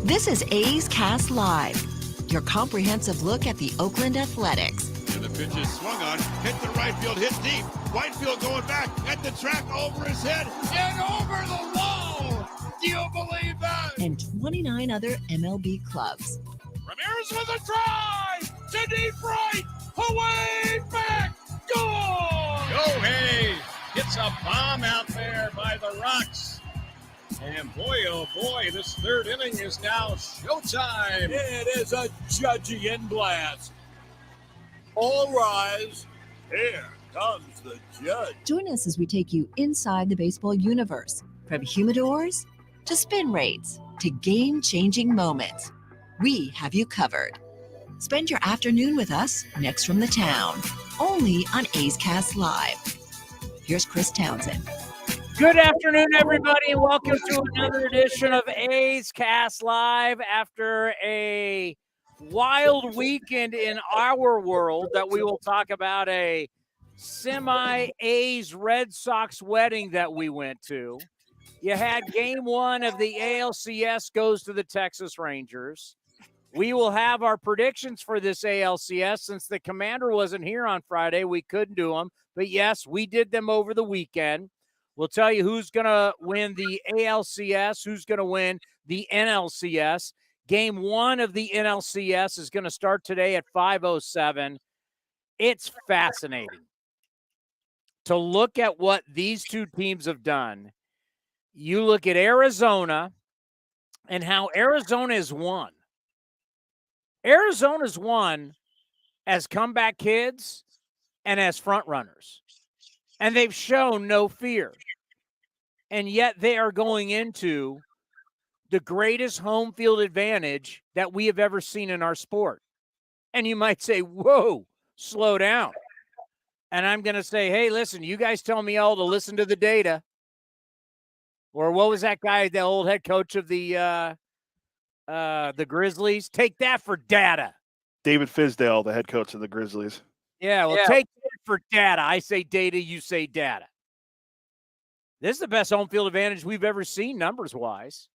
This is A's Cast Live, your comprehensive look at the Oakland Athletics. And the pitch is swung on, hit the right field, hit deep. Whitefield going back at the track, over his head, and over the wall. Do you believe that? And 29 other MLB clubs. Ramirez with a drive to deep right, away back, goal! Hey, gets a bomb out there by the Rocks. And boy, oh boy, this third inning is now showtime. It is a Judgian blast. All rise. Here comes the judge. Join us as we take you inside the baseball universe, from humidors to spin rates to game-changing moments. We have you covered. Spend your afternoon with us next from the town, only on A's Cast Live. Here's Chris Townsend. Good afternoon, everybody, and welcome to another edition of A's Cast Live after a wild weekend in our world that we will talk about, a semi-A's Red Sox wedding that we went to. You had game one of the ALCS goes to the Texas Rangers. We will have our predictions for this ALCS. Since the commander wasn't here on Friday, we couldn't do them. But yes, we did them over the weekend. We'll tell you who's going to win the ALCS, who's going to win the NLCS. Game one of the NLCS is going to start today at 5:07. It's fascinating to look at what these two teams have done. You look at Arizona and how Arizona has won. Arizona's won as comeback kids and as front runners. And they've shown no fear. And yet they are going into the greatest home field advantage that we have ever seen in our sport. And you might say, whoa, slow down. And I'm going to say, hey, listen, you guys tell me all to listen to the data. Or what was that guy, the old head coach of the Grizzlies? Take that for data. David Fizdale, the head coach of the Grizzlies. Yeah, well, take that for data. I say data, you say data. This is the best home field advantage we've ever seen numbers-wise.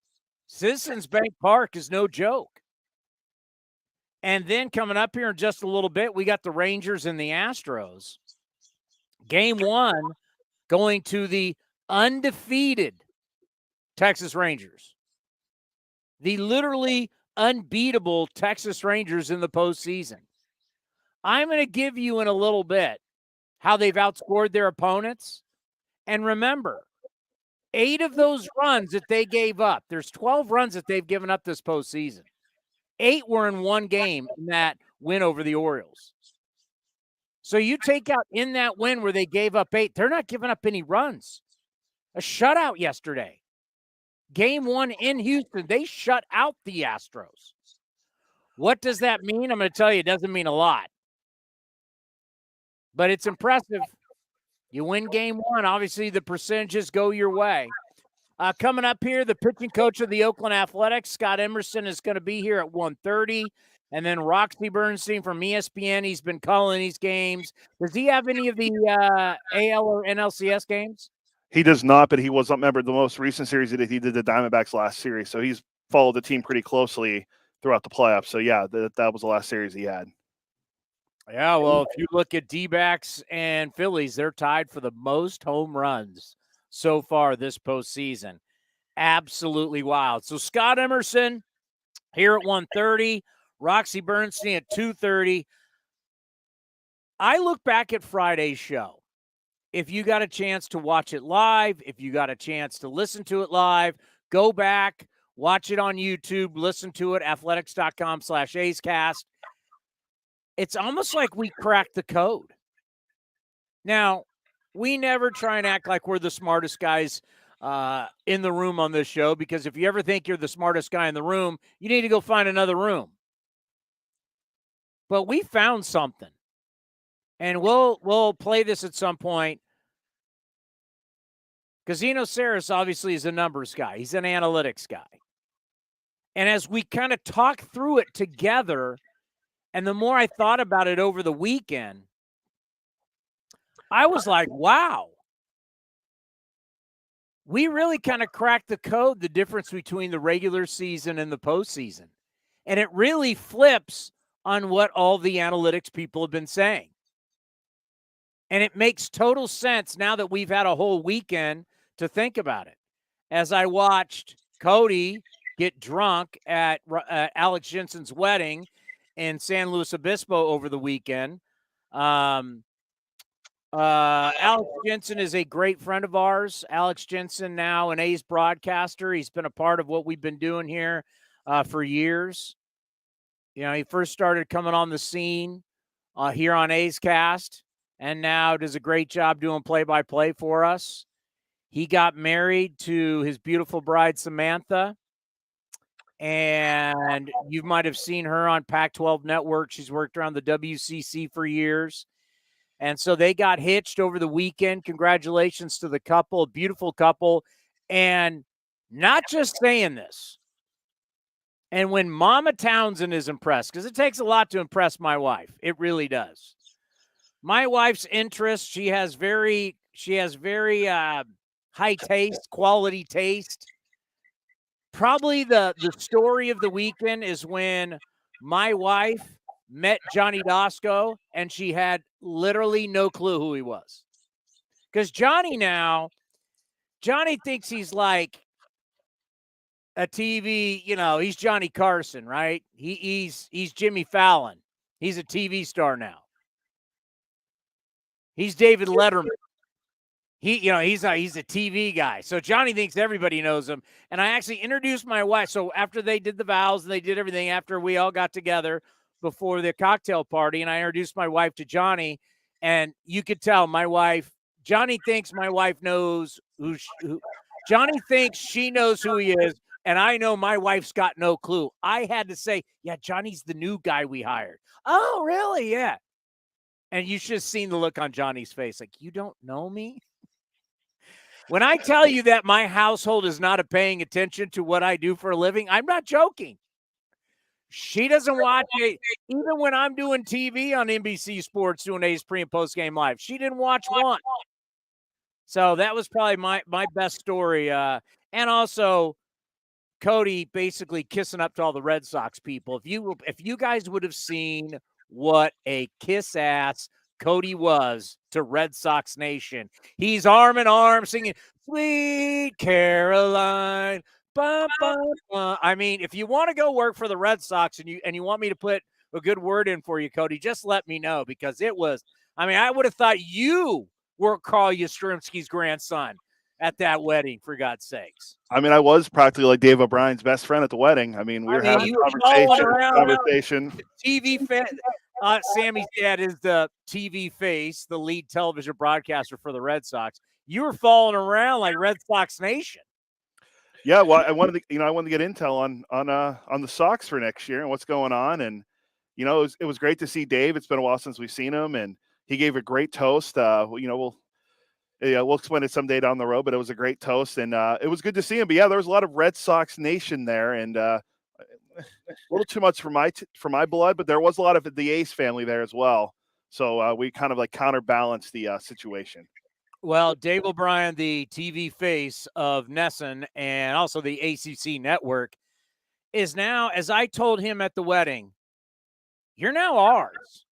Citizens Bank Park is no joke. And then coming up here in just a little bit, we got the Rangers and the Astros. Game one going to the undefeated Texas Rangers. The literally unbeatable Texas Rangers in the postseason. I'm going to give you in a little bit how they've outscored their opponents. And remember, 8 of those runs that they gave up, there's 12 runs that they've given up this postseason. 8 were in one game in that win over the Orioles. So you take out in that win where they gave up 8, they're not giving up any runs. A shutout yesterday. Game one in Houston, they shut out the Astros. What does that mean? I'm going to tell you, it doesn't mean a lot. But it's impressive. You win game one. Obviously, the percentages go your way. Coming up here, the pitching coach of the Oakland Athletics, Scott Emerson, is going to be here at 1:30. And then Roxy Bernstein from ESPN, he's been calling these games. Does he have any of the AL or NLCS games? He does not, but he was a member of the most recent series he did the Diamondbacks last series. So he's followed the team pretty closely throughout the playoffs. So, yeah, that was the last series he had. Yeah, well, if you look at D-backs and Phillies, they're tied for the most home runs so far this postseason. Absolutely wild. So Scott Emerson here at 1:30, Roxy Bernstein at 2:30. I look back at Friday's show. If you got a chance to watch it live, if you got a chance to listen to it live, go back, watch it on YouTube, listen to it, athletics.com/AceCast. It's almost like we cracked the code. Now, we never try and act like we're the smartest guys in the room on this show, because if you ever think you're the smartest guy in the room, you need to go find another room. But we found something. And we'll play this at some point. Casino Saris obviously is a numbers guy. He's an analytics guy. And as we kind of talk through it together, and the more I thought about it over the weekend, I was like, wow. we really kind of cracked the code, the difference between the regular season and the postseason. And it really flips on what all the analytics people have been saying. And it makes total sense now that we've had a whole weekend to think about it. As I watched Cody get drunk at Alex Jensen's wedding in San Luis Obispo over the weekend. Alex Jensen is a great friend of ours. Alex Jensen, now an A's broadcaster. He's been a part of what we've been doing here for years. He first started coming on the scene here on A's Cast, and now does a great job doing play-by-play for us. He got married to his beautiful bride, Samantha, and you might have seen her on Pac-12 Network. She's worked around the WCC for years. And so they got hitched over the weekend. Congratulations to the couple, a beautiful couple. And not just saying this. And when Mama Townsend is impressed, because it takes a lot to impress my wife. It really does. My wife's interest, she has very high taste, quality taste. Probably the story of the weekend is when my wife met Johnny Dasco, and she had literally no clue who he was. Because Johnny thinks he's like a TV, he's Johnny Carson, right? He's Jimmy Fallon. He's a TV star now. He's David Letterman. He's a TV guy. So Johnny thinks everybody knows him. And I actually introduced my wife. So after they did the vows and they did everything, after we all got together before the cocktail party, and I introduced my wife to Johnny, and you could tell Johnny thinks my wife knows who Johnny thinks she knows who he is, and I know my wife's got no clue. I had to say, yeah, Johnny's the new guy we hired. Oh, really? Yeah. And you should have seen the look on Johnny's face. Like, you don't know me? When I tell you that my household is not paying attention to what I do for a living, I'm not joking. She doesn't watch it. Even when I'm doing TV on NBC Sports doing A's pre- and post-game live, she didn't watch one. So that was probably my best story. And also, Cody basically kissing up to all the Red Sox people. If you guys would have seen what a kiss-ass Cody was to Red Sox Nation. He's arm in arm singing, Sweet Caroline. Bum, bum, bum. I mean, if you want to go work for the Red Sox and you want me to put a good word in for you, Cody, just let me know, because it was, I would have thought you were Carl Yastrzemski's grandson at that wedding, for God's sakes. I was practically like Dave O'Brien's best friend at the wedding. We were having a conversation. TV fan. Sammy's dad is the TV face, the lead television broadcaster for the Red Sox. You were following around like Red Sox Nation. Yeah, well, I wanted to get intel on the Sox for next year and what's going on, and it was great to see Dave. It's been a while since we've seen him, and he gave a great toast. We'll explain it someday down the road, but it was a great toast, and it was good to see him. But yeah, there was a lot of Red Sox Nation there, and a little too much for my blood, but there was a lot of the Ace family there as well. So we kind of like counterbalanced the situation. Well, Dave O'Brien, the TV face of Nesson and also the ACC network, is now, as I told him at the wedding, you're now ours.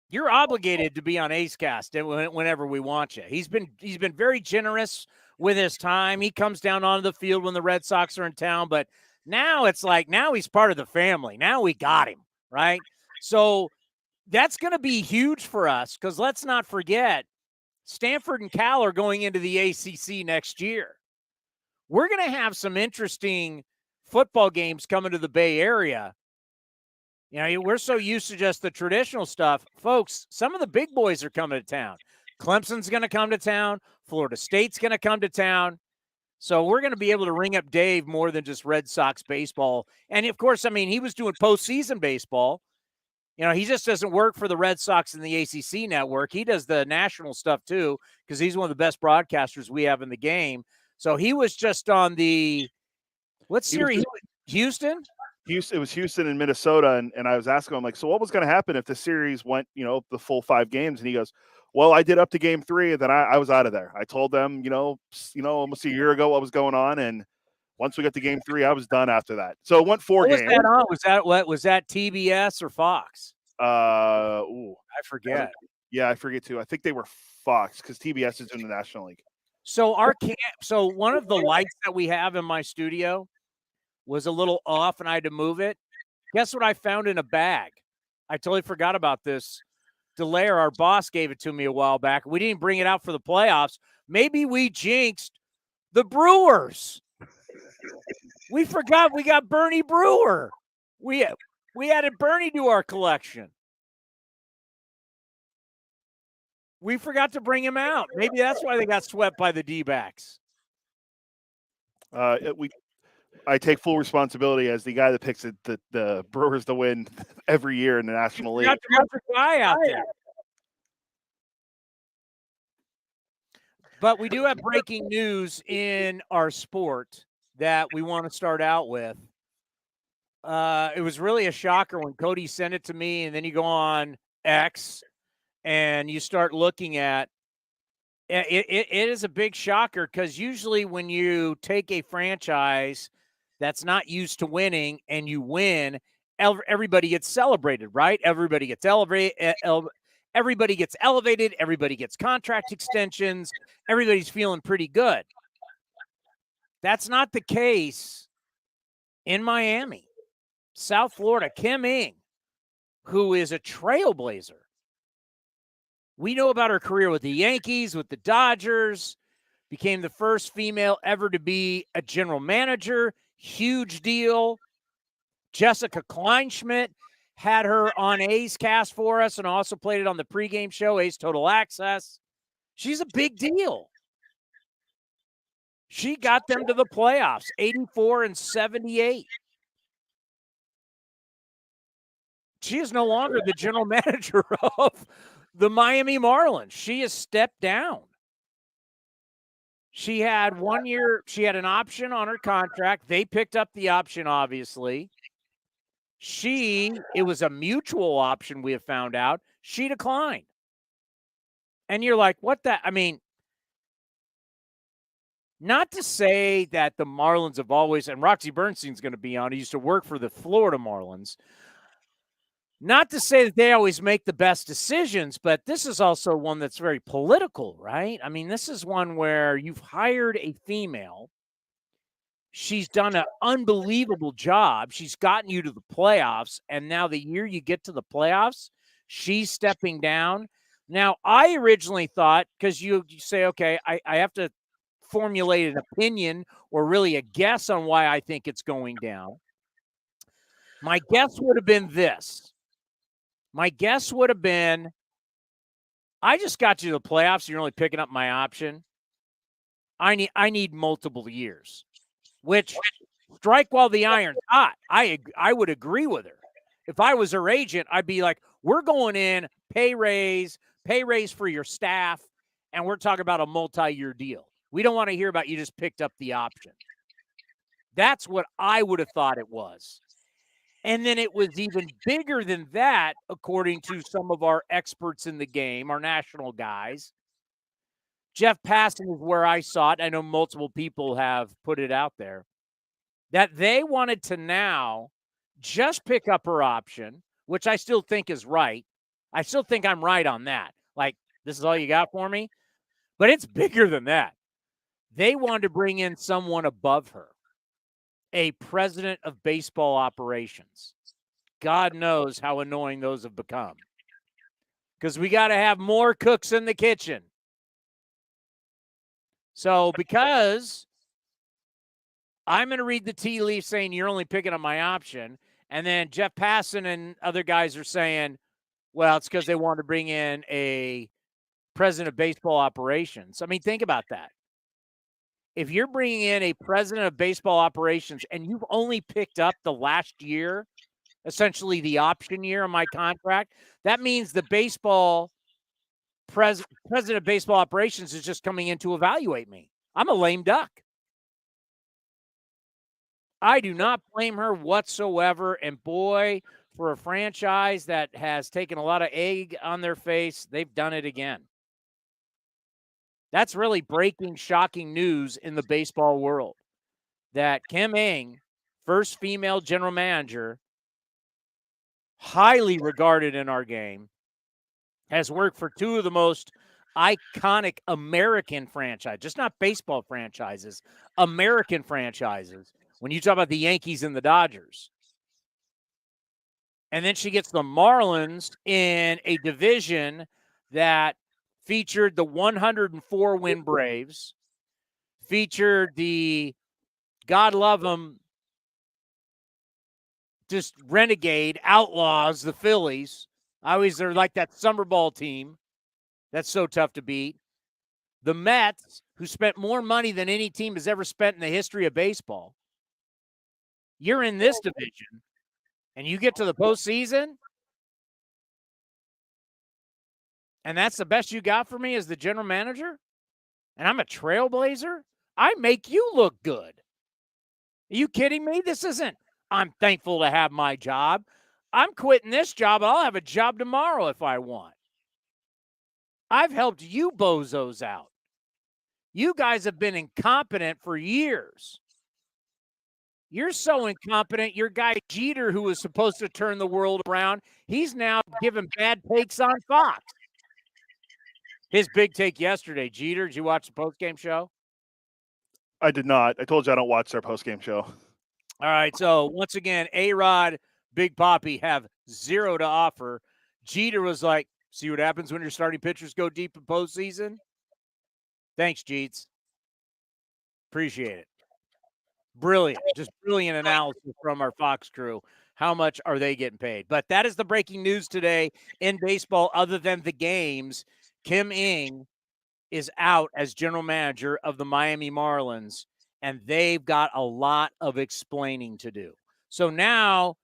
You're obligated to be on A's Cast whenever we want you. He's been very generous with his time. He comes down onto the field when the Red Sox are in town, but now it's like, now he's part of the family. Now we got him, right? So that's going to be huge for us, because let's not forget, Stanford and Cal are going into the ACC next year. We're going to have some interesting football games coming to the Bay Area. We're so used to just the traditional stuff. Folks, some of the big boys are coming to town. Clemson's going to come to town. Florida State's going to come to town. So we're going to be able to ring up Dave more than just Red Sox baseball. And, of course, he was doing postseason baseball. He just doesn't work for the Red Sox and the ACC network. He does the national stuff, too, because he's one of the best broadcasters we have in the game. So he was just on the – what series? Houston? It was Houston and Minnesota, and I was asking him, like, so what was going to happen if the series went, the full 5 games? And he goes, well, I did up to game 3, and then I was out of there. I told them, almost a year ago what was going on, and once we got to game 3, I was done after that. So it went 4 games. Was that on? Was that TBS or Fox? I forget. Yeah, I forget too. I think they were Fox because TBS is in the National League. So so one of the lights that we have in my studio was a little off, and I had to move it. Guess what I found in a bag? I totally forgot about this. Delaire, our boss, gave it to me a while back. We didn't bring it out for the playoffs. Maybe we jinxed the Brewers. We forgot we got Bernie Brewer. We added Bernie to our collection. We forgot to bring him out. Maybe that's why they got swept by the D-backs. I take full responsibility as the guy that picks the Brewers to win every year in the National League. Got the guy out there. But we do have breaking news in our sport that we want to start out with. It was really a shocker when Cody sent it to me, and then you go on X and you start looking at it. It is a big shocker because usually when you take a franchise that's not used to winning and you win, everybody gets celebrated, right? Everybody gets elevated. Everybody gets elevated. Everybody gets contract extensions. Everybody's feeling pretty good. That's not the case in Miami. South Florida, Kim Ng, who is a trailblazer. We know about her career with the Yankees, with the Dodgers, became the first female ever to be a general manager. Huge deal. Jessica Kleinschmidt had her on A's cast for us and also played it on the pregame show, A's Total Access. She's a big deal. She got them to the playoffs, 84 and 78. She is no longer the general manager of the Miami Marlins. She has stepped down. She had 1 year, she had an option on her contract. They picked up the option, obviously. It was a mutual option, we have found out. She declined. And you're like, what the? I mean, not to say that the Marlins have always, and Roxy Bernstein's going to be on, he used to work for the Florida Marlins. Not to say that they always make the best decisions, but this is also one that's very political, right? I mean, this is one where you've hired a female. She's done an unbelievable job. She's gotten you to the playoffs, and now the year you get to the playoffs, she's stepping down. Now, I originally thought, because you say, okay, I have to formulate an opinion or really a guess on why I think it's going down. My guess would have been this. My guess would have been, I just got you to the playoffs. You're only picking up my option. I need multiple years, which strike while the iron's hot. I would agree with her. If I was her agent, I'd be like, we're going in, pay raise for your staff, and we're talking about a multi-year deal. We don't want to hear about you just picked up the option. That's what I would have thought it was. And then it was even bigger than that, according to some of our experts in the game, our national guys. Jeff Passan is where I saw it. I know multiple people have put it out there. That they wanted to now just pick up her option, which I still think is right. I still think I'm right on that. Like, this is all you got for me? But it's bigger than that. They wanted to bring in someone above her. A president of baseball operations. God knows how annoying those have become. Because we got to have more cooks in the kitchen. So because I'm going to read the tea leaf saying you're only picking up my option, and then Jeff Passan and other guys are saying, well, it's because they want to bring in a president of baseball operations. I mean, think about that. If you're bringing in a president of baseball operations and you've only picked up the last year, essentially the option year of my contract, that means the baseball president of baseball operations is just coming in to evaluate me. I'm a lame duck. I do not blame her whatsoever. And boy, for a franchise that has taken a lot of egg on their face, they've done it again. That's really breaking, shocking news in the baseball world that Kim Ng, first female general manager, highly regarded in our game, has worked for two of the most iconic American franchises, just not baseball franchises, American franchises. When you talk about the Yankees and the Dodgers. And then she gets the Marlins in a division that featured the 104 win Braves, featured the, God love them, just renegade outlaws, the Phillies. They're like that summer ball team that's so tough to beat. The Mets, who spent more money than any team has ever spent in the history of baseball. You're in this division, and you get to the postseason, and that's the best you got for me as the general manager? And I'm a trailblazer? I make you look good. Are you kidding me? This isn't, I'm thankful to have my job. I'm quitting this job, and I'll have a job tomorrow if I want. I've helped you bozos out. You guys have been incompetent for years. You're so incompetent, your guy Jeter, who was supposed to turn the world around, he's now giving bad takes on Fox. His big take yesterday, Jeter, did you watch the postgame show? I did not. I told you I don't watch their postgame show. All right, so once again, A-Rod, Big Papi have zero to offer. Jeter was like, see what happens when your starting pitchers go deep in postseason? Thanks, Jeets. Appreciate it. Brilliant. Just brilliant analysis from our Fox crew. How much are they getting paid? But that is the breaking news today in baseball other than the games. Kim Ng is out as general manager of the Miami Marlins, and they've got a lot of explaining to do. So now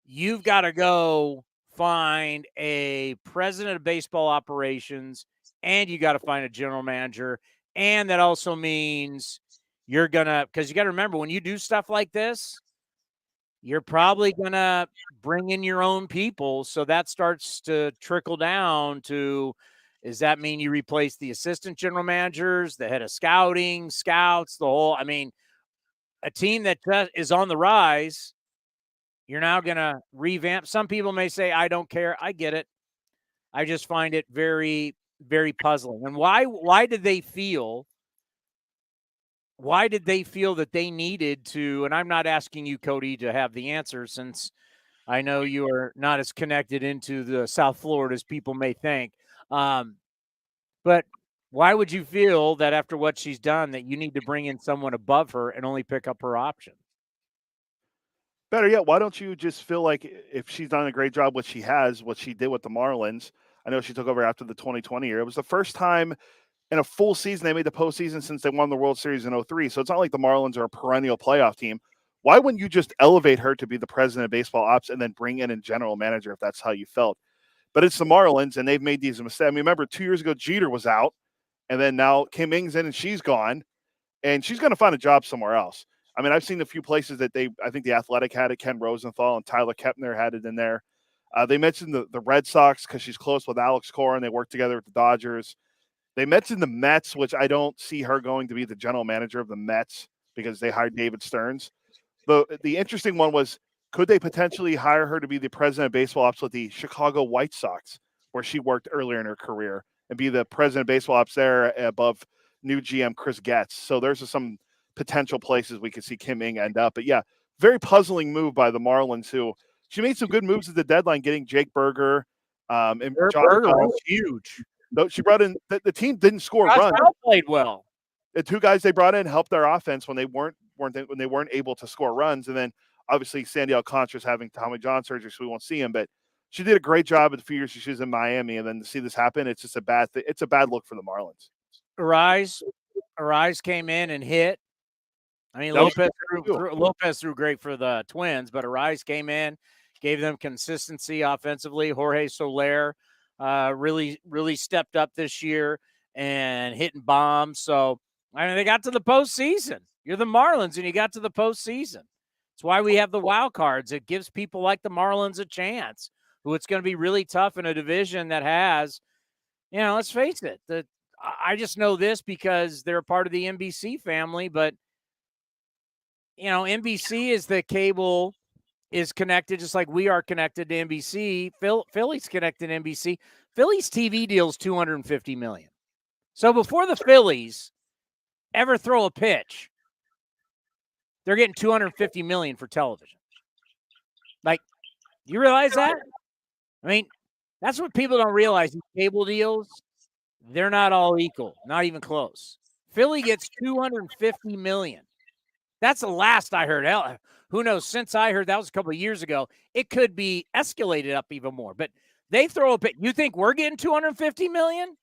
you've got to go find a president of baseball operations, and you got to find a general manager. And that also means you're going to, because you got to remember, when you do stuff like this, you're probably going to bring in your own people. So that starts to trickle down to, does that mean you replace the assistant general managers, the head of scouting, scouts, the whole, I mean, a team that is on the rise, you're now going to revamp. Some people may say, I don't care. I get it. I just find it very, very puzzling. And why did they feel that they needed to, and I'm not asking you, Cody, to have the answer since I know you are not as connected into the South Florida as people may think. But why would you feel that after what she's done that you need to bring in someone above her and only pick up her option? Better yet, why don't you just feel like if she's done a great job, what she did with the Marlins, I know she took over after the 2020 year. It was the first time in a full season they made the postseason since they won the World Series in 2003. So it's not like the Marlins are a perennial playoff team. Why wouldn't you just elevate her to be the president of baseball ops and then bring in a general manager if that's how you felt? But it's the Marlins, and they've made these mistakes. I mean, remember 2 years ago, Jeter was out, and then now Kim Ng's in and she's gone, and she's going to find a job somewhere else. I mean, I've seen a few places that I think the Athletic had it, Ken Rosenthal and Tyler Kepner had it in there. They mentioned the Red Sox because she's close with Alex Cora, and they work together with the Dodgers. They mentioned the Mets, which I don't see her going to be the general manager of the Mets because they hired David Stearns. The interesting one was, could they potentially hire her to be the president of baseball ops with the Chicago White Sox, where she worked earlier in her career, and be the president of baseball ops there above new GM Chris Getz? So there's some potential places we could see Kim Ng end up. But yeah, very puzzling move by the Marlins, who she made some good moves at the deadline, getting Jake Berger. And Berger was huge. Though she brought in the team didn't score runs. Played well. The two guys they brought in helped their offense when they weren't able to score runs. And then obviously Sandy Alcantara's having Tommy John surgery, so we won't see him. But she did a great job at the few years she was in Miami, and then to see this happen, it's just a bad look for the Marlins. Arise came in and hit. I mean, Lopez threw great for the Twins, but Arise came in, gave them consistency offensively. Jorge Soler really stepped up this year and hitting bombs. So, I mean, they got to the postseason. You're the Marlins, and you got to the postseason. It's why we have the wild cards. It gives people like the Marlins a chance, who it's going to be really tough in a division that has, let's face it. I just know this because they're a part of the NBC family, but NBC is the cable is connected just like we are connected to NBC. Philly's connected to NBC. Philly's TV deal is $250 million. So before the Phillies ever throw a pitch, they're getting $250 million for television. Like, you realize that? I mean, that's what people don't realize. These cable deals, they're not all equal, not even close. Philly gets $250 million. That's the last I heard. Hell, who knows? Since I heard that was a couple of years ago, it could be escalated up even more. But they throw a pitch. You think we're getting $250 million?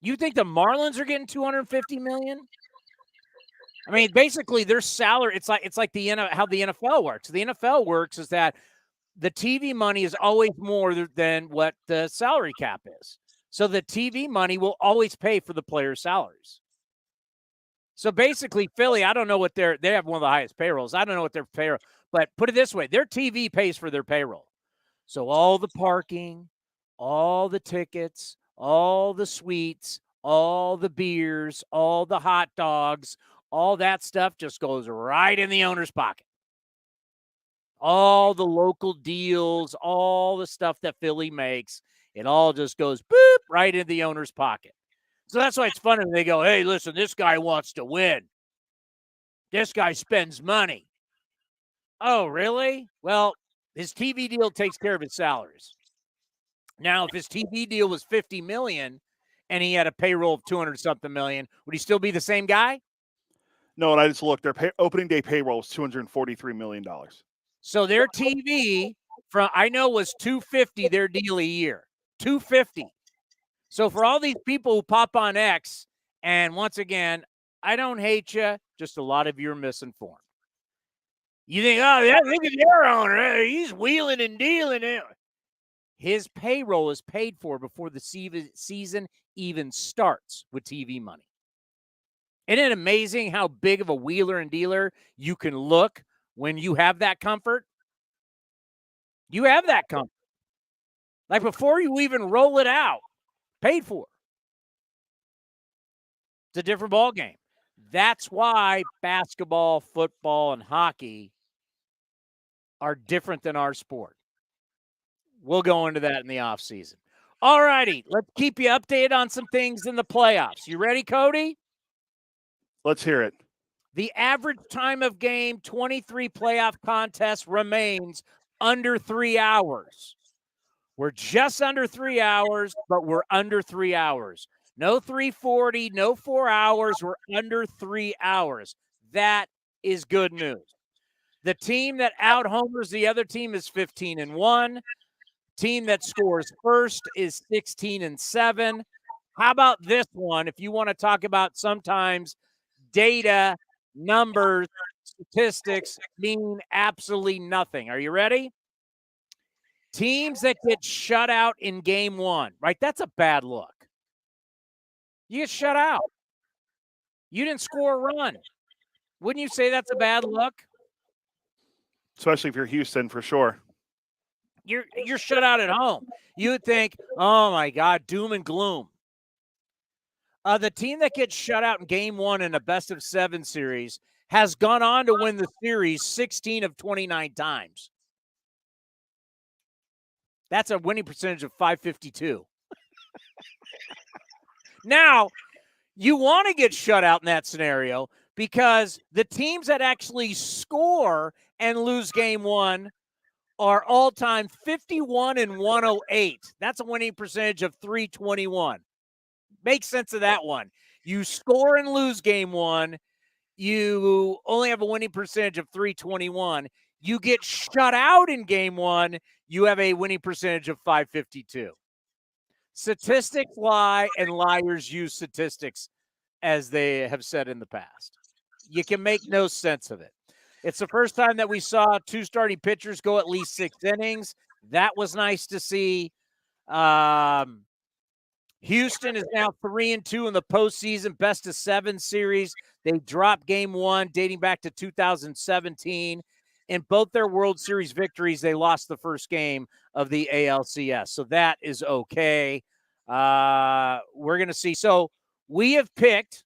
You think the Marlins are getting $250 million? I mean, basically, their salary. It's like how the NFL works. The NFL works is that the TV money is always more than what the salary cap is. So the TV money will always pay for the players' salaries. So basically, Philly, I don't know what they have one of the highest payrolls. I don't know what their payroll, but put it this way, their TV pays for their payroll. So all the parking, all the tickets, all the suites, all the beers, all the hot dogs, all that stuff just goes right in the owner's pocket. All the local deals, all the stuff that Philly makes, it all just goes boop right in the owner's pocket. So that's why it's funny when they go, hey, listen, this guy wants to win. This guy spends money. Oh, really? Well, his TV deal takes care of his salaries. Now, if his TV deal was $50 million and he had a payroll of $200-something million, would he still be the same guy? No, and I just looked. Their opening day payroll was $243 million. So their TV I know was $250 their deal a year. $250. So for all these people who pop on X, and once again, I don't hate you, just a lot of you are misinformed. You think, oh, yeah, look at their owner. He's wheeling and dealing. His payroll is paid for before the season even starts with TV money. Isn't it amazing how big of a wheeler and dealer you can look when you have that comfort? You have that comfort. Like before you even roll it out, paid for. It's a different ball game. That's why basketball, football, and hockey are different than our sport. We'll go into that in the offseason. All righty, let's keep you updated on some things in the playoffs. You ready, Cody? Let's hear it. The average time of game 23 playoff contest remains under 3 hours. We're just under 3 hours, but we're under 3 hours. No 340, no 4 hours. We're under 3 hours. That is good news. The team that out-homers the other team is 15-1. Team that scores first is 16-7. How about this one? If you want to talk about sometimes data, numbers, statistics mean absolutely nothing. Are you ready? Teams that get shut out in game one, right? That's a bad look. You get shut out. You didn't score a run. Wouldn't you say that's a bad look? Especially if you're Houston, for sure. You're shut out at home. You would think, oh, my God, doom and gloom. The team that gets shut out in game one in a best-of-7 series has gone on to win the series 16 of 29 times. That's a winning percentage of .552. Now, you want to get shut out in that scenario because the teams that actually score and lose game one are all-time 51-108. That's a winning percentage of .321. Make sense of that one. You score and lose game one. You only have a winning percentage of .321. You get shut out in game one. You have a winning percentage of .552. Statistics lie, and liars use statistics, as they have said in the past. You can make no sense of it. It's the first time that we saw two starting pitchers go at least 6 innings. That was nice to see. Houston is now 3-2 in the postseason, best of 7 series. They dropped game 1 dating back to 2017. In both their World Series victories, they lost the first game of the ALCS. So that is okay. We're going to see. So we have picked.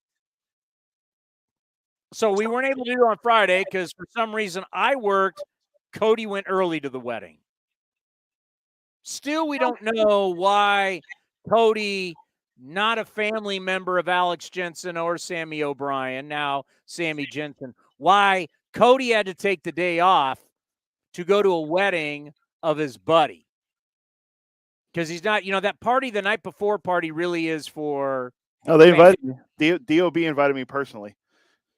So we weren't able to do it on Friday because for some reason I worked. Cody went early to the wedding. Still, we don't know why Cody, not a family member of Alex Jensen or Sammy O'Brien, now Sammy Jensen, why Cody had to take the day off to go to a wedding of his buddy. Because he's not, that party the night before party really is for. Oh, they invited me. DOB invited me personally.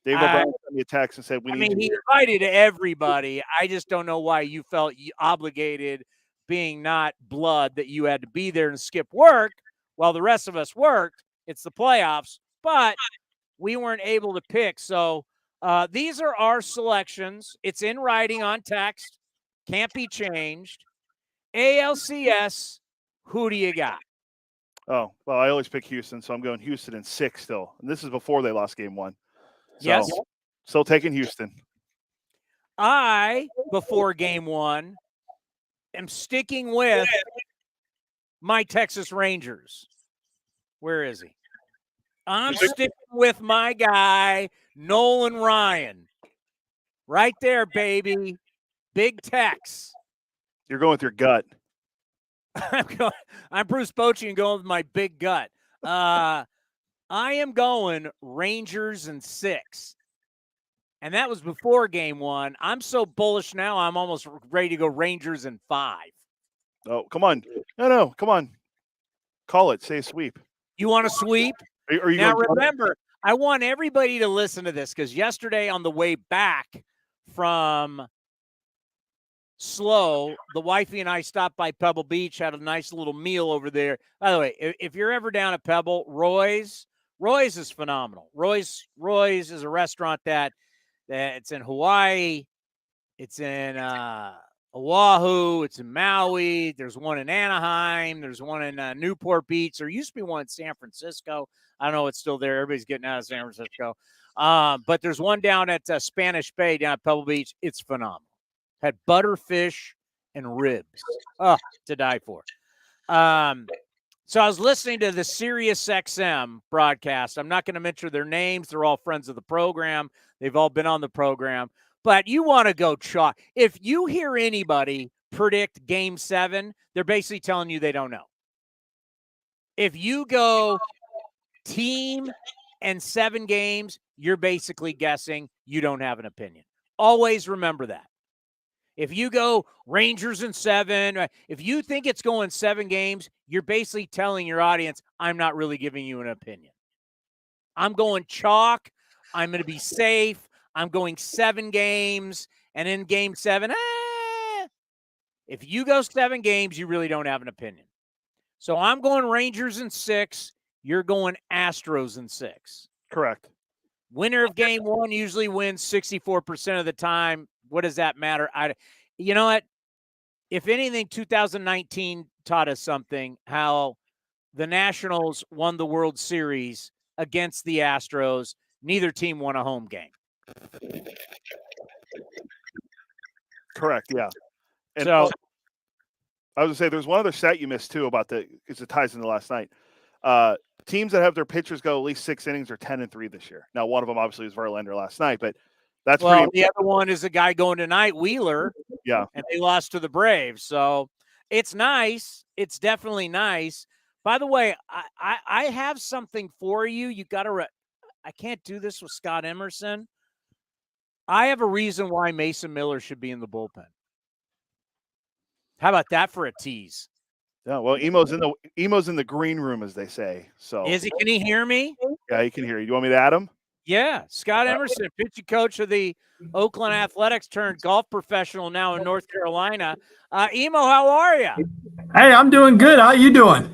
Dave O'Brien sent me a text and said, he invited everybody. I just don't know why you felt obligated, being not blood, that you had to be there and skip work while the rest of us worked. It's the playoffs, but we weren't able to pick. So these are our selections. It's in writing on text. Can't be changed. ALCS, who do you got? Oh, well, I always pick Houston, so I'm going Houston in 6 still. And this is before they lost game 1. So, yes. Still taking Houston. Before game 1, am sticking with my Texas Rangers. Where is he? I'm sticking with my guy, Nolan Ryan. Right there, baby. Big Tex. You're going with your gut. I'm Bruce Bochy and going with my big gut. I am going Rangers in 6. And that was before game 1. I'm so bullish now, I'm almost ready to go Rangers in 5. Oh, come on. No, come on. Call it. Say a sweep. You want a sweep? Are you now, remember, I want everybody to listen to this because yesterday on the way back from Slow, the wifey and I stopped by Pebble Beach, had a nice little meal over there. By the way, if you're ever down at Pebble, Roy's is phenomenal. Roy's is a restaurant that it's in Hawaii, it's in Oahu, it's in Maui. There's one in Anaheim. There's one in Newport Beach. There used to be one in San Francisco. I don't know it's still there. Everybody's getting out of San Francisco. But there's one down at Spanish Bay down at Pebble Beach. It's phenomenal. Had butterfish and ribs. Oh, to die for. So I was listening to the Sirius XM broadcast. I'm not going to mention their names. They're all friends of the program. They've all been on the program. But you want to go chalk. If you hear anybody predict Game 7, they're basically telling you they don't know. If you go team and 7 games, you're basically guessing you don't have an opinion. Always remember that. If you go Rangers in 7, if you think it's going 7 games, you're basically telling your audience, I'm not really giving you an opinion. I'm going chalk. I'm going to be safe. I'm going 7 games. And in game 7, if you go 7 games, you really don't have an opinion. So I'm going Rangers in 6. You're going Astros in 6. Correct. Winner of game 1 usually wins 64% of the time. What does that matter? You know what? If anything, 2019 taught us something, how the Nationals won the World Series against the Astros. Neither team won a home game. Correct, yeah. And so I was going to say, there's one other stat you missed, too, about because it ties into last night. Teams that have their pitchers go at least 6 innings are 10-3 this year. Now, one of them obviously was Verlander last night, but that's the pretty. other one is a guy going tonight, Wheeler. Yeah. And they lost to the Braves. So it's nice. It's definitely nice. By the way, I have something for you. You got to I can't do this with Scott Emerson. I have a reason why Mason Miller should be in the bullpen. How about that for a tease? Yeah, well, Emo's in the green room, as they say. So is he? Can he hear me? Yeah, he can hear you. Do you want me to add him? Yeah, Scott Emerson, pitching coach of the Oakland Athletics, turned golf professional now in North Carolina. Emo, how are you? Hey, I'm doing good. How you doing?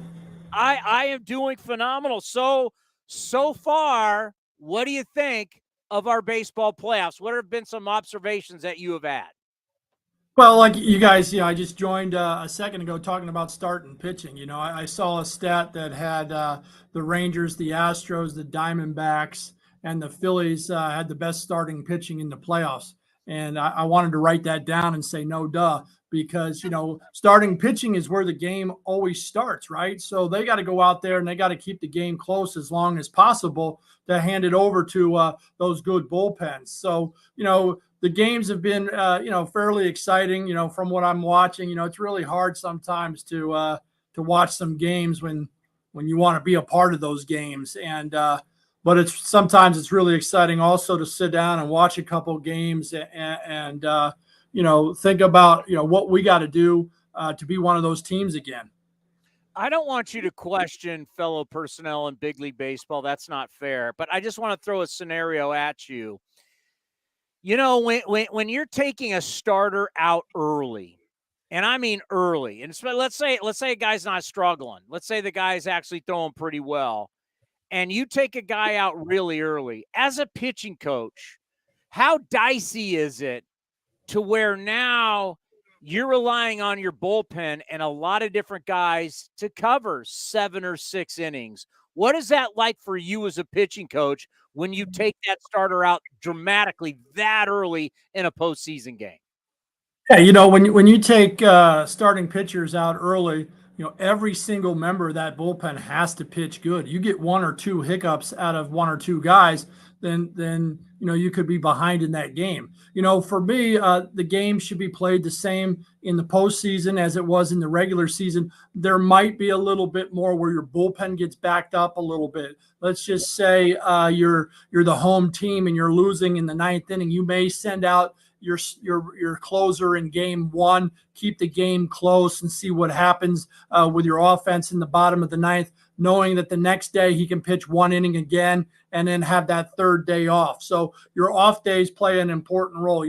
I am doing phenomenal. So far, what do you think of our baseball playoffs? What have been some observations that you have had? Well, like you guys, I just joined a second ago talking about starting pitching. I saw a stat that had the Rangers, the Astros, the Diamondbacks, and the Phillies had the best starting pitching in the playoffs. And I wanted to write that down and say, no, duh, because, starting pitching is where the game always starts, right? So they got to go out there and they got to keep the game close as long as possible to hand it over to those good bullpens. So, the games have been, fairly exciting. From what I'm watching, it's really hard sometimes to watch some games when you want to be a part of those games. And but sometimes it's really exciting also to sit down and watch a couple games and think about what we got to do to be one of those teams again. I don't want you to question fellow personnel in big league baseball. That's not fair. But I just want to throw a scenario at you. When you're taking a starter out early, and I mean early, and let's say a guy's not struggling. Let's say the guy's actually throwing pretty well, and you take a guy out really early. As a pitching coach, how dicey is it to where now you're relying on your bullpen and a lot of different guys to cover 7 or 6 innings? What is that like for you as a pitching coach when you take that starter out dramatically that early in a postseason game? Yeah, when you take starting pitchers out early, every single member of that bullpen has to pitch good. You get 1 or 2 hiccups out of 1 or 2 guys, then you could be behind in that game. For me, the game should be played the same in the postseason as it was in the regular season. There might be a little bit more where your bullpen gets backed up a little bit. Let's just say you're the home team and you're losing in the 9th inning. You may send out your closer in game 1, keep the game close and see what happens with your offense in the bottom of the 9th, knowing that the next day he can pitch 1 inning again and then have that 3rd day off. So your off days play an important role.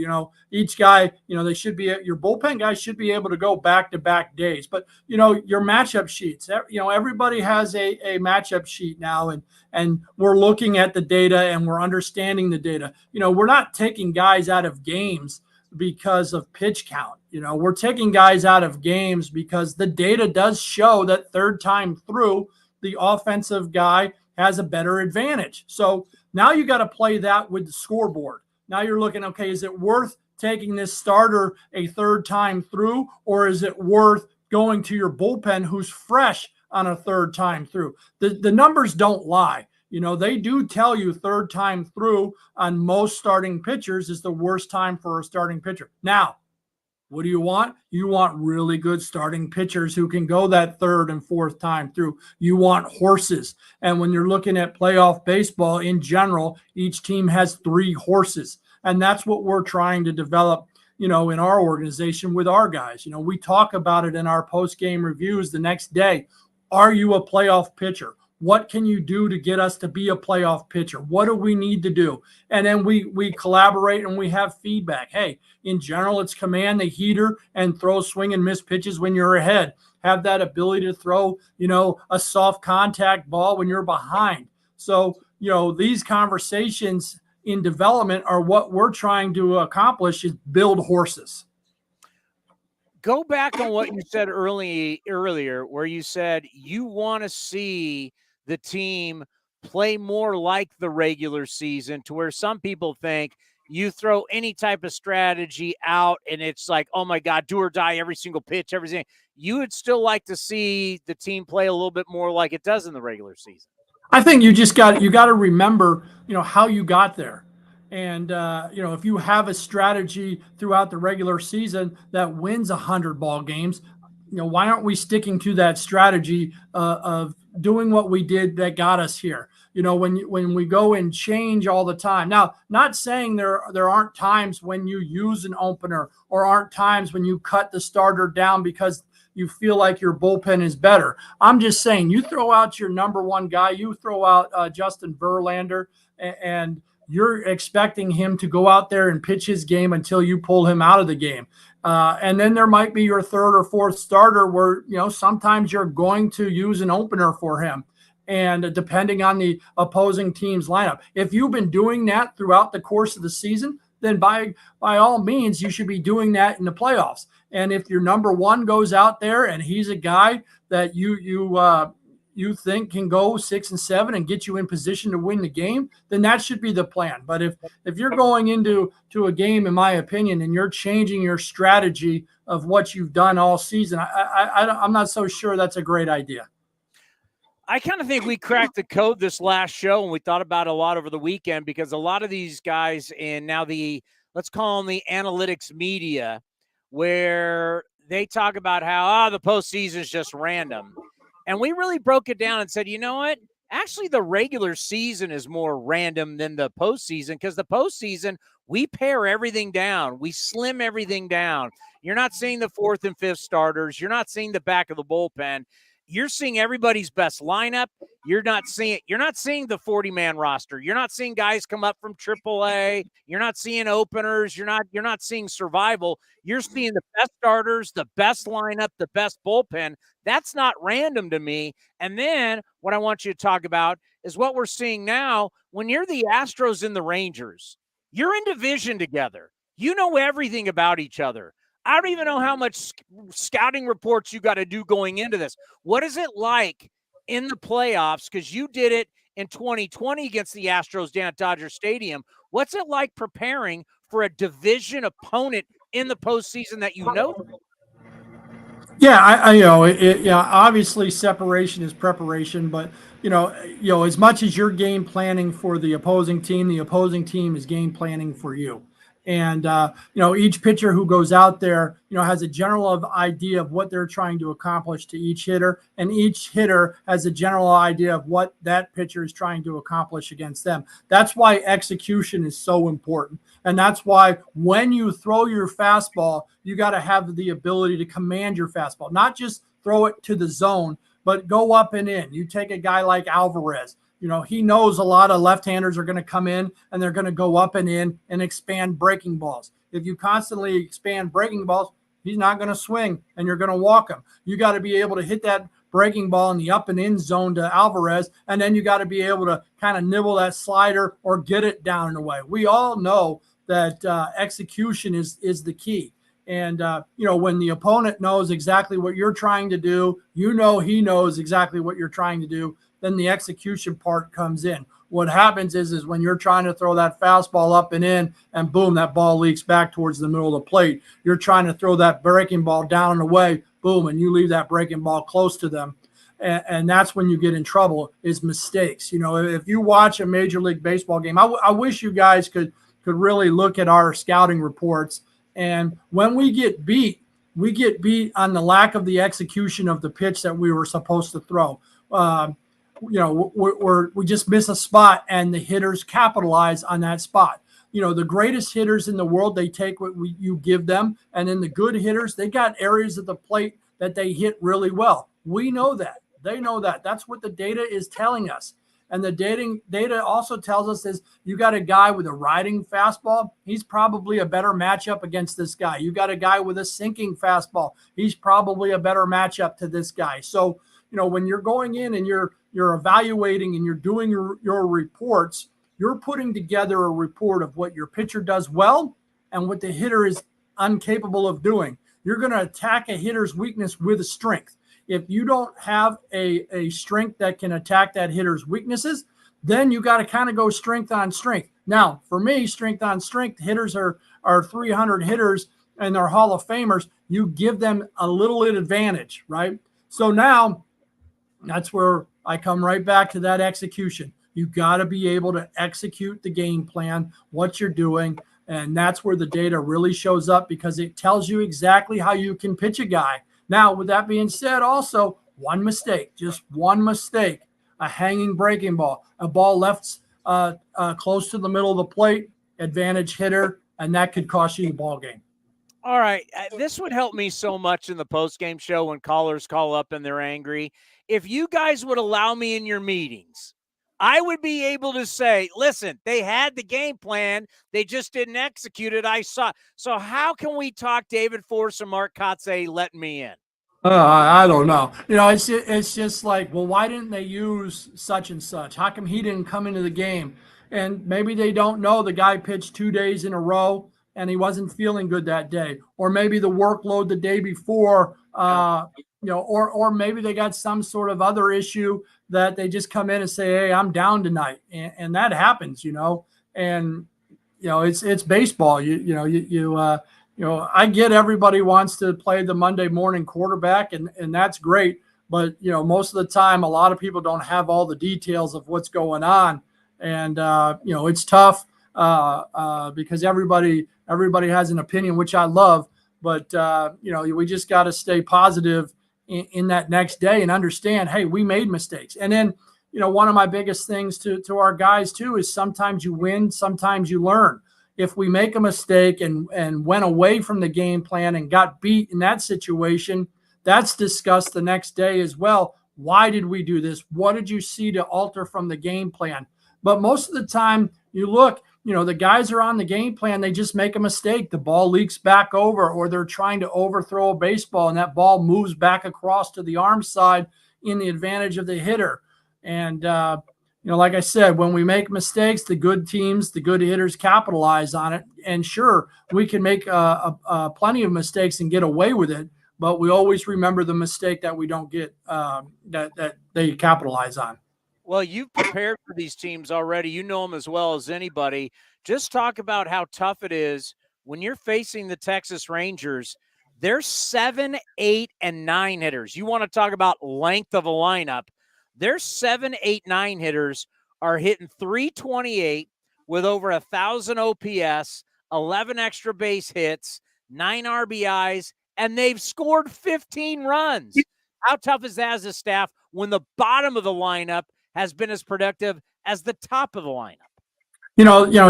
Each guy, they should be, your bullpen guys should be able to go back-to-back days. But, your matchup sheets, everybody has a matchup sheet now, and we're looking at the data and we're understanding the data. We're not taking guys out of games because of pitch count. We're taking guys out of games because the data does show that 3rd time through, the offensive guy has a better advantage. So now you got to play that with the scoreboard. Now you're looking, okay, is it worth taking this starter a 3rd time through, or is it worth going to your bullpen who's fresh on a 3rd time through? The numbers don't lie. They do tell you 3rd time through on most starting pitchers is the worst time for a starting pitcher. Now, what do you want? You want really good starting pitchers who can go that 3rd and 4th time through. You want horses. And when you're looking at playoff baseball in general, each team has 3 horses. And that's what we're trying to develop, in our organization with our guys. We talk about it in our post-game reviews the next day. Are you a playoff pitcher? What can you do to get us to be a playoff pitcher? What do we need to do? And then we collaborate and we have feedback. Hey, in general, it's command the heater and throw swing and miss pitches when you're ahead. Have that ability to throw, a soft contact ball when you're behind. So, these conversations in development are what we're trying to accomplish, is build horses. Go back on what you said earlier, where you said you want to see the team play more like the regular season, to where some people think you throw any type of strategy out and it's like, oh my God, do or die every single pitch, everything. You would still like to see the team play a little bit more like it does in the regular season. I think you got to remember, how you got there. And, if you have a strategy throughout the regular season that wins 100 ball games, why aren't we sticking to that strategy of doing what we did that got us here? When we go and change all the time. Now, not saying there aren't times when you use an opener, or aren't times when you cut the starter down because you feel like your bullpen is better. I'm just saying, you throw out your number 1 guy, you throw out Justin Verlander, and you're expecting him to go out there and pitch his game until you pull him out of the game. And then there might be your 3rd or 4th starter where, sometimes you're going to use an opener for him. And depending on the opposing team's lineup, if you've been doing that throughout the course of the season, then by all means, you should be doing that in the playoffs. And if your number one goes out there and he's a guy that you think can go 6 and 7 and get you in position to win the game, then that should be the plan. But if you're going into a game, in my opinion, and you're changing your strategy of what you've done all season, I'm not so sure that's a great idea. I kind of think we cracked the code this last show, and we thought about it a lot over the weekend, because a lot of these guys in now let's call them the analytics media, where they talk about how the postseason is just random. And we really broke it down and said, you know what? Actually, the regular season is more random than the postseason, because the postseason, we pare everything down. We slim everything down. You're not seeing the fourth and fifth starters. You're not seeing the back of the bullpen. You're seeing everybody's best lineup. You're not seeing the 40-man roster. You're not seeing guys come up from AAA. You're not seeing openers. You're not seeing survival. You're seeing the best starters, the best lineup, the best bullpen. That's not random to me. And then what I want you to talk about is what we're seeing now. When you're the Astros and the Rangers, you're in division together. You know everything about each other. I don't even know how much scouting reports you got to do going into this. What is it like in the playoffs? Because you did it in 2020 against the Astros down at Dodger Stadium. What's it like preparing for a division opponent in the postseason that you know? Yeah, I obviously separation is preparation, but as much as you're game planning for the opposing team is game planning for you. And, each pitcher who goes out there, has a general idea of what they're trying to accomplish to each hitter. And each hitter has a general idea of what that pitcher is trying to accomplish against them. That's why execution is so important. And that's why when you throw your fastball, you got to have the ability to command your fastball, not just throw it to the zone, but go up and in. You take a guy like Alvarez. He knows a lot of left-handers are going to come in and they're going to go up and in and expand breaking balls. If you constantly expand breaking balls, he's not going to swing and you're going to walk him. You got to be able to hit that breaking ball in the up and in zone to Alvarez, and then you got to be able to kind of nibble that slider or get it down and away. We all know that execution is the key. And, when the opponent knows exactly what you're trying to do, he knows exactly what you're trying to do, then the execution part comes in. What happens is when you're trying to throw that fastball up and in, and boom, that ball leaks back towards the middle of the plate. You're trying to throw that breaking ball down and away, boom, and you leave that breaking ball close to them. And that's when you get in trouble, is mistakes. If you watch a Major League Baseball game, I wish you guys could really look at our scouting reports. And when we get beat on the lack of the execution of the pitch that we were supposed to throw. We just miss a spot and the hitters capitalize on that spot. The greatest hitters in the world, they take what you give them. And then the good hitters, they got areas of the plate that they hit really well. We know that. They know that. That's what the data is telling us. And the data also tells us is you got a guy with a riding fastball. He's probably a better matchup against this guy. You got a guy with a sinking fastball. He's probably a better matchup to this guy. So, when you're going in and you're evaluating and you're doing your reports, you're putting together a report of what your pitcher does well and what the hitter is incapable of doing. You're going to attack a hitter's weakness with a strength. If you don't have a strength that can attack that hitter's weaknesses, then you got to kind of go strength on strength. Now, for me, strength on strength, hitters are 300 hitters and they're Hall of Famers. You give them a little advantage, right? So now that's where I come right back to that execution. You got to be able to execute the game plan, what you're doing. And that's where the data really shows up, because it tells you exactly how you can pitch a guy. Now, with that being said, also just one mistake, a hanging breaking ball, a ball left close to the middle of the plate, advantage hitter, and that could cost you the ball game. All right. This would help me so much in the post-game show when callers call up and they're angry. If you guys would allow me in your meetings, I would be able to say, listen, they had the game plan. They just didn't execute it. I saw. So how can we talk David Force and Mark Kotze letting me in? I don't know. It's just like, well, why didn't they use such and such? How come he didn't come into the game? And maybe they don't know the guy pitched 2 days in a row and he wasn't feeling good that day, or maybe the workload the day before, or maybe they got some sort of other issue that they just come in and say, "Hey, I'm down tonight," and that happens, and it's baseball. I get everybody wants to play the Monday morning quarterback, and that's great. But most of the time, a lot of people don't have all the details of what's going on, and it's tough because everybody has an opinion, which I love. But we just got to stay positive in that next day and understand, hey, we made mistakes. And then one of my biggest things to our guys too is sometimes you win, sometimes you learn. If we make a mistake and went away from the game plan and got beat in that situation, that's discussed the next day as well. Why did we do this? What did you see to alter from the game plan? But most of the time you look, the guys are on the game plan. They just make a mistake. The ball leaks back over, or they're trying to overthrow a baseball and that ball moves back across to the arm side in the advantage of the hitter. And, like I said, when we make mistakes, the good teams, the good hitters capitalize on it. And sure, we can make plenty of mistakes and get away with it, but we always remember the mistake that we don't get, that they capitalize on. Well, you've prepared for these teams already. You know them as well as anybody. Just talk about how tough it is when you're facing the Texas Rangers. They're 7, 8, and 9 hitters. You want to talk about length of a lineup. Their 7, 8, 9 hitters are hitting .328 with over 1,000 OPS, 11 extra base hits, 9 RBIs, and they've scored 15 runs. How tough is that as a staff when the bottom of the lineup has been as productive as the top of the lineup?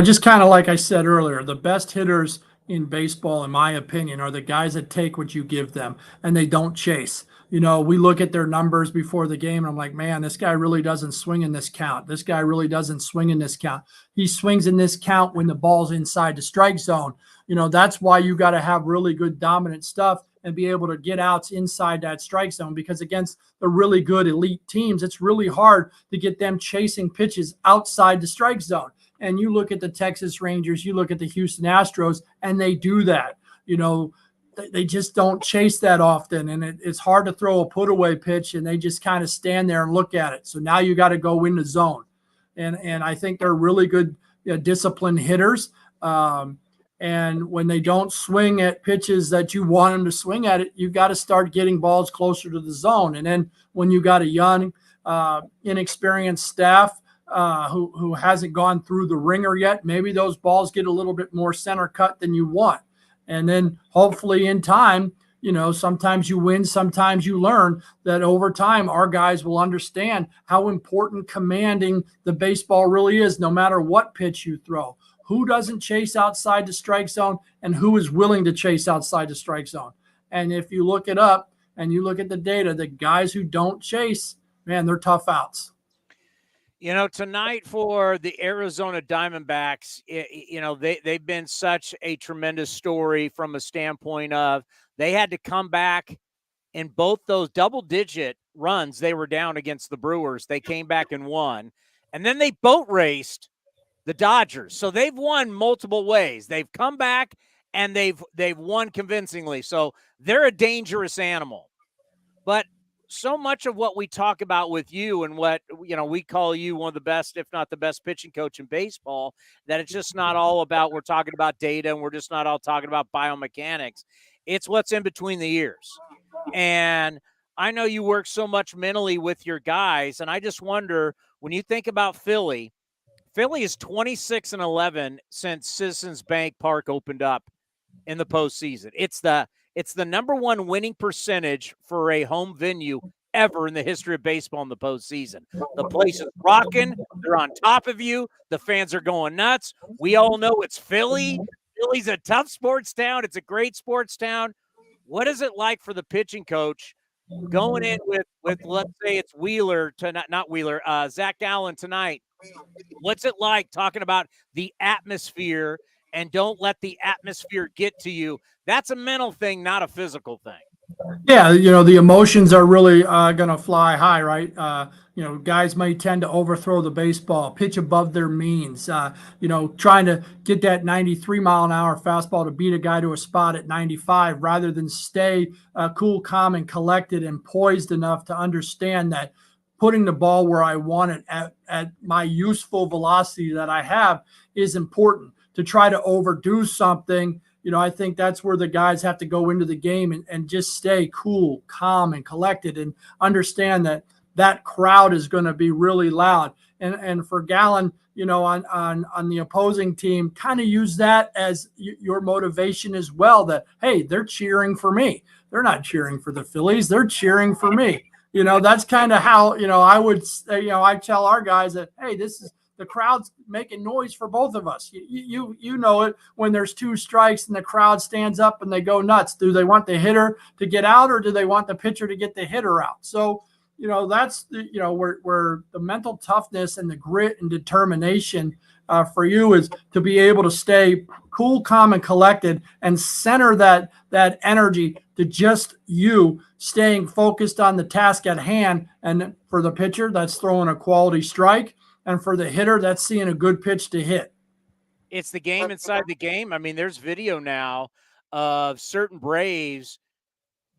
Just kind of like I said earlier, the best hitters in baseball, in my opinion, are the guys that take what you give them and they don't chase. We look at their numbers before the game and I'm like, man, this guy really doesn't swing in this count. This guy really doesn't swing in this count. He swings in this count when the ball's inside the strike zone. That's why you got to have really good dominant stuff and be able to get outs inside that strike zone, because against the really good elite teams, it's really hard to get them chasing pitches outside the strike zone. And you look at the Texas Rangers, you look at the Houston Astros, and they do that. They just don't chase that often, and it's hard to throw a put away pitch, and they just kind of stand there and look at it. So now you got to go in the zone, and I think they're really good, disciplined hitters. And when they don't swing at pitches that you want them to swing at, you got to start getting balls closer to the zone. And then when you got a young, inexperienced staff who hasn't gone through the ringer yet, maybe those balls get a little bit more center cut than you want. And then hopefully in time, sometimes you win, sometimes you learn that over time, our guys will understand how important commanding the baseball really is, no matter what pitch you throw. Who doesn't chase outside the strike zone and who is willing to chase outside the strike zone? And if you look it up and you look at the data, the guys who don't chase, man, they're tough outs. Tonight for the Arizona Diamondbacks, they've been such a tremendous story from a standpoint of they had to come back in both those double-digit runs they were down against the Brewers. They came back and won. And then they boat raced the Dodgers. So they've won multiple ways. They've come back and they've won convincingly. So they're a dangerous animal. But so much of what we talk about with you and what, we call you one of the best, if not the best pitching coach in baseball, that it's just not all about, we're talking about data and we're just not all talking about biomechanics. It's what's in between the ears. And I know you work so much mentally with your guys. And I just wonder, when you think about Philly is 26-11 since Citizens Bank Park opened up in the postseason. It's the number one winning percentage for a home venue ever in the history of baseball in the postseason. The place is rocking. They're on top of you. The fans are going nuts. We all know it's Philly. Philly's a tough sports town. It's a great sports town. What is it like for the pitching coach going in with let's say it's Wheeler to not Wheeler, Zach Allen tonight? What's it like talking about the atmosphere and don't let the atmosphere get to you? That's a mental thing, not a physical thing. Yeah, the emotions are really going to fly high, right? Guys may tend to overthrow the baseball, pitch above their means, trying to get that 93-mile-an-hour fastball to beat a guy to a spot at 95 rather than stay cool, calm, and collected and poised enough to understand that putting the ball where I want it at my useful velocity that I have is important. To try to overdo something, I think that's where the guys have to go into the game and just stay cool, calm, and collected, and understand that crowd is going to be really loud. And for Gallen, on the opposing team, kind of use that as your motivation as well. That, hey, they're cheering for me. They're not cheering for the Phillies. They're cheering for me. That's kind of how I would say. I tell our guys that, hey, this is the crowd's making noise for both of us. You know it when there's 2 strikes and the crowd stands up and they go nuts. Do they want the hitter to get out, or do they want the pitcher to get the hitter out? So, that's where the mental toughness and the grit and determination for you is to be able to stay cool, calm, and collected, and center that energy to just you staying focused on the task at hand. And for the pitcher, that's throwing a quality strike. And for the hitter, that's seeing a good pitch to hit. It's the game inside the game. I mean, there's video now of certain Braves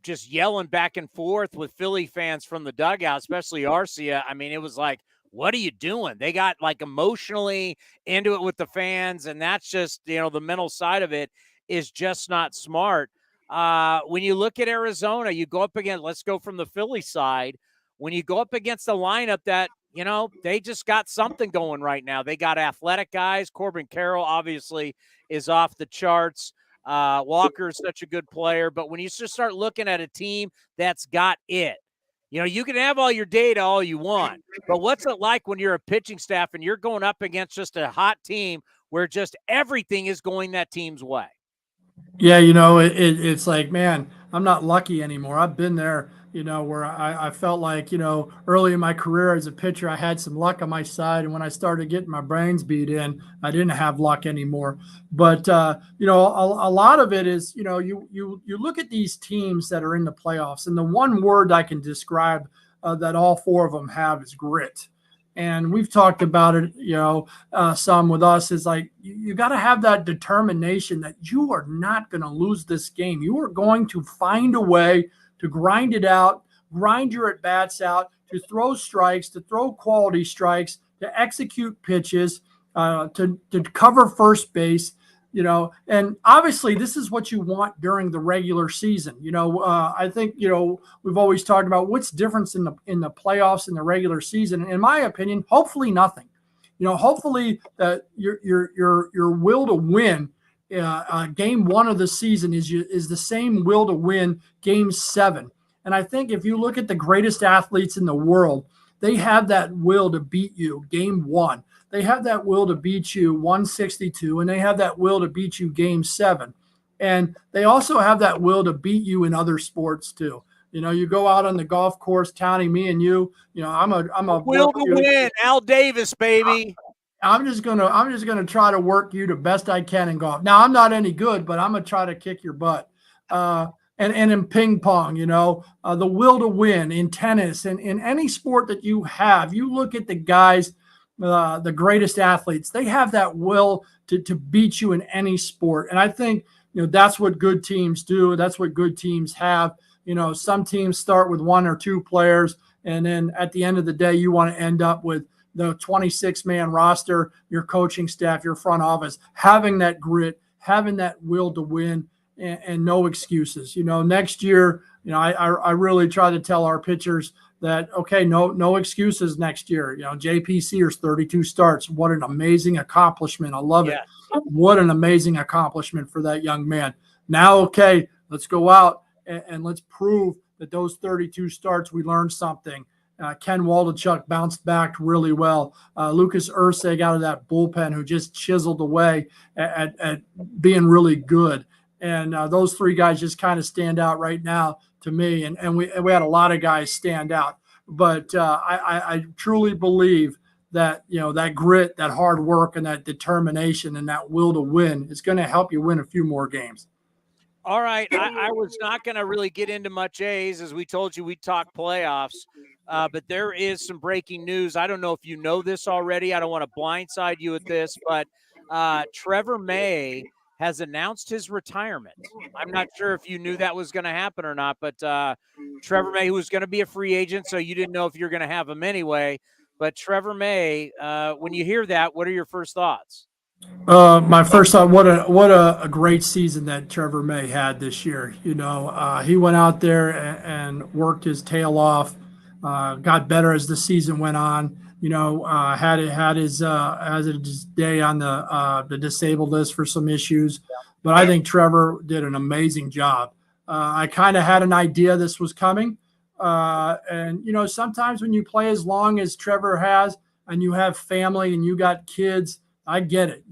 just yelling back and forth with Philly fans from the dugout, especially Arcia. I mean, it was like, what are you doing? They got like emotionally into it with the fans, and that's just, the mental side of it is just not smart. When you look at Arizona, you go up against, let's go from the Philly side. When you go up against a lineup that, they just got something going right now. They got athletic guys. Corbin Carroll obviously is off the charts. Walker is such a good player. But when you just start looking at a team that's got it, you can have all your data all you want. But what's it like when you're a pitching staff and you're going up against just a hot team where just everything is going that team's way? Yeah, it's like, man, I'm not lucky anymore. I've been there, where I felt like, early in my career as a pitcher, I had some luck on my side. And when I started getting my brains beat in, I didn't have luck anymore. But, a lot of it is, you look at these teams that are in the playoffs, and the one word I can describe that all 4 of them have is grit. And we've talked about it, some with us, is like, you got to have that determination that you are not going to lose this game. You are going to find a way to grind it out, grind your at-bats out, to throw strikes, to throw quality strikes, to execute pitches, to cover first base. And obviously this is what you want during the regular season. I think, we've always talked about what's difference in the playoffs and the regular season. In my opinion, hopefully nothing. Hopefully that your will to win game 1 of the season is the same will to win game 7. And I think if you look at the greatest athletes in the world, they have that will to beat you game 1. They have that will to beat you 162, and they have that will to beat you game 7. And they also have that will to beat you in other sports too. You go out on the golf course, Townie, me and you, I'm a will to win. Al Davis, baby. I'm just gonna try to work you the best I can in golf. Now I'm not any good, but I'm gonna try to kick your butt. And in ping pong, the will to win in tennis and in any sport that you have, you look at the guys, the greatest athletes, they have that will to beat you in any sport. And I think, that's what good teams do. That's what good teams have. Some teams start with 1 or 2 players, and then at the end of the day, you want to end up with the 26-man roster, your coaching staff, your front office, having that grit, having that will to win, and no excuses. Next year, I really try to tell our pitchers that, okay, no excuses next year. JP Sears, 32 starts. What an amazing accomplishment. I love it. What an amazing accomplishment for that young man. Now, okay, let's go out and let's prove that those 32 starts, we learned something. Ken Waldichuk bounced back really well. Lucas Ursig out of that bullpen, who just chiseled away at being really good. And those 3 guys just kind of stand out right now to me. And we had a lot of guys stand out. But I truly believe that, that grit, that hard work, and that determination and that will to win is going to help you win a few more games. All right. I was not going to really get into much A's. As we told you, we'd talk playoffs. But there is some breaking news. I don't know if you know this already. I don't want to blindside you with this, but Trevor May has announced his retirement. I'm not sure if you knew that was going to happen or not, but Trevor May, who was going to be a free agent, so you didn't know if you're going to have him anyway. But Trevor May, when you hear that, what are your first thoughts? My first thought, what a great season that Trevor May had this year. He went out there and worked his tail off, got better as the season went on. Had his day on the disabled list for some issues, but I think Trevor did an amazing job. I kind of had an idea this was coming, and sometimes when you play as long as Trevor has, and you have family and you got kids, I get it.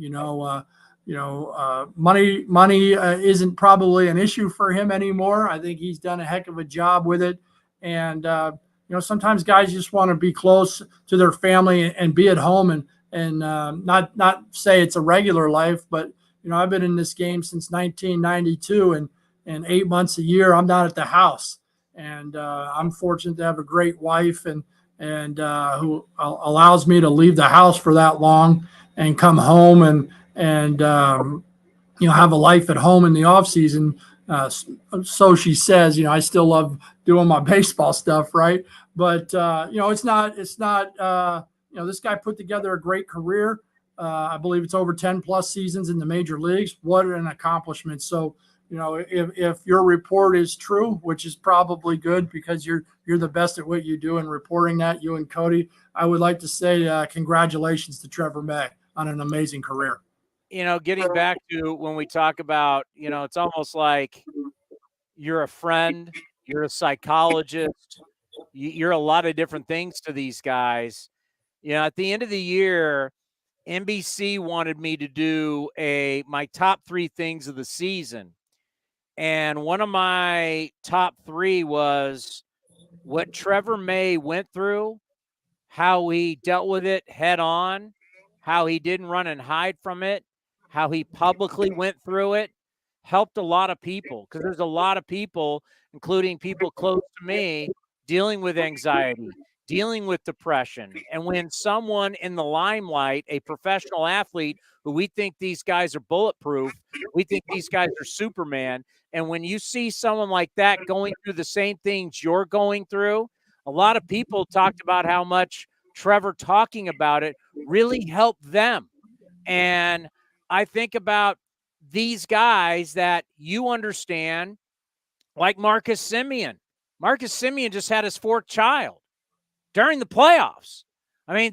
Money isn't probably an issue for him anymore. I think he's done a heck of a job with it, and sometimes guys just want to be close to their family and be at home and not say it's a regular life, but I've been in this game since 1992, and 8 months a year I'm not at the house, and I'm fortunate to have a great wife and who allows me to leave the house for that long and come home and have a life at home in the off season. So she says, I still love doing my baseball stuff. Right. But, it's not, this guy put together a great career. I believe it's over 10 plus seasons in the major leagues. What an accomplishment. So, if your report is true, which is probably good because you're the best at what you do in reporting that, you and Cody, I would like to say congratulations to Trevor May on an amazing career. Getting back to when we talk about, it's almost like you're a friend, you're a psychologist, you're a lot of different things to these guys. At the end of the year, NBC wanted me to do my top 3 things of the season. And one of my top 3 was what Trevor May went through, how he dealt with it head on, how he didn't run and hide from it, how he publicly went through it, helped a lot of people, because there's a lot of people, including people close to me, dealing with anxiety, dealing with depression. And when someone in the limelight, a professional athlete who we think these guys are bulletproof, we think these guys are Superman, and when you see someone like that going through the same things you're going through, a lot of people talked about how much Trevor talking about it really helped them. And I think about these guys that you understand, like Marcus Semien. Marcus Semien just had his 4th child during the playoffs. I mean,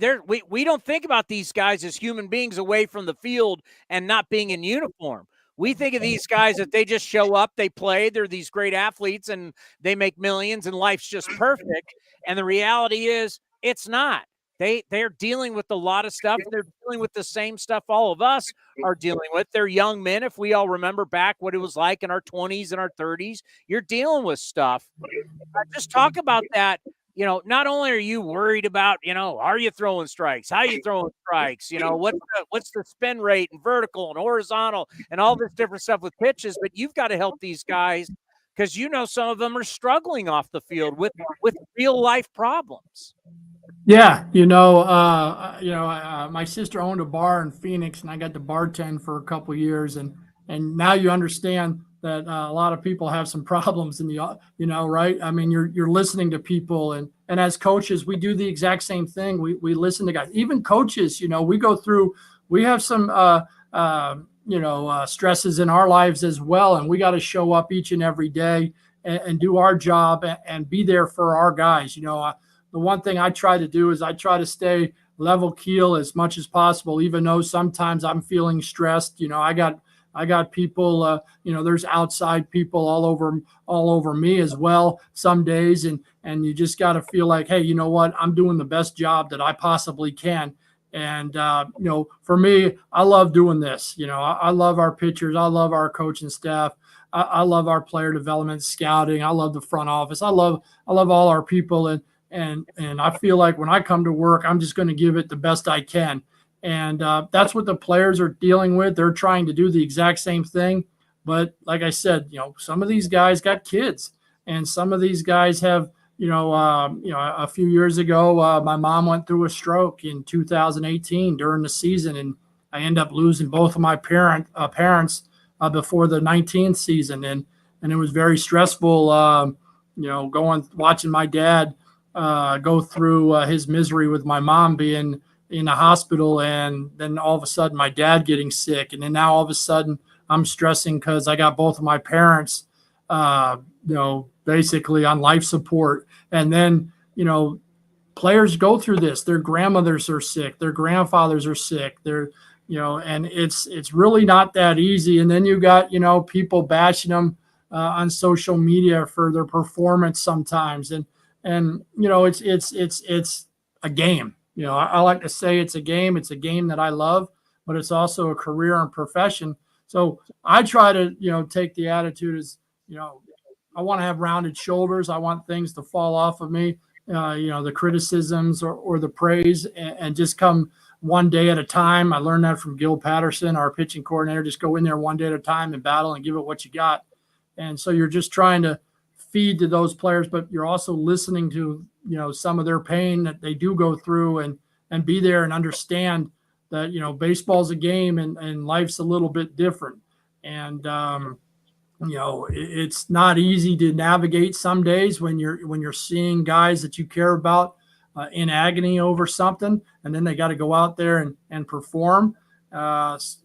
we don't think about these guys as human beings away from the field and not being in uniform. We think of these guys that they just show up, they play, they're these great athletes, and they make millions, and life's just perfect. And the reality is, it's not. They're dealing with a lot of stuff. They're dealing with the same stuff all of us are dealing with. They're young men. If we all remember back what it was like in our 20s and our 30s, you're dealing with stuff. Just talk about that. Not only are you worried about, are you throwing strikes? How are you throwing strikes? What's the spin rate and vertical and horizontal and all this different stuff with pitches, but you've got to help these guys because some of them are struggling off the field with real life problems. Yeah, my sister owned a bar in Phoenix, and I got to bartend for a couple of years, and now you understand that a lot of people have some problems in the, right? I mean, you're listening to people, and as coaches, we do the exact same thing. We listen to guys, even coaches. We have some stresses in our lives as well, and we got to show up each and every day and do our job and be there for our guys. The one thing I try to do is I try to stay level keel as much as possible, even though sometimes I'm feeling stressed. I got people, there's outside people all over me as well some days. And you just got to feel like, hey, you know what? I'm doing the best job that I possibly can. And, for me, I love doing this. I love our pitchers. I love our coaching staff. I love our player development, scouting. I love the front office. I love all our people. And I feel like when I come to work, I'm just going to give it the best I can. And that's what the players are dealing with. They're trying to do the exact same thing. But like I said, some of these guys got kids, and some of these guys have, a few years ago, my mom went through a stroke in 2018 during the season, and I ended up losing both of my parents before the 19th season, and it was very stressful. Watching my dad go through his misery with my mom being in the hospital, and then all of a sudden my dad getting sick, and then now all of a sudden I'm stressing because I got both of my parents, basically on life support. And then, players go through this. Their grandmothers are sick. Their grandfathers are sick. And it's really not that easy. And then you got, people bashing them on social media for their performance sometimes. And it's a game. I like to say it's a game. It's a game that I love, but it's also a career and profession. So I try to, take the attitude as, I want to have rounded shoulders. I want things to fall off of me, the criticisms or the praise, and just come one day at a time. I learned that from Gil Patterson, our pitching coordinator. Just go in there one day at a time and battle and give it what you got. And so you're just trying to feed to those players, but you're also listening to, some of their pain that they do go through, and be there and understand that, baseball's a game and life's a little bit different. And, it's not easy to navigate some days when you're seeing guys that you care about in agony over something, and then they got to go out there and perform. It's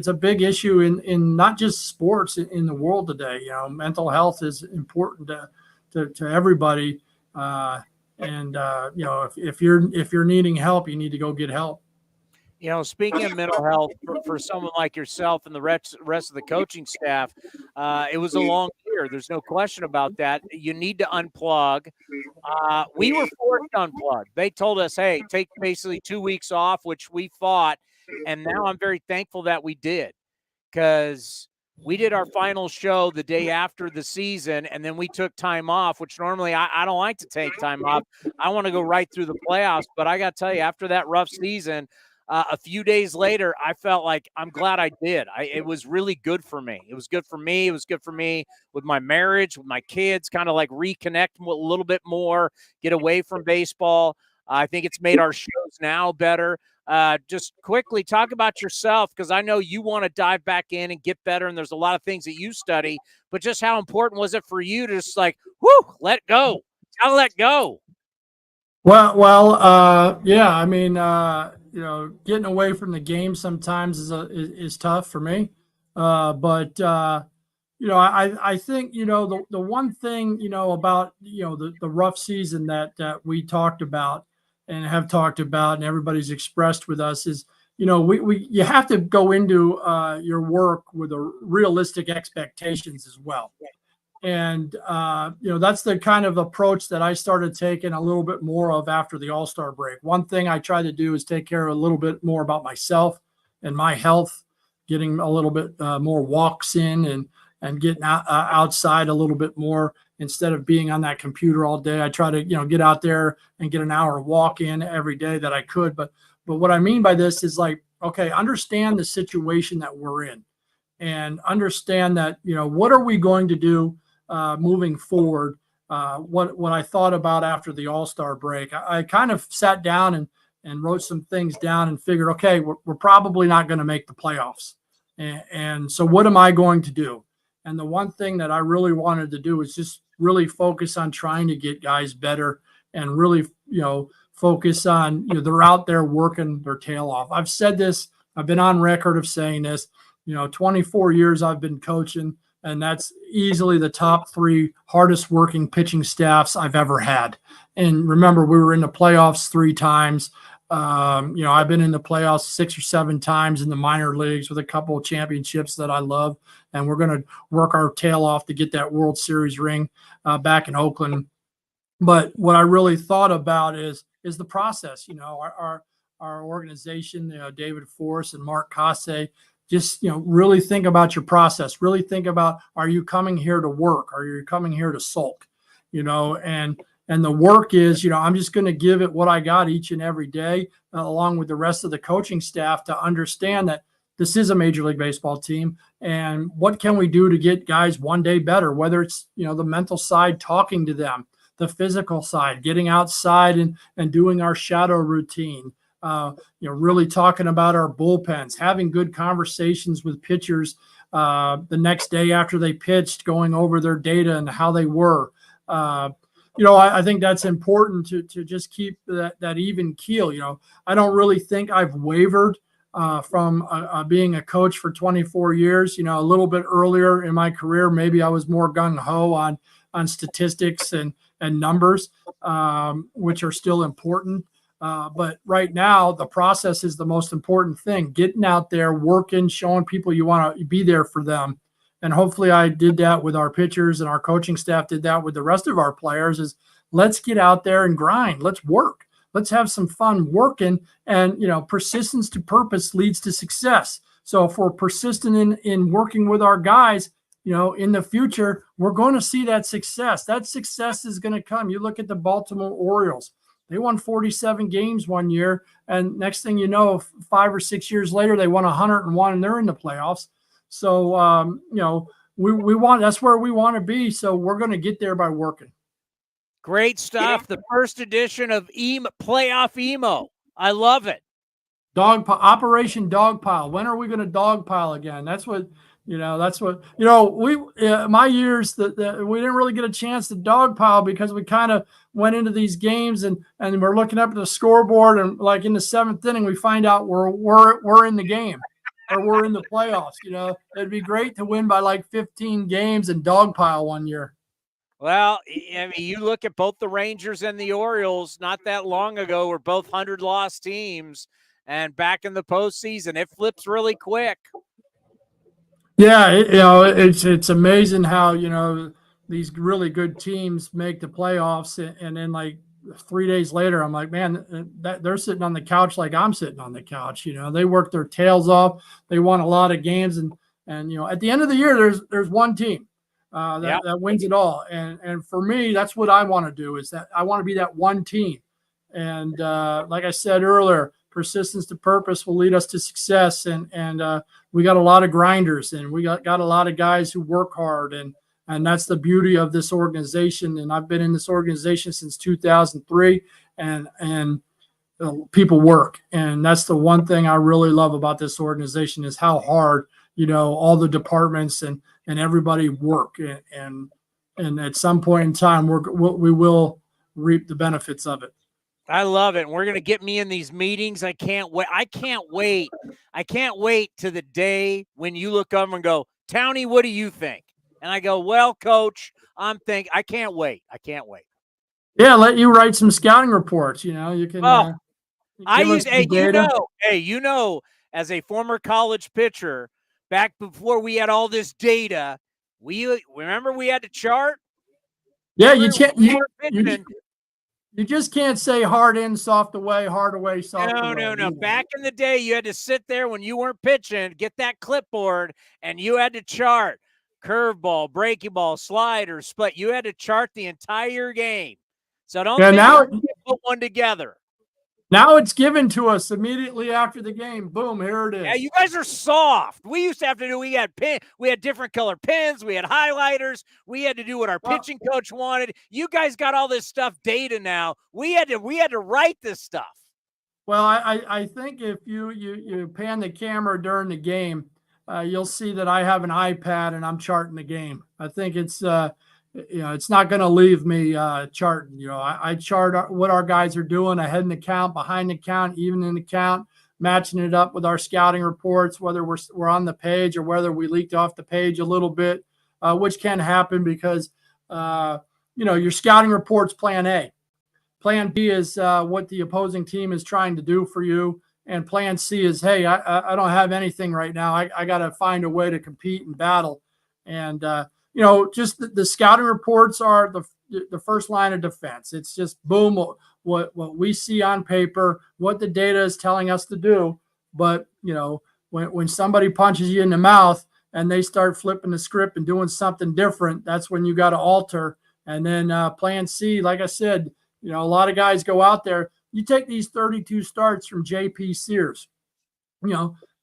a big issue in not just sports, in the world today. Mental health is important to everybody. If you're needing help, you need to go get help. Speaking of mental health, for someone like yourself and the rest of the coaching staff, it was a long year. There's no question about that. You need to unplug. We were forced to unplug. They told us, hey, take basically 2 weeks off, which we fought. And now I'm very thankful that we did, because we did our final show the day after the season, and then we took time off, which normally I don't like to take time off. I want to go right through the playoffs. But I got to tell you, after that rough season, a few days later, I felt like I'm glad I did. It was really good for me. It was good for me. It was good for me with my marriage, with my kids, kind of like reconnect a little bit more, get away from baseball. I think it's made our shows now better. Just quickly talk about yourself, because I know you want to dive back in and get better, and there's a lot of things that you study, but just how important was it for you to just let go? How let go? Yeah. I mean, getting away from the game sometimes is tough for me. But I think, the one thing, about, the rough season that we talked about and have talked about and everybody's expressed with us is, you have to go into your work with a realistic expectations as well. And, that's the kind of approach that I started taking a little bit more of after the All-Star break. One thing I try to do is take care a little bit more about myself and my health, getting a little bit more walks in and getting outside a little bit more instead of being on that computer all day. I try to, get out there and get an hour walk in every day that I could. But what I mean by this is okay, understand the situation that we're in and understand that, what are we going to do moving forward. What I thought about after the All-Star break, I kind of sat down and wrote some things down and figured, okay, we're probably not going to make the playoffs. And so what am I going to do? And the one thing that I really wanted to do is just really focus on trying to get guys better and really, focus on, they're out there working their tail off. I've said this, I've been on record of saying this, 24 years I've been coaching, and that's easily the top 3 hardest working pitching staffs I've ever had. And remember, we were in the playoffs 3 times. I've been in the playoffs 6 or 7 times in the minor leagues with a couple of championships that I love. And we're going to work our tail off to get that World Series ring back in Oakland. But what I really thought about is the process. Our organization, David Forrest and Mark Casse, just, really think about your process. Really think about, are you coming here to work? Are you coming here to sulk? And the work is, I'm just going to give it what I got each and every day, along with the rest of the coaching staff, to understand that, this is a Major League Baseball team, and what can we do to get guys one day better, whether it's, the mental side, talking to them, the physical side, getting outside and doing our shadow routine, really talking about our bullpens, having good conversations with pitchers the next day after they pitched, going over their data and how they were. I think that's important to just keep that even keel. I don't really think I've wavered from being a coach for 24 years. A little bit earlier in my career, maybe I was more gung-ho on statistics and numbers, which are still important. But right now, the process is the most important thing. Getting out there, working, showing people you want to be there for them. And hopefully I did that with our pitchers, and our coaching staff did that with the rest of our players. Is let's get out there and grind. Let's work. Let's have some fun working. And, persistence to purpose leads to success. So if we're persistent in working with our guys, in the future, we're going to see that success. That success is going to come. You look at the Baltimore Orioles. They won 47 games one year. And next thing you know, 5 or 6 years later, they won 101 and they're in the playoffs. So, we want, that's where we want to be. So we're going to get there by working. Great stuff. The first edition of Playoff Emo. I love it. Operation Dogpile. When are we going to dogpile again? That's what, my years that we didn't really get a chance to dogpile because we kind of went into these games and we're looking up at the scoreboard, and like in the 7th inning, we find out we're in the game. Or we're in the playoffs. It'd be great to win by like 15 games and dogpile one year. Well, I mean, you look at both the Rangers and the Orioles not that long ago were both 100-loss teams, and back in the postseason, it flips really quick. Yeah, it's amazing how, these really good teams make the playoffs, and then like 3 days later, I'm like, man, they're sitting on the couch like I'm sitting on the couch. They worked their tails off. They won a lot of games, and at the end of the year, there's one team that wins it all. And for me, that's what I want to do. Is that I want to be that one team. And like I said earlier, persistence to purpose will lead us to success. And we got a lot of grinders, and we got a lot of guys who work hard, and that's the beauty of this organization. And I've been in this organization since 2003, and people work. And that's the one thing I really love about this organization is how hard, all the departments and everybody work. And at some point in time, we will reap the benefits of it. I love it. And we're going to get me in these meetings. I can't wait. I can't wait to the day when you look over and go, Townie, what do you think? And I go, well, coach, I can't wait. I can't wait. Yeah, let you write some scouting reports. You can. As a former college pitcher, back before we had all this data, we had to chart. Yeah, you just can't say hard in, soft away, hard away, soft away. No. Back in the day, you had to sit there when you weren't pitching, get that clipboard, and you had to chart. Curveball, breaking ball, slider, split. You had to chart the entire game. So don't put one together. Now it's given to us immediately after the game. Boom, here it is. Yeah, you guys are soft. We used to have to do. We had different color pens. We had highlighters. We had to do what our pitching coach wanted. You guys got all this stuff data now. We had to write this stuff. Well, I think if you pan the camera during the game, you'll see that I have an iPad and I'm charting the game. I think it's not going to leave me charting. I chart what our guys are doing ahead in the count, behind the count, even in the count, matching it up with our scouting reports, whether we're on the page or whether we leaked off the page a little bit, which can happen because your scouting report's plan A. Plan B is what the opposing team is trying to do for you. And plan C is, hey, I don't have anything right now. I got to find a way to compete and battle. And, just the scouting reports are the first line of defense. It's just boom, what we see on paper, what the data is telling us to do. But, when somebody punches you in the mouth and they start flipping the script and doing something different, that's when you got to alter. And then plan C, like I said, a lot of guys go out there. You take these 32 starts from J.P. Sears.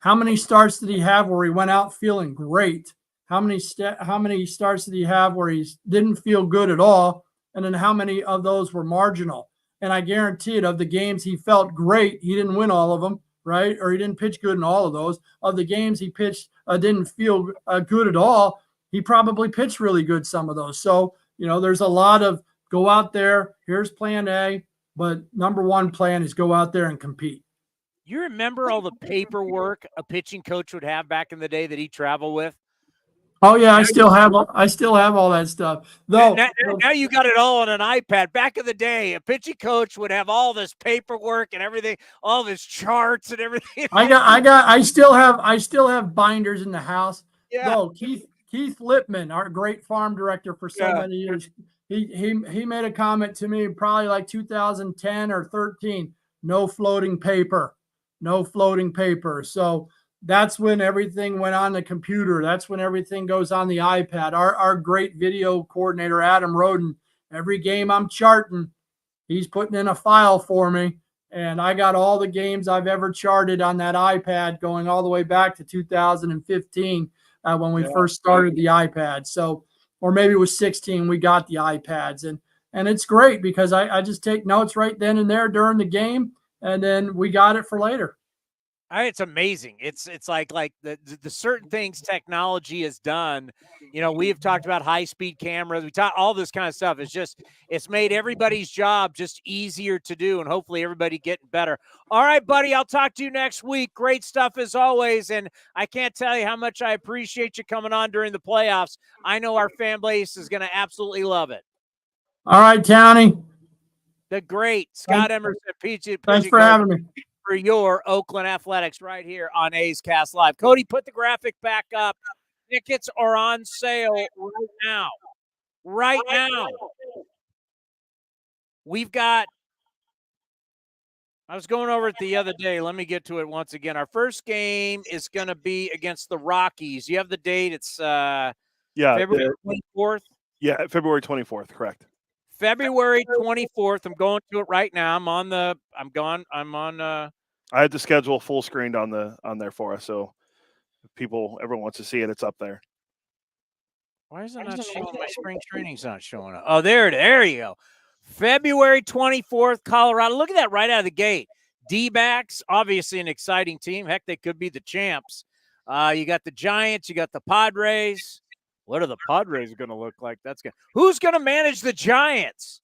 How many starts did he have where he went out feeling great? How many starts did he have where he didn't feel good at all? And then how many of those were marginal? And I guarantee it, of the games he felt great, he didn't win all of them, right? Or he didn't pitch good in all of those. Of the games he pitched didn't feel good at all, he probably pitched really good some of those. So, there's a lot of go out there, here's plan A, but number one plan is go out there and compete. You remember all the paperwork a pitching coach would have back in the day that he traveled with? Oh yeah, I still have all that stuff. Though now you got it all on an iPad. Back in the day, a pitching coach would have all this paperwork and everything, all this charts and everything. I still have binders in the house. Yeah. Though Keith Lippman, our great farm director for so many years, he made a comment to me probably like 2010 or 13. No floating paper. So that's when everything went on the computer. That's when everything goes on the iPad. Our great video coordinator, Adam Roden, every game I'm charting, he's putting in a file for me. And I got all the games I've ever charted on that iPad going all the way back to 2015 when we first started the iPad. So, or maybe it was 16, we got the iPads. And it's great because I just take notes right then and there during the game. And then we got it for later. It's amazing. It's like the certain things technology has done. We have talked about high-speed cameras. We talk all this kind of stuff. It's made everybody's job just easier to do, and hopefully everybody getting better. All right, buddy, I'll talk to you next week. Great stuff as always, and I can't tell you how much I appreciate you coming on during the playoffs. I know our fan base is going to absolutely love it. All right, Townie. The great Scott Emerson. Thanks for having me. For your Oakland Athletics right here on A's Cast Live. Cody, put the graphic back up. Tickets are on sale right now. Right now. We've got, I was going over it the other day. Let me get to it once again. Our first game is going to be against the Rockies. You have the date. It's February 24th. Yeah, February 24th, correct. February 24th. I'm going to it right now. I had the schedule full screened on there for us, so if everyone wants to see it, it's up there. Why is it not showing? My spring training's not showing up. Oh, there you go. February 24th, Colorado. Look at that right out of the gate. D-backs, obviously an exciting team. Heck, they could be the champs. You got the Giants. You got the Padres. What are the Padres going to look like? Who's going to manage the Giants?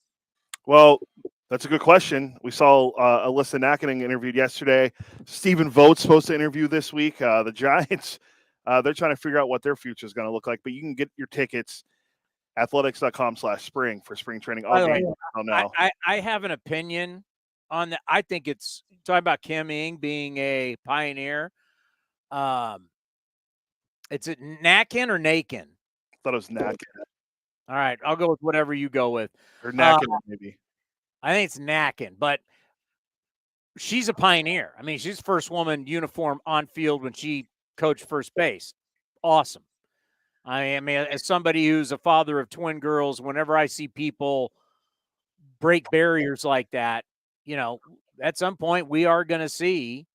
Well, that's a good question. We saw Alyssa Nakinen interviewed yesterday. Stephen Vogt's supposed to interview this week. The Giants, they're trying to figure out what their future is going to look like. But you can get your tickets athletics.com/spring for spring training all day. I have an opinion on that. I think it's talking about Kim Ng being a pioneer. It's it Nakin or Nakin? I thought it was Nakin. All right, I'll go with whatever you go with. Or Nakin, maybe. I think it's Nakin, but she's a pioneer. I mean, she's the first woman uniform on field when she coached first base. Awesome. I mean, as somebody who's a father of twin girls, whenever I see people break barriers like that, at some point we are going to see,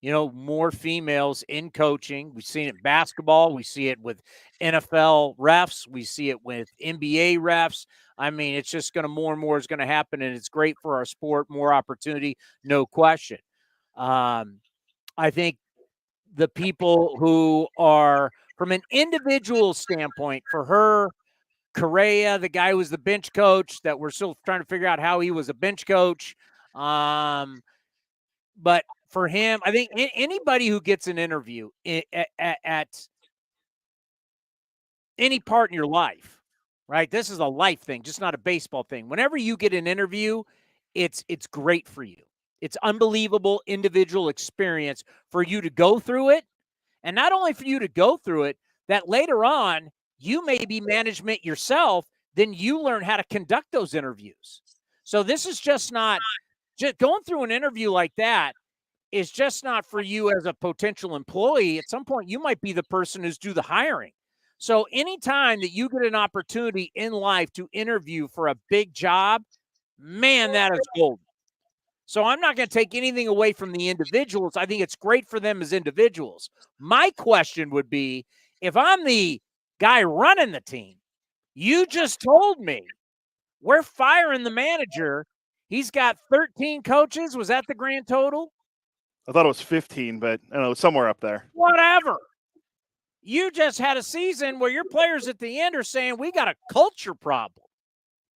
more females in coaching. We've seen it in basketball. We see it with NFL refs. We see it with NBA refs. I mean, it's just going to more and more is going to happen, and it's great for our sport, more opportunity, no question. I think the people who are, from an individual standpoint, for her, Correa, the guy who was the bench coach, that we're still trying to figure out how he was a bench coach. But for him, I think anybody who gets an interview at any part in your life, right? This is a life thing, just not a baseball thing. Whenever you get an interview, it's great for you. It's unbelievable individual experience for you to go through it. And not only for you to go through it, that later on, you may be management yourself, then you learn how to conduct those interviews. So this is just going through an interview like that is just not for you as a potential employee. At some point, you might be the person who's do the hiring. So anytime that you get an opportunity in life to interview for a big job, man, that is golden. So I'm not going to take anything away from the individuals. I think it's great for them as individuals. My question would be, if I'm the guy running the team, you just told me we're firing the manager. He's got 13 coaches. Was that the grand total? I thought it was 15, but I don't know, somewhere up there. Whatever. You just had a season where your players at the end are saying, we got a culture problem.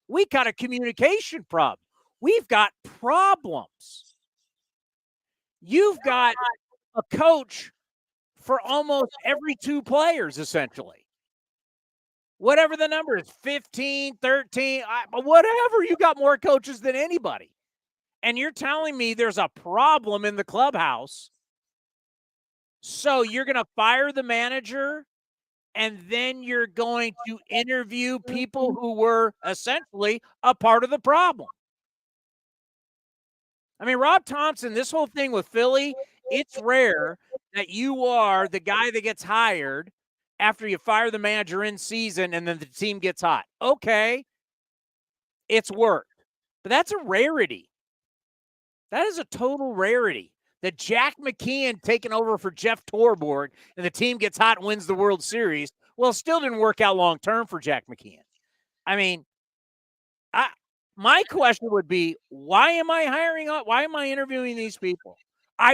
We got a communication problem. We've got problems. You've got a coach for almost every 2 players, essentially. Whatever the number is, 15, 13, whatever. You got more coaches than anybody. And you're telling me there's a problem in the clubhouse. So you're going to fire the manager, and then you're going to interview people who were essentially a part of the problem. I mean, Rob Thompson, this whole thing with Philly, it's rare that you are the guy that gets hired after you fire the manager in season and then the team gets hot. Okay, it's worked. But that's a rarity. That is a total rarity. That Jack McKeon taking over for Jeff Torborg and the team gets hot and wins the World Series. Well, it still didn't work out long term for Jack McKeon. I mean, my question would be, why am I interviewing these people?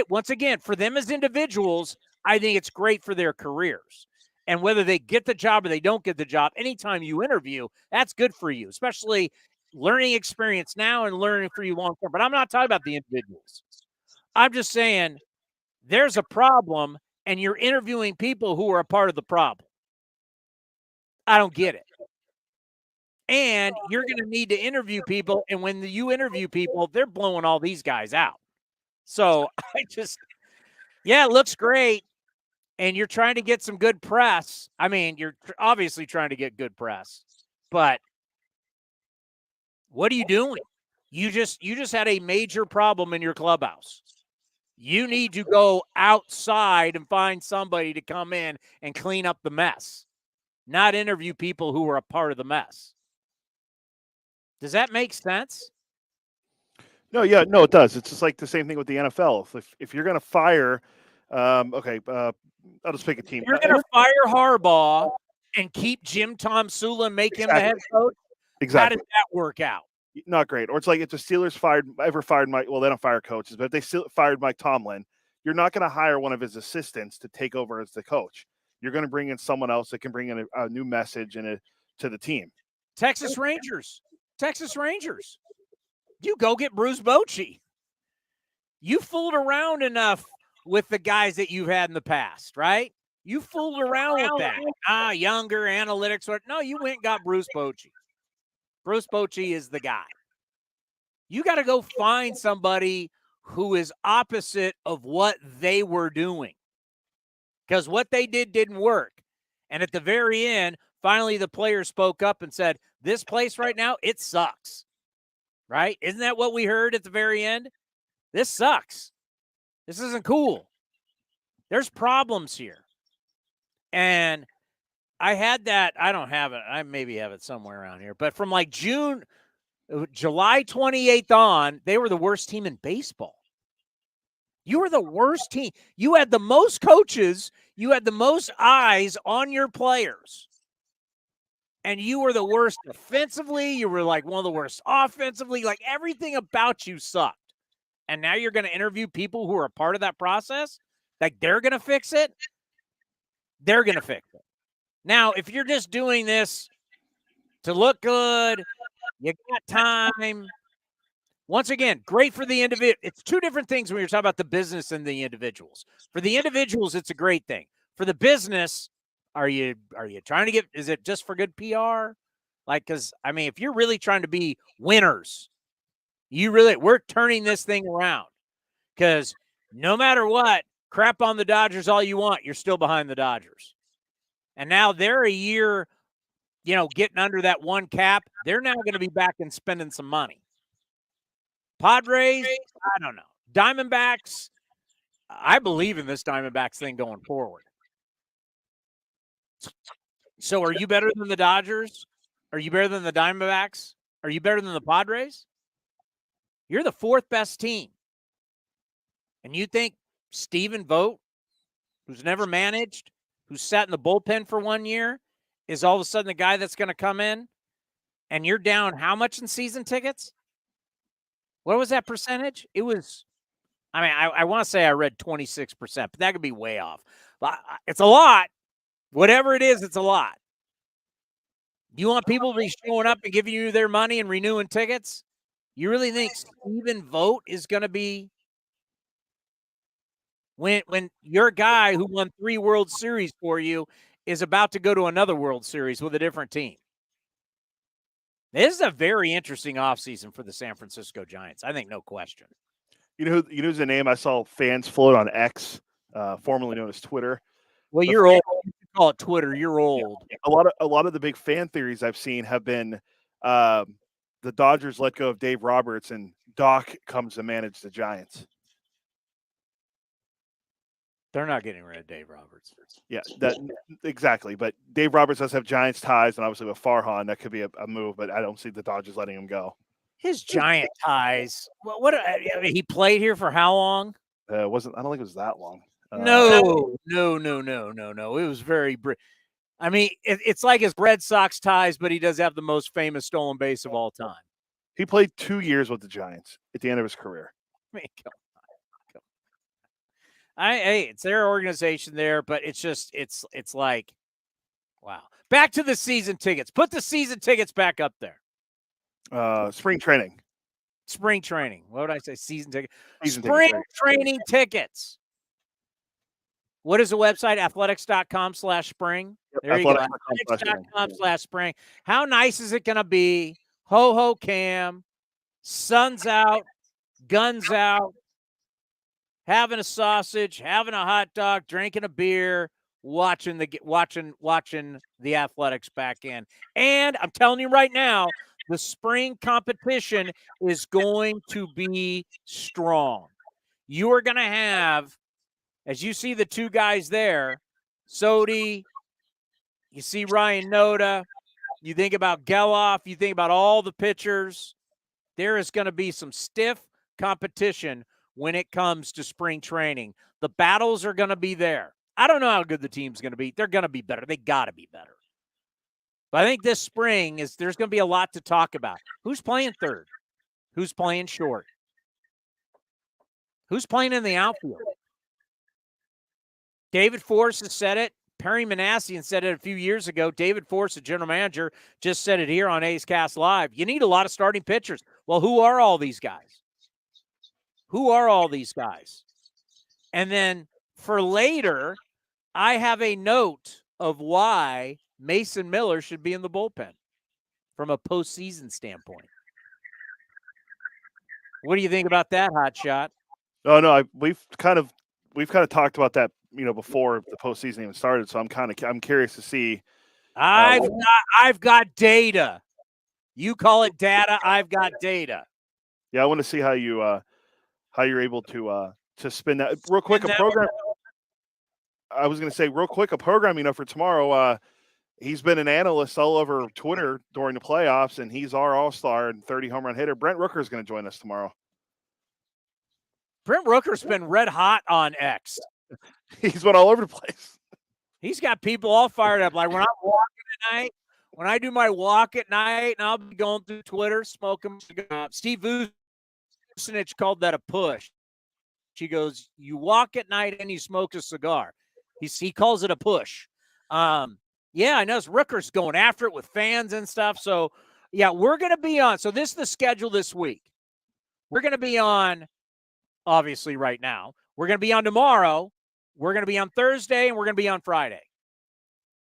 Once again, for them as individuals, I think it's great for their careers. And whether they get the job or they don't get the job, anytime you interview, that's good for you, especially learning experience now and learning for you long term. But I'm not talking about the individuals. I'm just saying there's a problem and you're interviewing people who are a part of the problem. I don't get it. And you're going to need to interview people. And when you interview people, they're blowing all these guys out. So it looks great. And you're trying to get some good press. I mean, you're obviously trying to get good press. But what are you doing? You just had a major problem in your clubhouse. You need to go outside and find somebody to come in and clean up the mess, not interview people who are a part of the mess. Does that make sense? No, it does. It's just like the same thing with the NFL. If you're going to fire, I'll just pick a team. You're going to fire Harbaugh and keep Jim Tom Sula and make him the head coach? Exactly. How does that work out? Not great. Or it's like if the Steelers fired Mike, well, they don't fire coaches, but if they still fired Mike Tomlin, you're not going to hire one of his assistants to take over as the coach. You're going to bring in someone else that can bring in a new message to the team. Texas Rangers. You go get Bruce Bochy. You fooled around enough with the guys that you've had in the past, right? You fooled around with that. Younger analytics. No, you went and got Bruce Bochy. Bruce Bochy is the guy. You got to go find somebody who is opposite of what they were doing, because what they did didn't work. And at the very end, finally, the players spoke up and said, this place right now, it sucks. Right? Isn't that what we heard at the very end? This sucks. This isn't cool. There's problems here. And I had that. I don't have it. I maybe have it somewhere around here. But from like July 28th on, they were the worst team in baseball. You were the worst team. You had the most coaches. You had the most eyes on your players. And you were the worst defensively. You were like one of the worst offensively. Like everything about you sucked. And now you're going to interview people who are a part of that process? Like they're going to fix it? They're going to fix it. Now, if you're just doing this to look good, you got time. Once again, great for the individual. It's two different things when you're talking about the business and the individuals. For the individuals, it's a great thing. For the business, are you trying to is it just for good PR? Like, because, I mean, if you're really trying to be winners, we're turning this thing around. Because no matter what, crap on the Dodgers all you want, you're still behind the Dodgers. And now they're a year, getting under that one cap. They're now going to be back and spending some money. Padres, I don't know. Diamondbacks, I believe in this Diamondbacks thing going forward. So are you better than the Dodgers? Are you better than the Diamondbacks? Are you better than the Padres? You're the fourth best team. And you think Stephen Vogt, who's never managed, who's sat in the bullpen for 1 year, is all of a sudden the guy that's going to come in, and you're down how much in season tickets? What was that percentage? It was, I mean, I want to say I read 26%, but that could be way off. But it's a lot. Whatever it is, it's a lot. You want people to be showing up and giving you their money and renewing tickets? You really think Stephen Vogt is going to be when your guy who won 3 World Series for you is about to go to another World Series with a different team? This is a very interesting offseason for the San Francisco Giants. I think no question. You know who's a name I saw fans float on X, formerly known as Twitter. Well, you're old. You call it Twitter. You're old. Yeah, a lot of the big fan theories I've seen have been the Dodgers let go of Dave Roberts and Doc comes to manage the Giants. They're not getting rid of Dave Roberts. Yeah, that exactly. But Dave Roberts does have Giants ties, and obviously with Farhan, that could be a move. But I don't see the Dodgers letting him go. His Giant ties. What I mean, he played here for how long? Wasn't I don't think it was that long. No. It was very brief. I mean, it's like his Red Sox ties, but he does have the most famous stolen base of all time. He played 2 years with the Giants at the end of his career. I mean, come on. Hey, it's their organization there, but it's just it's like, wow. Back to the season tickets. Put the season tickets back up there. Spring training. Spring training. What would I say? Season ticket. Spring training tickets. What is the website? Athletics.com/spring. There you go. Athletics.com/spring. How nice is it going to be? Ho cam, sun's out, guns out, having a sausage, having a hot dog, drinking a beer, watching the Athletics back in. And I'm telling you right now, the spring competition is going to be strong. You are going to have, as you see the two guys there, Sodi, you see Ryan Noda, you think about Geloff, you think about all the pitchers. There is going to be some stiff competition when it comes to spring training. The battles are going to be there. I don't know how good the team's going to be. They're going to be better. They got to be better. But I think this spring there's going to be a lot to talk about. Who's playing third? Who's playing short? Who's playing in the outfield? David Force has said it. Perry Manassian said it a few years ago. David Force, the general manager, just said it here on A's Cast Live. You need a lot of starting pitchers. Well, who are all these guys? Who are all these guys? And then for later, I have a note of why Mason Miller should be in the bullpen from a postseason standpoint. What do you think about that, Hot Shot? Oh no, we've kind of talked about that, before the postseason even started. So I'm curious to see. I've got data. You call it data. I've got data. Yeah, I want to see how you're able to spin that real quick. I was going to say real quick a program, for tomorrow. He's been an analyst all over Twitter during the playoffs, and he's our all-star and 30 home run hitter. Brent Rooker is going to join us tomorrow. Brent Rooker's been red hot on X. He's been all over the place. He's got people all fired up. Like when I'm walking at night, when I do my walk at night, and I'll be going through Twitter, smoking. Steve Vucinich called that a push. She goes, you walk at night and you smoke a cigar. He calls it a push. Yeah, I know Rooker's going after it with fans and stuff. So, yeah, we're going to be on. So this is the schedule this week. We're going to be on, obviously, right now. We're going to be on tomorrow. We're going to be on Thursday, and we're going to be on Friday.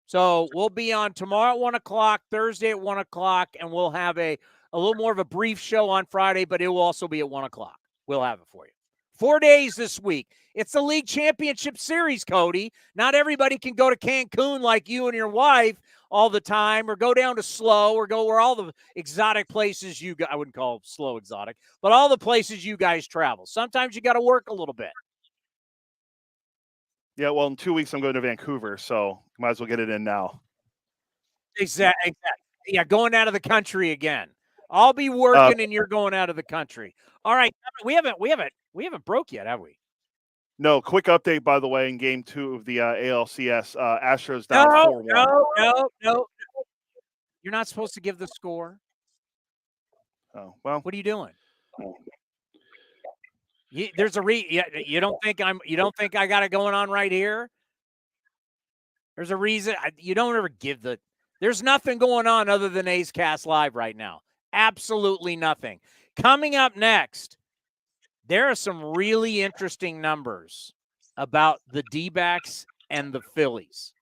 So we'll be on tomorrow at 1 o'clock, Thursday at 1 o'clock, and we'll have a little more of a brief show on Friday, but it will also be at 1 o'clock. We'll have it for you. 4 days this week. It's the League Championship Series, Cody. Not everybody can go to Cancun like you and your wife all the time, or go down to SLO, or go where all the exotic places I wouldn't call SLO exotic, but all the places you guys travel. Sometimes you got to work a little bit. Yeah, well, in 2 weeks I'm going to Vancouver, so might as well get it in now. Exactly. Yeah, going out of the country again. I'll be working and you're going out of the country. All right. We haven't broke yet, have we? No, quick update, by the way, in game 2 of the ALCS, Astros down 4-1. No. You're not supposed to give the score. Oh, well. What are you doing? There's a you don't think I got it going on right here? There's a reason. You don't ever give there's nothing going on other than A's Cast Live right now. Absolutely nothing. Coming up next, there are some really interesting numbers about the D-backs and the Phillies.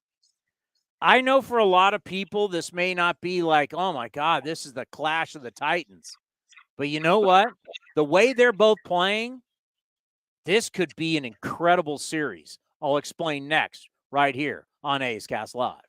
I know for a lot of people, this may not be like, oh my God, this is the clash of the Titans. But you know what? The way they're both playing, this could be an incredible series. I'll explain next, right here on A's Cast Live.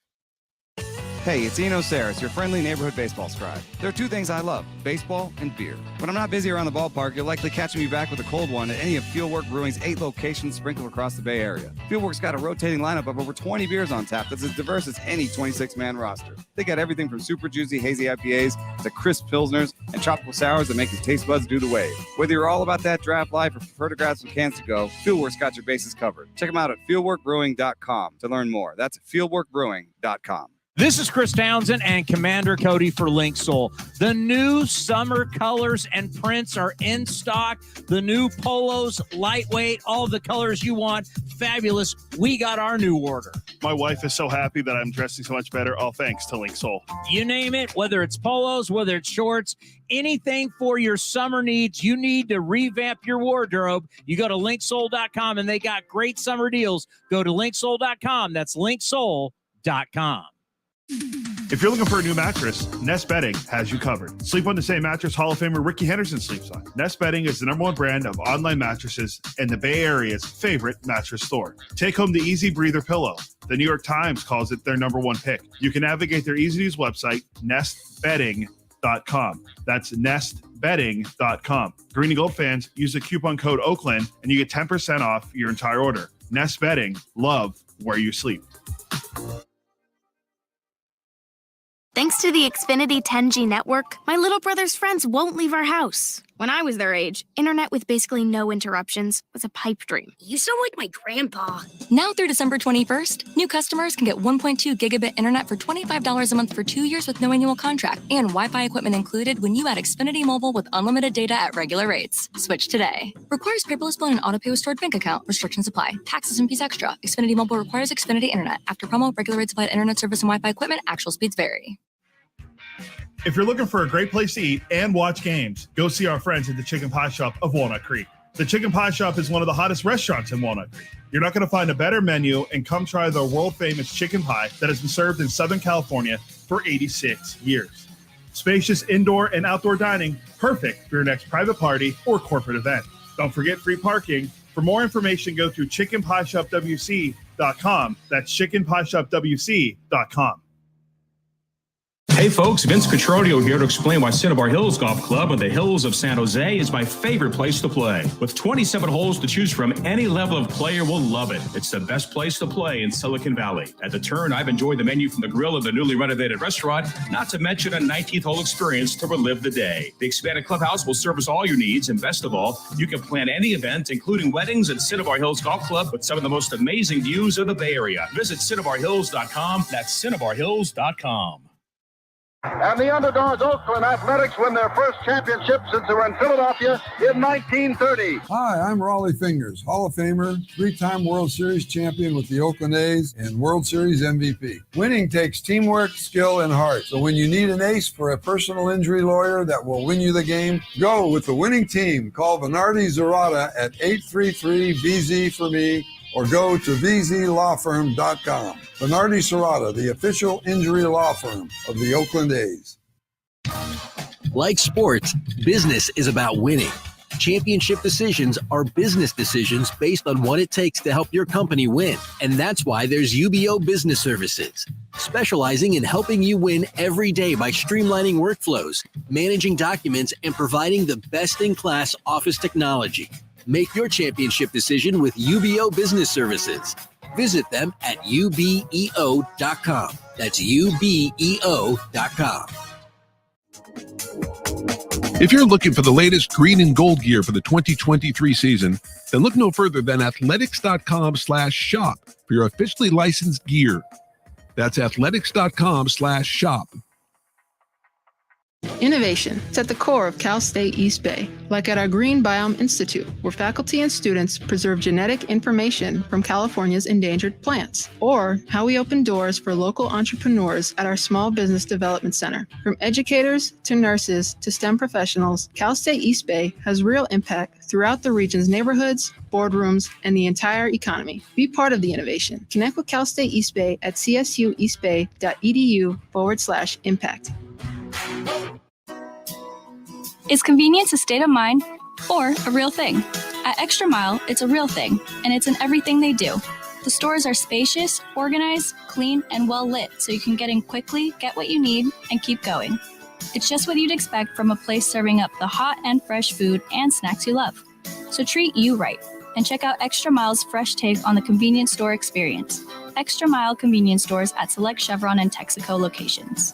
Hey, it's Eno Saris, your friendly neighborhood baseball scribe. There are 2 things I love, baseball and beer. When I'm not busy around the ballpark, you'll likely catch me back with a cold one at any of Fieldwork Brewing's 8 locations sprinkled across the Bay Area. Fieldwork's got a rotating lineup of over 20 beers on tap that's as diverse as any 26-man roster. They got everything from super juicy hazy IPAs to crisp pilsners and tropical sours that make your taste buds do the wave. Whether you're all about that draft life or prefer to grab some cans to go, Fieldwork's got your bases covered. Check them out at fieldworkbrewing.com to learn more. That's fieldworkbrewing.com. This is Chris Townsend and Commander Cody for Link Soul. The new summer colors and prints are in stock. The new polos, lightweight, all the colors you want. Fabulous. We got our new order. My wife is so happy that I'm dressing so much better. All thanks to Link Soul. You name it, whether it's polos, whether it's shorts, anything for your summer needs, you need to revamp your wardrobe. You go to linksoul.com and they got great summer deals. Go to linksoul.com. That's linksoul.com. If you're looking for a new mattress, Nest Bedding has you covered. Sleep on the same mattress Hall of Famer Ricky Henderson sleeps on. Nest Bedding is the #1 brand of online mattresses and the Bay Area's favorite mattress store. Take home the Easy Breather pillow. The New York Times calls it their #1 pick. You can navigate their easy-to-use website, nestbedding.com. That's nestbedding.com. Green and Gold fans, use the coupon code Oakland and you get 10% off your entire order. Nest Bedding, love where you sleep. Thanks to the Xfinity 10G network, my little brother's friends won't leave our house. When I was their age, internet with basically no interruptions was a pipe dream. You sound like my grandpa. Now through December 21st, new customers can get 1.2 gigabit internet for $25 a month for 2 years with no annual contract and Wi-Fi equipment included when you add Xfinity Mobile with unlimited data at regular rates. Switch today. Requires paperless bill and auto-pay with stored bank account. Restrictions apply. Taxes and fees extra. Xfinity Mobile requires Xfinity internet. After promo, regular rates apply to internet service and Wi-Fi equipment. Actual speeds vary. If you're looking for a great place to eat and watch games, go see our friends at the Chicken Pie Shop of Walnut Creek. The Chicken Pie Shop is one of the hottest restaurants in Walnut Creek. You're not going to find a better menu, and come try the world-famous chicken pie that has been served in Southern California for 86 years. Spacious indoor and outdoor dining, perfect for your next private party or corporate event. Don't forget free parking. For more information, go to chickenpieshopwc.com. That's chickenpieshopwc.com. Hey folks, Vince Cotroneo here to explain why Cinnabar Hills Golf Club on the hills of San Jose is my favorite place to play. With 27 holes to choose from, any level of player will love it. It's the best place to play in Silicon Valley. At the Turn, I've enjoyed the menu from the grill of the newly renovated restaurant, not to mention a 19th hole experience to relive the day. The expanded clubhouse will service all your needs, and best of all, you can plan any event, including weddings at Cinnabar Hills Golf Club with some of the most amazing views of the Bay Area. Visit CinnabarHills.com. That's CinnabarHills.com. And the underdogs Oakland Athletics win their first championship since they were in Philadelphia in 1930. Hi, I'm Raleigh Fingers, Hall of Famer, 3-time World Series champion with the Oakland A's and World Series MVP. Winning takes teamwork, skill, and heart. So when you need an ace for a personal injury lawyer that will win you the game, go with the winning team. Call Venardi Zerata at 833-VZ for me, or go to vzlawfirm.com. Venardi Serrata, the official injury law firm of the Oakland A's. Like sports, business is about winning. Championship decisions are business decisions based on what it takes to help your company win. And that's why there's UBO Business Services, specializing in helping you win every day by streamlining workflows, managing documents, and providing the best-in-class office technology. Make your championship decision with UBO Business Services. Visit them at ubeo.com. That's ubeo.com. If you're looking for the latest green and gold gear for the 2023 season, then look no further than athletics.com/shop for your officially licensed gear. That's athletics.com/shop. Innovation is at the core of Cal State East Bay, like at our Green Biome Institute, where faculty and students preserve genetic information from California's endangered plants, or how we open doors for local entrepreneurs at our Small Business Development Center. From educators to nurses to STEM professionals, Cal State East Bay has real impact throughout the region's neighborhoods, boardrooms, and the entire economy. Be part of the innovation. Connect with Cal State East Bay at csueastbay.edu/impact. Is convenience a state of mind or a real thing? At Extra Mile, it's a real thing, and it's in everything they do. The stores are spacious, organized, clean, and well lit, so you can get in quickly, get what you need, and keep going. It's just what you'd expect from a place serving up the hot and fresh food and snacks you love. So treat you right, and check out Extra Mile's fresh take on the convenience store experience. Extra Mile convenience stores at select Chevron and Texaco locations.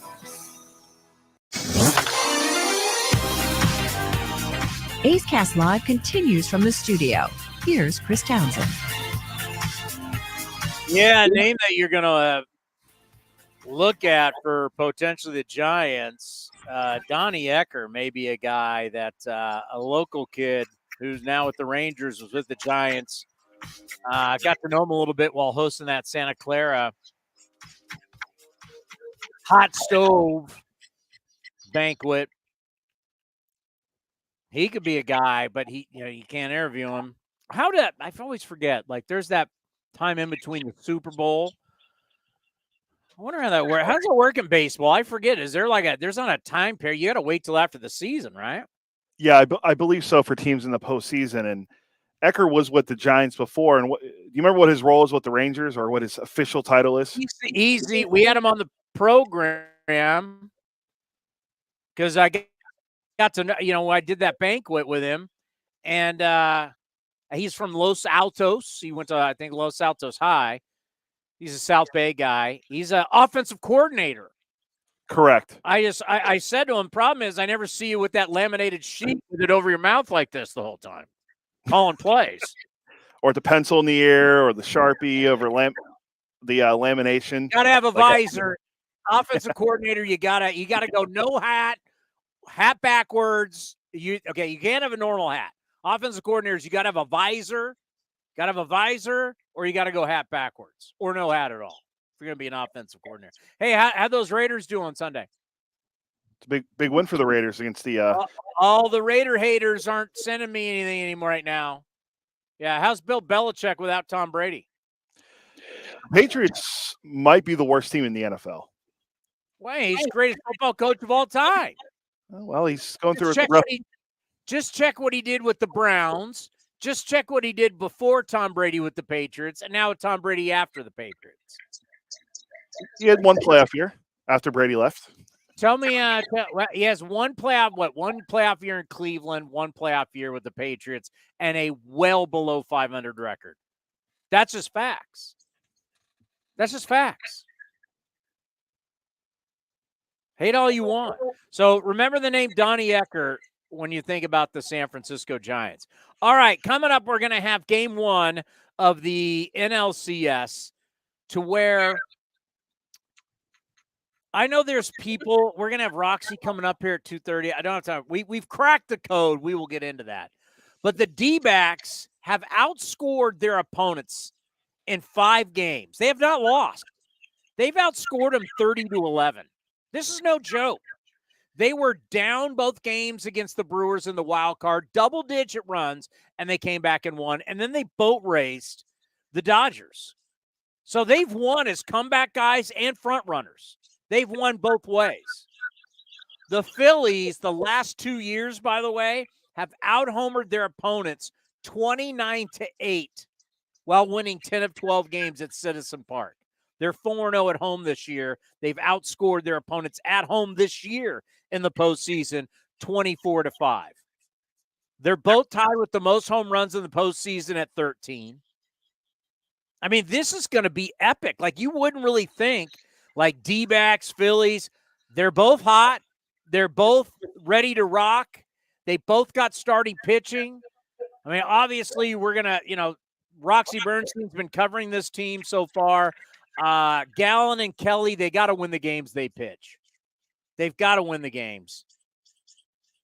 A's Cast Live continues from the studio. Here's Chris Townsend. Yeah, a name that you're going to look at for potentially the Giants. Donnie Ecker may be a guy that a local kid who's now with the Rangers was with the Giants. Got to know him a little bit while hosting that Santa Clara hot stove banquet. He could be a guy, but you can't interview him. I always forget, like there's that time in between the Super Bowl. I wonder how that works. How does it work in baseball? I forget. Is there there's not a time period? You got to wait till after the season, right? Yeah, I believe so for teams in the postseason. And Ecker was with the Giants before. And do you remember what his role is with the Rangers or what his official title is? Easy. We had him on the program because I got to know, I did that banquet with him, and he's from Los Altos. He went to, I think, Los Altos High. He's a South Bay guy. He's an offensive coordinator. Correct. I said to him, problem is I never see you with that laminated sheet with it over your mouth like this the whole time, calling plays. Or the pencil in the air or the Sharpie over the lamination. Got to have a visor. Offensive coordinator, you gotta go no hat backwards. You can't have a normal hat. Offensive coordinators, you got to have a visor. Or you got to go hat backwards or no hat at all. If you're going to be an offensive coordinator. Hey, how'd those Raiders do on Sunday? It's a big win for the Raiders against the all the Raider haters aren't sending me anything anymore right now. Yeah, how's Bill Belichick without Tom Brady? Patriots might be the worst team in the NFL. Wait, he's the greatest football coach of all time. Well, he's going through just check what he did with the Browns. Just check what he did before Tom Brady with the Patriots, and now with Tom Brady after the Patriots. He had one playoff year after Brady left. Tell me, he has one playoff year in Cleveland, one playoff year with the Patriots, and a well below 500 record. That's just facts. Hate all you want. So remember the name Donnie Ecker when you think about the San Francisco Giants. All right, coming up, we're going to have game one of the NLCS to where I know there's people. We're going to have Roxy coming up here at 2:30. I don't have time. We've cracked the code. We will get into that. But the D-backs have outscored their opponents in 5 games. They have not lost. They've outscored them 30-11. This is no joke. They were down both games against the Brewers in the wild card, double-digit runs, and they came back and won. And then they boat raced the Dodgers. So they've won as comeback guys and front runners. They've won both ways. The Phillies, the last 2 years, by the way, have out-homered their opponents 29-8 while winning 10 of 12 games at Citizen Park. They're 4-0 at home this year. They've outscored their opponents at home this year in the postseason 24-5. They're both tied with the most home runs in the postseason at 13. I mean, this is going to be epic. Like, you wouldn't really think, like, D-backs, Phillies, they're both hot. They're both ready to rock. They both got starting pitching. I mean, obviously, we're going to, Roxy Bernstein's been covering this team so far. Gallen and Kelly, they got to win the games they pitch. They've got to win the games.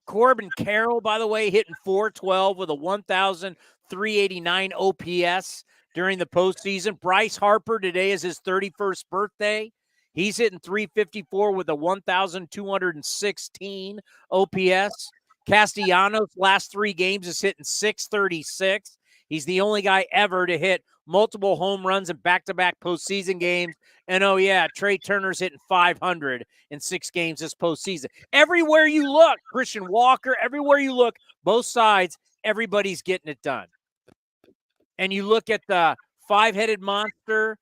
Corbin Carroll, by the way, hitting .412 with a 1,389 OPS during the postseason. Bryce Harper, today is his 31st birthday. He's hitting .354 with a 1,216 OPS. Castellanos, last 3 games, is hitting .636. He's the only guy ever to hit multiple home runs in back-to-back postseason games. And, oh, yeah, Trey Turner's hitting .500 in 6 games this postseason. Everywhere you look, Christian Walker, everywhere you look, both sides, everybody's getting it done. And you look at the 5-headed monster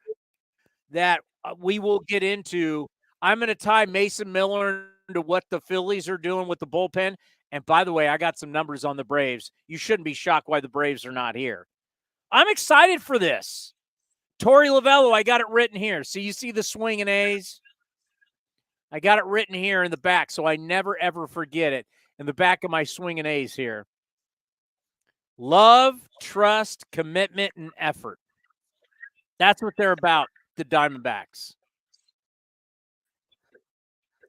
that we will get into. I'm going to tie Mason Miller into what the Phillies are doing with the bullpen. And by the way, I got some numbers on the Braves. You shouldn't be shocked why the Braves are not here. I'm excited for this. Torey Lovello, I got it written here. So you see the swinging A's? I got it written here in the back, so I never, ever forget it. In the back of my swinging A's here. Love, trust, commitment, and effort. That's what they're about, the Diamondbacks.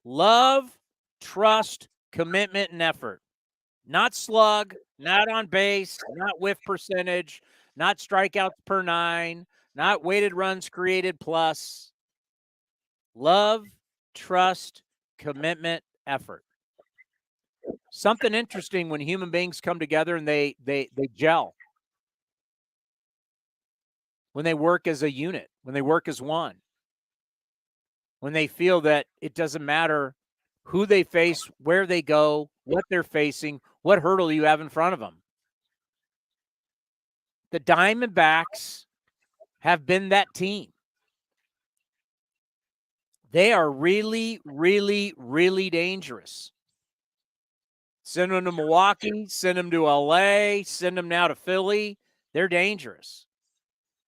Love, trust, commitment, and effort. Not slug, not on base, not whiff percentage, not strikeouts per 9, not weighted runs created plus. Love, trust, commitment, effort. Something interesting when human beings come together and they gel. When they work as a unit, when they work as one. When they feel that it doesn't matter who they face, where they go, what they're facing, what hurdle you have in front of them. The Diamondbacks have been that team. They are really, really, really dangerous. Send them to Milwaukee, send them to LA, send them now to Philly. They're dangerous.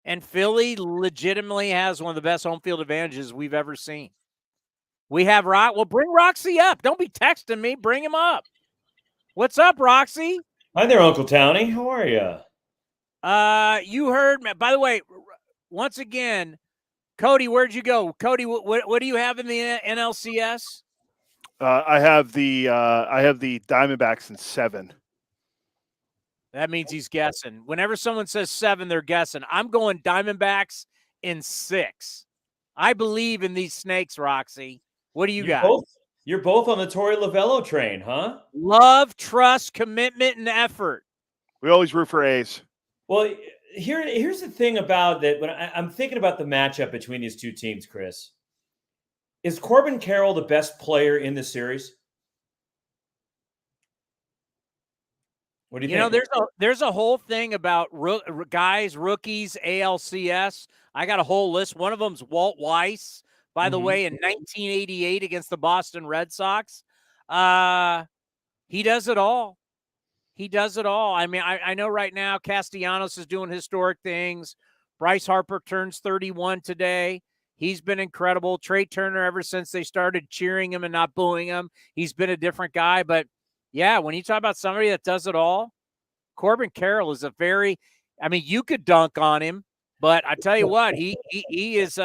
And Philly legitimately has one of the best home field advantages we've ever seen. We have well, bring Roxy up. Don't be texting me. Bring him up. What's up, Roxy? Hi there, Uncle Townie. How are you? You heard me. By the way, once again, Cody, where'd you go? Cody, what do you have in the NLCS? I have the Diamondbacks in 7. That means he's guessing. Whenever someone says 7, they're guessing. I'm going Diamondbacks in 6. I believe in these snakes, Roxy. What do you got? You're both on the Torey Lovello train, huh? Love, trust, commitment, and effort. We always root for A's. Well, here's the thing about that. When I'm thinking about the matchup between these two teams, Chris, is Corbin Carroll the best player in the series? What do you think? There's a whole thing about rookies, ALCS. I got a whole list. One of them's Walt Weiss, by the way, in 1988 against the Boston Red Sox. He does it all. He does it all. I mean, I know right now Castellanos is doing historic things. Bryce Harper turns 31 today. He's been incredible. Trey Turner, ever since they started cheering him and not booing him, he's been a different guy. But, yeah, when you talk about somebody that does it all, Corbin Carroll is you could dunk on him, but I tell you what, he's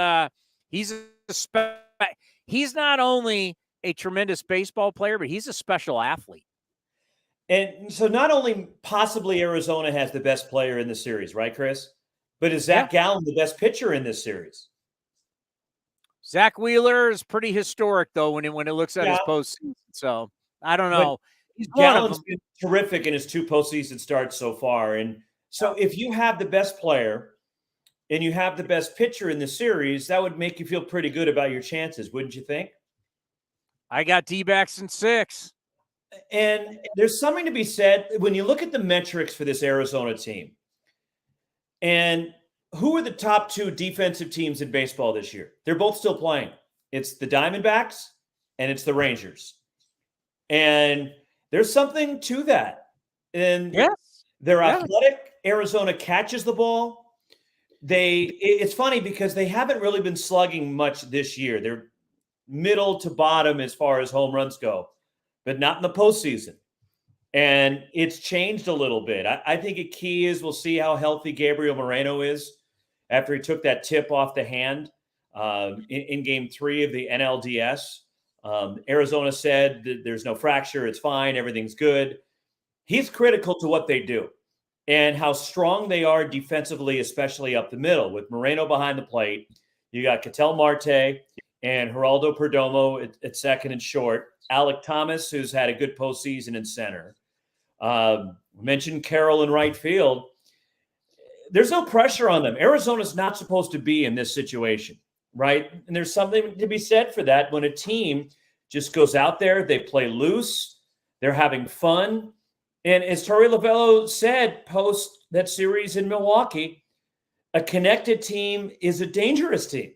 not only a tremendous baseball player, but he's a special athlete. And so not only possibly Arizona has the best player in the series, right, Chris? But is Zach Gallen the best pitcher in this series? Zach Wheeler is pretty historic, though, when it looks at his postseason. So, I don't know. Gallen's been terrific in his 2 postseason starts so far. And so if you have the best player and you have the best pitcher in the series, that would make you feel pretty good about your chances, wouldn't you think? I got D-backs in 6. And there's something to be said when you look at the metrics for this Arizona team. And who are the top 2 defensive teams in baseball this year? They're both still playing. It's the Diamondbacks and it's the Rangers. And there's something to that. And they're athletic. Arizona catches the ball. It's funny because they haven't really been slugging much this year. They're middle to bottom as far as home runs go, but not in the postseason. And it's changed a little bit. I think a key is we'll see how healthy Gabriel Moreno is after he took that tip off the hand in game 3 of the NLDS. Arizona said that there's no fracture. It's fine. Everything's good. He's critical to what they do and how strong they are defensively, especially up the middle. With Moreno behind the plate, you got Ketel Marte and Geraldo Perdomo at second and short. Alec Thomas, who's had a good postseason in center. Mentioned Carroll in right field. There's no pressure on them. Arizona's not supposed to be in this situation, right? And there's something to be said for that when a team just goes out there, they play loose, they're having fun. And as Torey Lovullo said post that series in Milwaukee, a connected team is a dangerous team.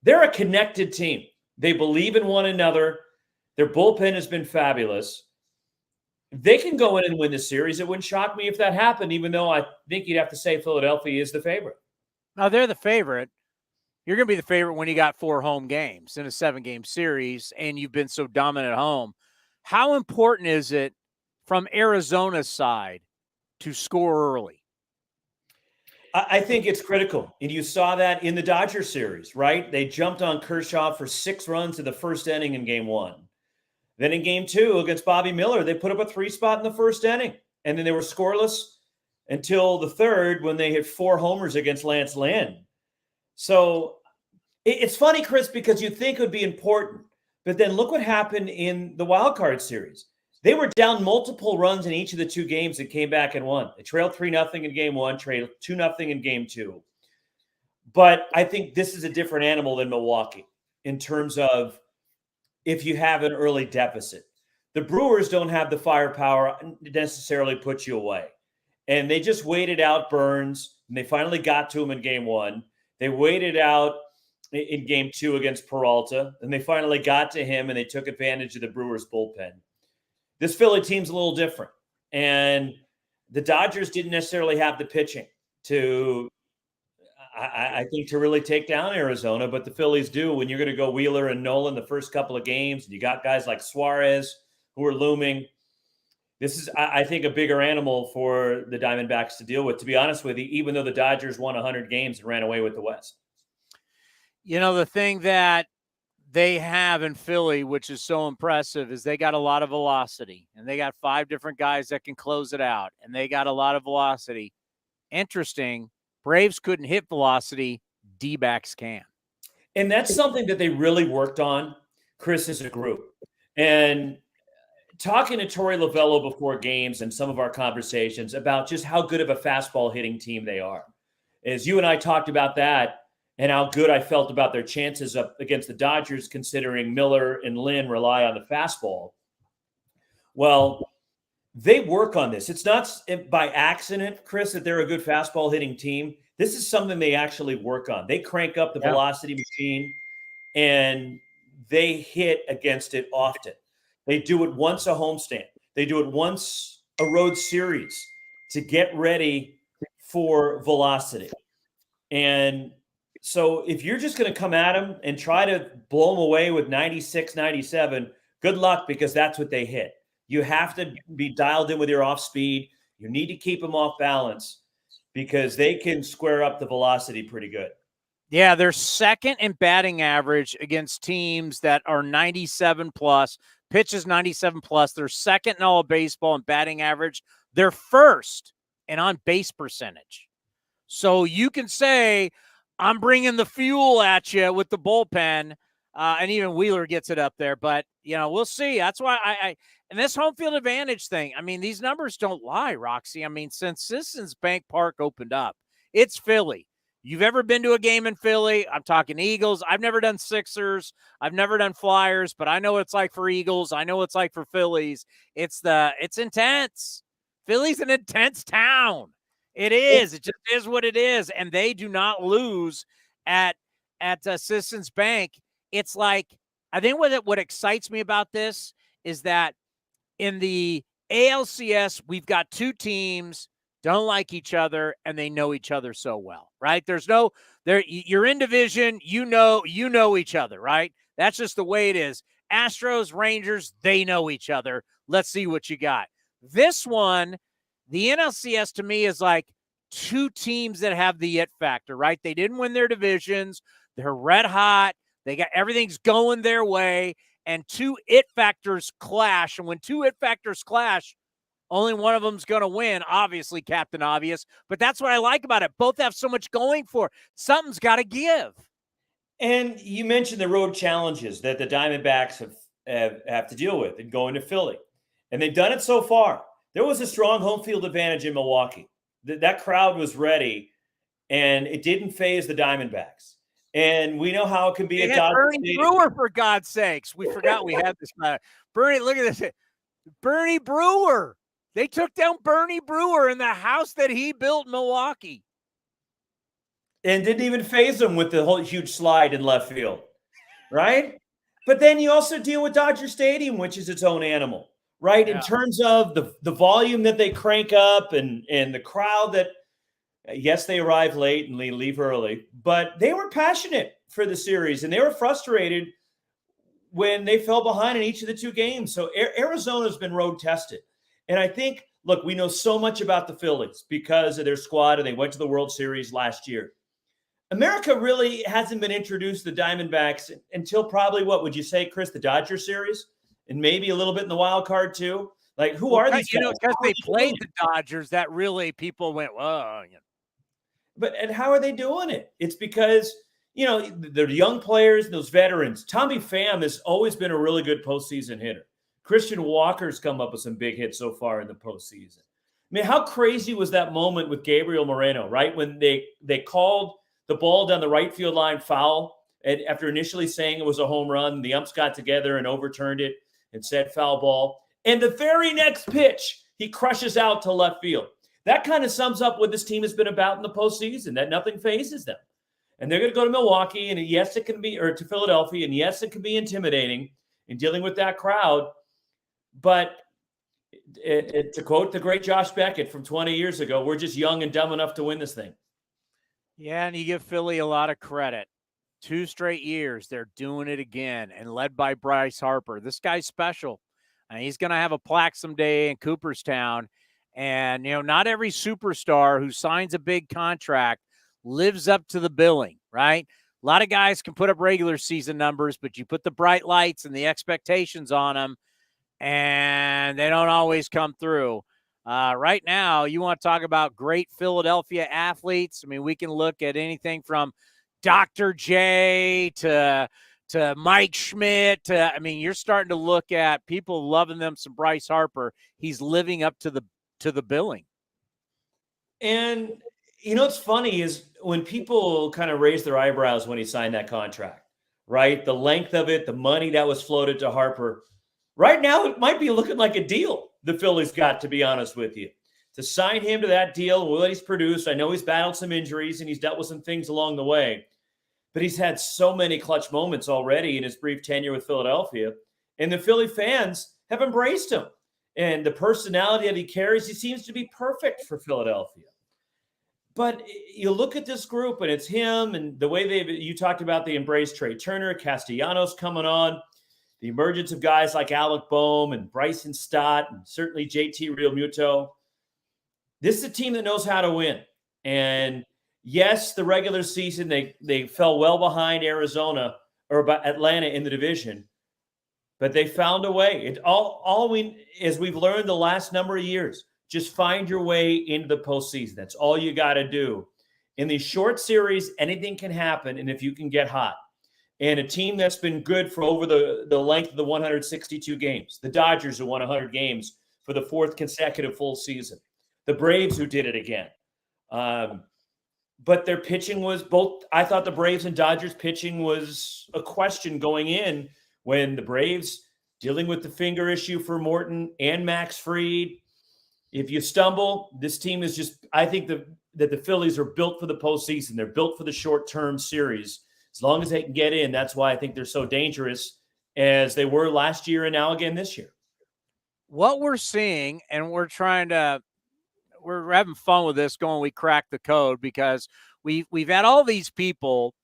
They're a connected team. They believe in one another. Their bullpen has been fabulous. They can go in and win the series. It wouldn't shock me if that happened, even though I think you'd have to say Philadelphia is the favorite. Now, they're the favorite. You're going to be the favorite when you got 4 home games in a 7-game series and you've been so dominant at home. How important is it from Arizona's side to score early? I think it's critical. And you saw that in the Dodgers series, right? They jumped on Kershaw for 6 runs in the first inning in game 1. Then in game 2 against Bobby Miller, they put up a 3-spot in the first inning. And then they were scoreless until the third when they hit 4 homers against Lance Lynn. So it's funny, Chris, because you think it would be important. But then look what happened in the wild card series. They were down multiple runs in each of the 2 games and came back and won. They trailed 3-0 in game 1, trailed 2-0 in game 2. But I think this is a different animal than Milwaukee in terms of if you have an early deficit. The Brewers don't have the firepower to necessarily put you away. And they just waited out Burns, and they finally got to him in game 1. They waited out in game 2 against Peralta, and they finally got to him, and they took advantage of the Brewers bullpen. This Philly team's a little different. And the Dodgers didn't necessarily have the pitching to, I think, to really take down Arizona, but the Phillies do. When you're going to go Wheeler and Nolan the first couple of games, and you got guys like Suarez who are looming, this is, I think, a bigger animal for the Diamondbacks to deal with, to be honest with you, even though the Dodgers won 100 games and ran away with the West. You know, the thing that they have in Philly, which is so impressive, is they got a lot of velocity, and they got 5 different guys that can close it out, and they got a lot of velocity. Interesting. Braves couldn't hit velocity. D-backs can. And that's something that they really worked on, Chris, as a group. And talking to Torey Lovullo before games and some of our conversations about just how good of a fastball hitting team they are. As you and I talked about that, and how good I felt about their chances up against the Dodgers, considering Miller and Lynn rely on the fastball. Well, they work on this. It's not by accident, Chris, that they're a good fastball hitting team. This is something they actually work on. They crank up the velocity machine, and they hit against it often. They do it once a homestand. They do it once a road series to get ready for velocity. And so if you're just going to come at them and try to blow them away with 96, 97, good luck, because that's what they hit. You have to be dialed in with your off speed. You need to keep them off balance because they can square up the velocity pretty good. Yeah, they're second in batting average against teams that are 97 plus. Pitches 97 plus. They're second in all of baseball in batting average. They're first in on base percentage. So you can say, I'm bringing the fuel at you with the bullpen, and even Wheeler gets it up there. But, you know, we'll see. That's why and this home field advantage thing, I mean, these numbers don't lie, Roxy. I mean, since Citizens Bank Park opened up, it's Philly. You've ever been to a game in Philly? I'm talking Eagles. I've never done Sixers. I've never done Flyers, but I know what it's like for Eagles. I know what it's like for Phillies. It's intense. Philly's an intense town. It is. It just is what it is. And they do not lose at Citizens Bank. It's like, I think what excites me about this is that in the ALCS, we've got 2 teams don't like each other and they know each other so well, right? You're in division, you know each other, right? That's just the way it is. Astros, Rangers, they know each other. Let's see what you got. This one, the NLCS to me is like two teams that have the it factor, right? They didn't win their divisions. They're red hot. They got everything's going their way, and two it factors clash. And when two it factors clash, only one of them's going to win, obviously, Captain Obvious. But that's what I like about it. Both have so much going for it. Something's got to give. And you mentioned the road challenges that the Diamondbacks have to deal with in going to Philly. And they've done it so far. There was a strong home field advantage in Milwaukee. That crowd was ready, and it didn't phase the Diamondbacks. And we know how it can be They a had Dodger Bernie Stadium. Brewer, for God's sakes. We forgot we had this guy. Bernie, look at this. Bernie Brewer. They took down Bernie Brewer in the house that he built in Milwaukee. And didn't even phase them with the whole huge slide in left field, right? But then you also deal with Dodger Stadium, which is its own animal, right? Yeah. In terms of the volume that they crank up and the crowd that, yes, they arrive late and they leave early, but they were passionate for the series, and they were frustrated when they fell behind in each of the two games. So Arizona's been road tested. And I think, look, we know so much about the Phillies because of their squad, and they went to the World Series last year. America really hasn't been introduced to the Diamondbacks until probably, what would you say, Chris, the Dodger series? And maybe a little bit in the wild card too? Like, who are these guys? Because they played the Dodgers, that really people went, whoa. And how are they doing it? It's because, they're young players, those veterans. Tommy Pham has always been a really good postseason hitter. Christian Walker's come up with some big hits so far in the postseason. I mean, how crazy was that moment with Gabriel Moreno, right? When they called the ball down the right field line foul, and after initially saying it was a home run, the umps got together and overturned it and said foul ball. And the very next pitch, he crushes out to left field. That kind of sums up what this team has been about in the postseason, that nothing phases them. And they're going to go to Milwaukee, and yes, it can be, or to Philadelphia, and yes, it can be intimidating in dealing with that crowd. But to quote the great Josh Beckett from 20 years ago, we're just young and dumb enough to win this thing. Yeah, and you give Philly a lot of credit. 2 straight years, they're doing it again, and led by Bryce Harper. This guy's special. And he's going to have a plaque someday in Cooperstown. And, not every superstar who signs a big contract lives up to the billing, right? A lot of guys can put up regular season numbers, but you put the bright lights and the expectations on them, and they don't always come through. Right now, you want to talk about great Philadelphia athletes. I mean, we can look at anything from Dr. J to Mike Schmidt. You're starting to look at people loving them some Bryce Harper. He's living up to the billing. And, what's funny is when people kind of raise their eyebrows when he signed that contract, right? The length of it, the money that was floated to Harper. Right now, it might be looking like a deal the Phillies got, to be honest with you. To sign him to that deal, what he's produced, I know he's battled some injuries and he's dealt with some things along the way, but he's had so many clutch moments already in his brief tenure with Philadelphia, and the Philly fans have embraced him. And the personality that he carries, he seems to be perfect for Philadelphia. But you look at this group, and it's him, and the way you talked about the embrace Trey Turner, Castellanos coming on, the emergence of guys like Alec Boehm and Bryson Stott, and certainly JT Realmuto. This is a team that knows how to win. And yes, the regular season, they fell well behind Arizona or Atlanta in the division, but they found a way. As we've learned the last number of years, just find your way into the postseason. That's all you got to do. In these short series, anything can happen, and if you can get hot. And a team that's been good for over the length of the 162 games. The Dodgers who won 100 games for the 4th consecutive full season. The Braves who did it again. But their pitching was both. I thought the Braves and Dodgers pitching was a question going in when the Braves dealing with the finger issue for Morton and Max Fried. If you stumble, this team is just, I think that the Phillies are built for the postseason. They're built for the short-term series. As long as they can get in, that's why I think they're so dangerous as they were last year and now again this year. What we're seeing, and we're having fun with this going, we cracked the code because we've had all these people,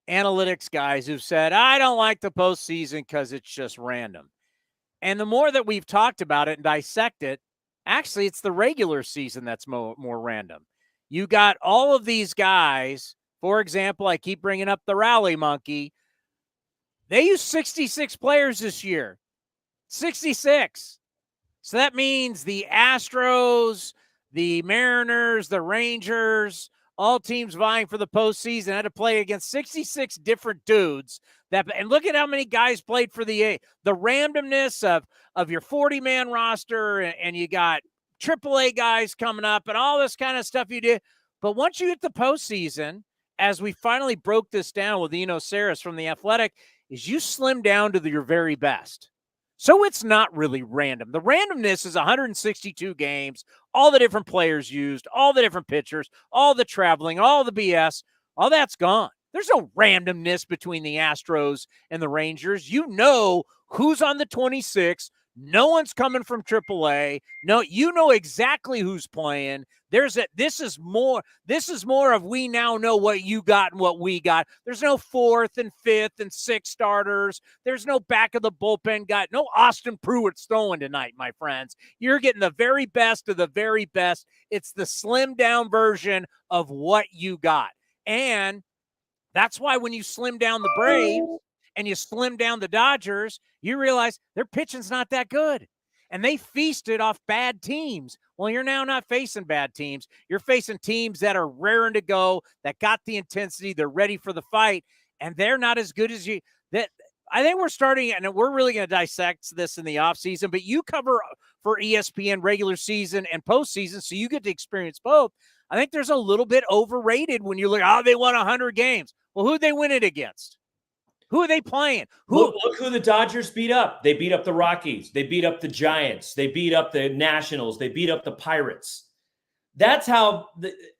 analytics guys who've said, I don't like the postseason because it's just random. And the more that we've talked about it and dissect it, Actually, it's the regular season that's more random. You got all of these guys. For example, I keep bringing up the Rally Monkey. They used 66 players this year. 66. So that means the Astros, the Mariners, the Rangers, all teams vying for the postseason had to play against 66 different dudes. And look at how many guys played for the randomness of your 40-man roster, and you got AAA guys coming up and all this kind of stuff you did. But once you hit the postseason, as we finally broke this down with Eno Saris from The Athletic, is you slim down to your very best. So it's not really random. The randomness is 162 games, all the different players used, all the different pitchers, all the traveling, all the BS, all that's gone. There's no randomness between the Astros and the Rangers. You know who's on the 26. No one's coming from AAA. No, you know exactly who's playing. This is more of we now know what you got and what we got. There's no fourth and fifth and sixth starters. There's no back of the bullpen guy. No Austin Pruitt's throwing tonight, my friends. You're getting the very best of the very best. It's the slimmed down version of what you got. And that's why when you slim down the Braves and you slim down the Dodgers, you realize their pitching's not that good. And they feasted off bad teams. Well, you're now not facing bad teams. You're facing teams that are raring to go, that got the intensity, they're ready for the fight, and they're not as good as you. That I think we're starting, and we're really going to dissect this in the offseason, but you cover for ESPN regular season and postseason, so you get to experience both. I think there's a little bit overrated when you look, they won 100 games. Well, who'd they win it against? Who are they playing? Look who the Dodgers beat up. They beat up the Rockies. They beat up the Giants. They beat up the Nationals. They beat up the Pirates. That's how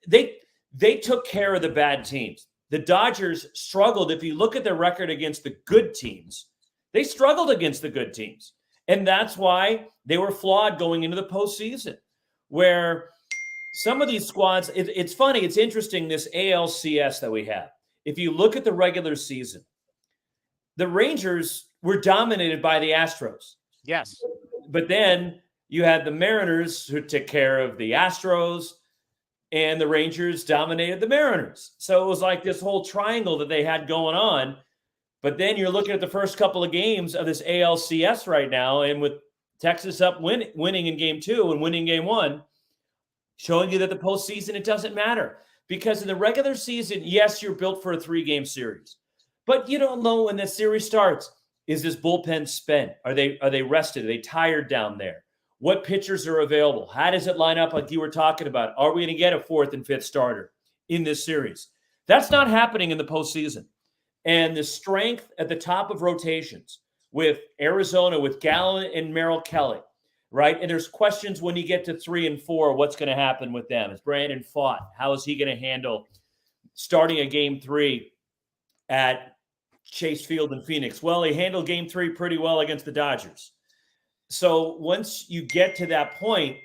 they took care of the bad teams. The Dodgers struggled. If you look at their record against the good teams, they struggled against the good teams. And that's why they were flawed going into the postseason, where some of these squads, it's funny, it's interesting, this ALCS that we have. If you look at the regular season, the Rangers were dominated by the Astros. Yes. But then you had the Mariners who took care of the Astros, and the Rangers dominated the Mariners. So it was like this whole triangle that they had going on. But then you're looking at the first couple of games of this ALCS right now, and with Texas up winning in game 2 and winning game 1, showing you that the postseason, it doesn't matter. Because in the regular season, yes, you're built for a 3-game series. But you don't know when the series starts. Is this bullpen spent? Are they rested? Are they tired down there? What pitchers are available? How does it line up like you were talking about? Are we going to get a 4th and 5th starter in this series? That's not happening in the postseason. And the strength at the top of rotations with Arizona, with Gallen and Merrill Kelly, right? And there's questions when you get to 3 and 4, what's going to happen with them? Is Brandon Pfaadt? How is he going to handle starting a game 3 at Chase Field in Phoenix? Well, he handled game 3 pretty well against the Dodgers. So once you get to that point,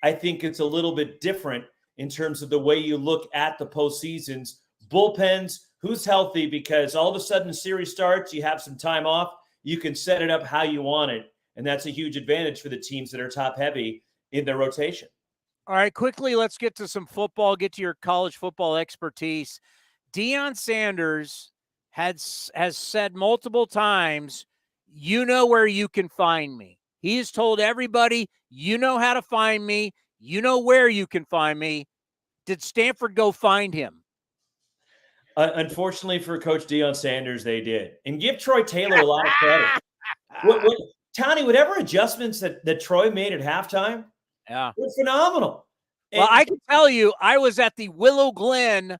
I think it's a little bit different in terms of the way you look at the postseasons. Bullpens, who's healthy, because all of a sudden the series starts, you have some time off, you can set it up how you want it. And that's a huge advantage for the teams that are top heavy in their rotation. All right, quickly, let's get to some football, get to your college football expertise. Deion Sanders has said multiple times, you know where you can find me. He has told everybody, you know how to find me. You know where you can find me. Did Stanford go find him? Unfortunately for Coach Deion Sanders, they did. And give Troy Taylor a lot of credit. Tony, whatever adjustments that Troy made at halftime, were phenomenal. Well, I can tell you, I was at the Willow Glen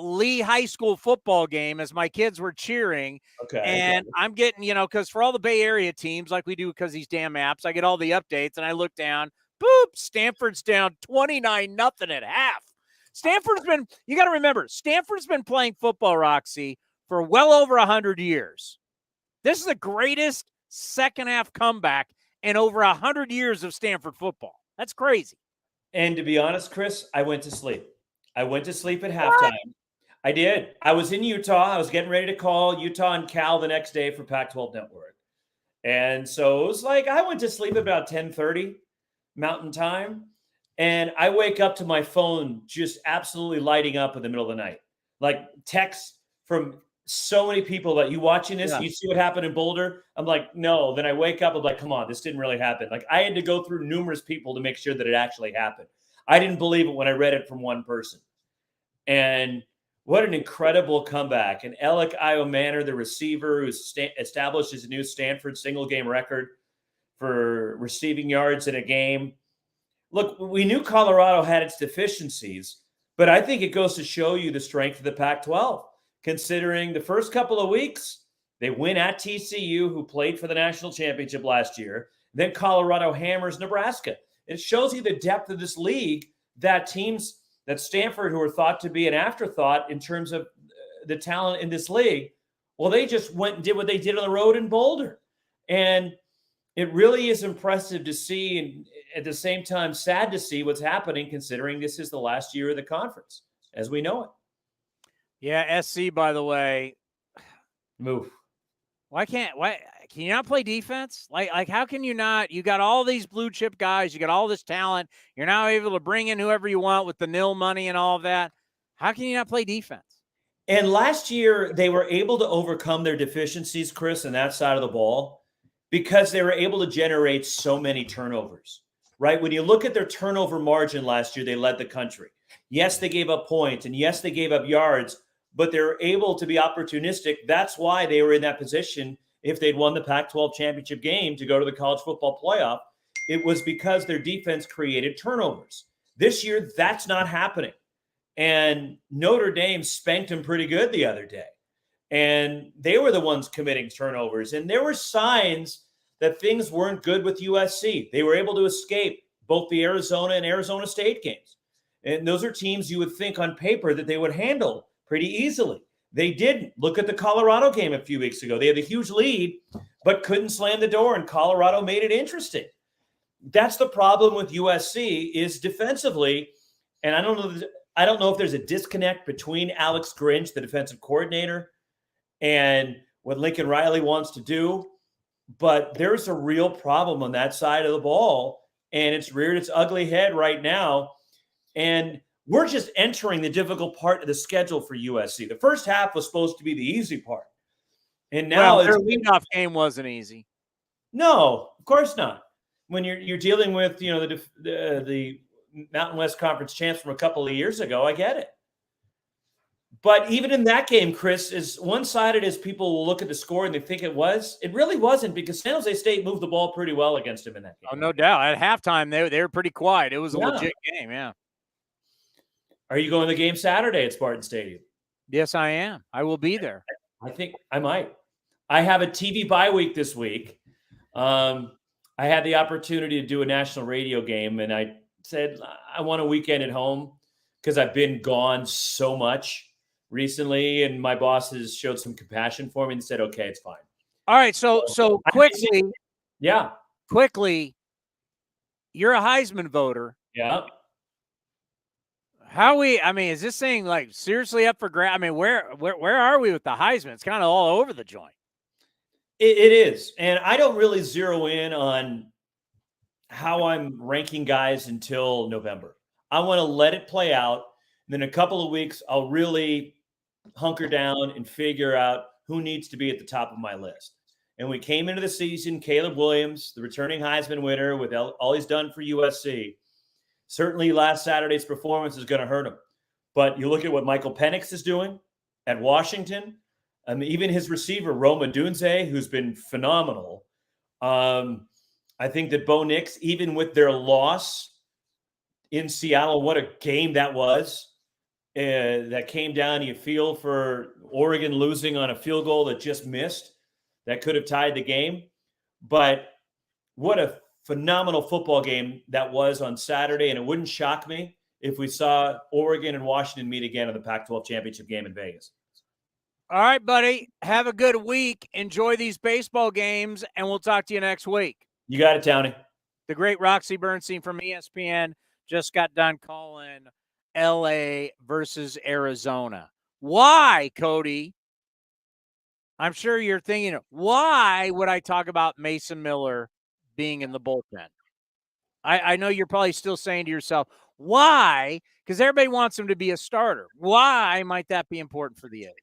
Lee High School football game as my kids were cheering. Okay. And I'm getting, because for all the Bay Area teams, like we do because these damn apps, I get all the updates and I look down, boop, Stanford's down 29-0 at half. You got to remember, Stanford's been playing football, Roxy, for well over 100 years. This is the greatest second half comeback in over 100 years of Stanford football. That's crazy. And to be honest, Chris, I went to sleep. I went to sleep at halftime. I did. I was in Utah. I was getting ready to call Utah and Cal the next day for Pac-12 Network. And so it was like I went to sleep about 10:30, Mountain Time, and I wake up to my phone just absolutely lighting up in the middle of the night. Like texts from so many people that you watching this, Yeah. you see what happened in Boulder? I'm like, no. Then I wake up, I'm like, come on, this didn't really happen. Like I had to go through numerous people to make sure that it actually happened. I didn't believe it when I read it from one person. And what an incredible comeback. And Alec Iomanner, the receiver who established his new Stanford single game record for receiving yards in a game. Look, we knew Colorado had its deficiencies, but I think it goes to show you the strength of the Pac-12. Considering the first couple of weeks, they win at TCU, who played for the national championship last year. Then Colorado hammers Nebraska. It shows you the depth of this league, that teams that Stanford, who are thought to be an afterthought in terms of the talent in this league, well, they just went and did what they did on the road in Boulder. And it really is impressive to see, and at the same time, sad to see what's happening, considering this is the last year of the conference as we know it. Yeah, SC, by the way. Move. Why can you not play defense? Like how can you not? You got all these blue chip guys, you got all this talent. You're now able to bring in whoever you want with the nil money and all of that. How can you not play defense? And last year, they were able to overcome their deficiencies, Chris, on that side of the ball because they were able to generate so many turnovers, right? When you look at their turnover margin last year, they led the country. Yes, they gave up points, and yes, they gave up yards, but they were able to be opportunistic. That's why they were in that position. If they'd won the Pac-12 championship game to go to the college football playoff, it was because their defense created turnovers. This year, that's not happening. And Notre Dame spanked them pretty good the other day. And they were the ones committing turnovers. And there were signs that things weren't good with USC. They were able to escape both the Arizona and Arizona State games. And those are teams you would think on paper that they would handle pretty easily. They didn't. Look at the Colorado game a few weeks ago. They had a huge lead, but couldn't slam the door, and Colorado made it interesting. That's the problem with USC is defensively, and I don't know if there's a disconnect between Alex Grinch, the defensive coordinator, and what Lincoln Riley wants to do, but there's a real problem on that side of the ball, and it's reared its ugly head right now. And we're just entering the difficult part of the schedule for USC. The first half was supposed to be the easy part. And now their leadoff game wasn't easy. No, of course not. When you're dealing with, the Mountain West Conference champs from a couple of years ago, I get it. But even in that game, Chris, as one-sided as people will look at the score and they think it was, it really wasn't because San Jose State moved the ball pretty well against him in that game. Oh, no doubt. At halftime, they were pretty quiet. It was a legit game, yeah. Are you going to the game Saturday at Spartan Stadium? Yes, I am. I will be there. I think I might. I have a TV bye week this week. I had the opportunity to do a national radio game, and I said I want a weekend at home because I've been gone so much recently, and my boss has showed some compassion for me and said, okay, it's fine. All right, so quickly. Yeah. Quickly, you're a Heisman voter. Yeah. Is this thing like seriously up for grabs? I mean, where are we with the Heisman? It's kind of all over the joint. It is. And I don't really zero in on how I'm ranking guys until November. I want to let it play out. And then a couple of weeks, I'll really hunker down and figure out who needs to be at the top of my list. And we came into the season, Caleb Williams, the returning Heisman winner with all he's done for USC. Certainly last Saturday's performance is going to hurt him. But you look at what Michael Penix is doing at Washington, even his receiver, Roma Dunze, who's been phenomenal. I think that Bo Nix, even with their loss in Seattle, what a game that was. That came down, you feel for Oregon losing on a field goal that just missed. That could have tied the game. But what a phenomenal football game that was on Saturday, and it wouldn't shock me if we saw Oregon and Washington meet again in the Pac-12 championship game in Vegas. All right, buddy. Have a good week. Enjoy these baseball games, and we'll talk to you next week. You got it, Townie. The great Roxy Bernstein from ESPN just got done calling L.A. versus Arizona. Why, Cody? I'm sure you're thinking, why would I talk about Mason Miller being in the bullpen? I know you're probably still saying to yourself, why? Because everybody wants him to be a starter. Why might that be important for the A's?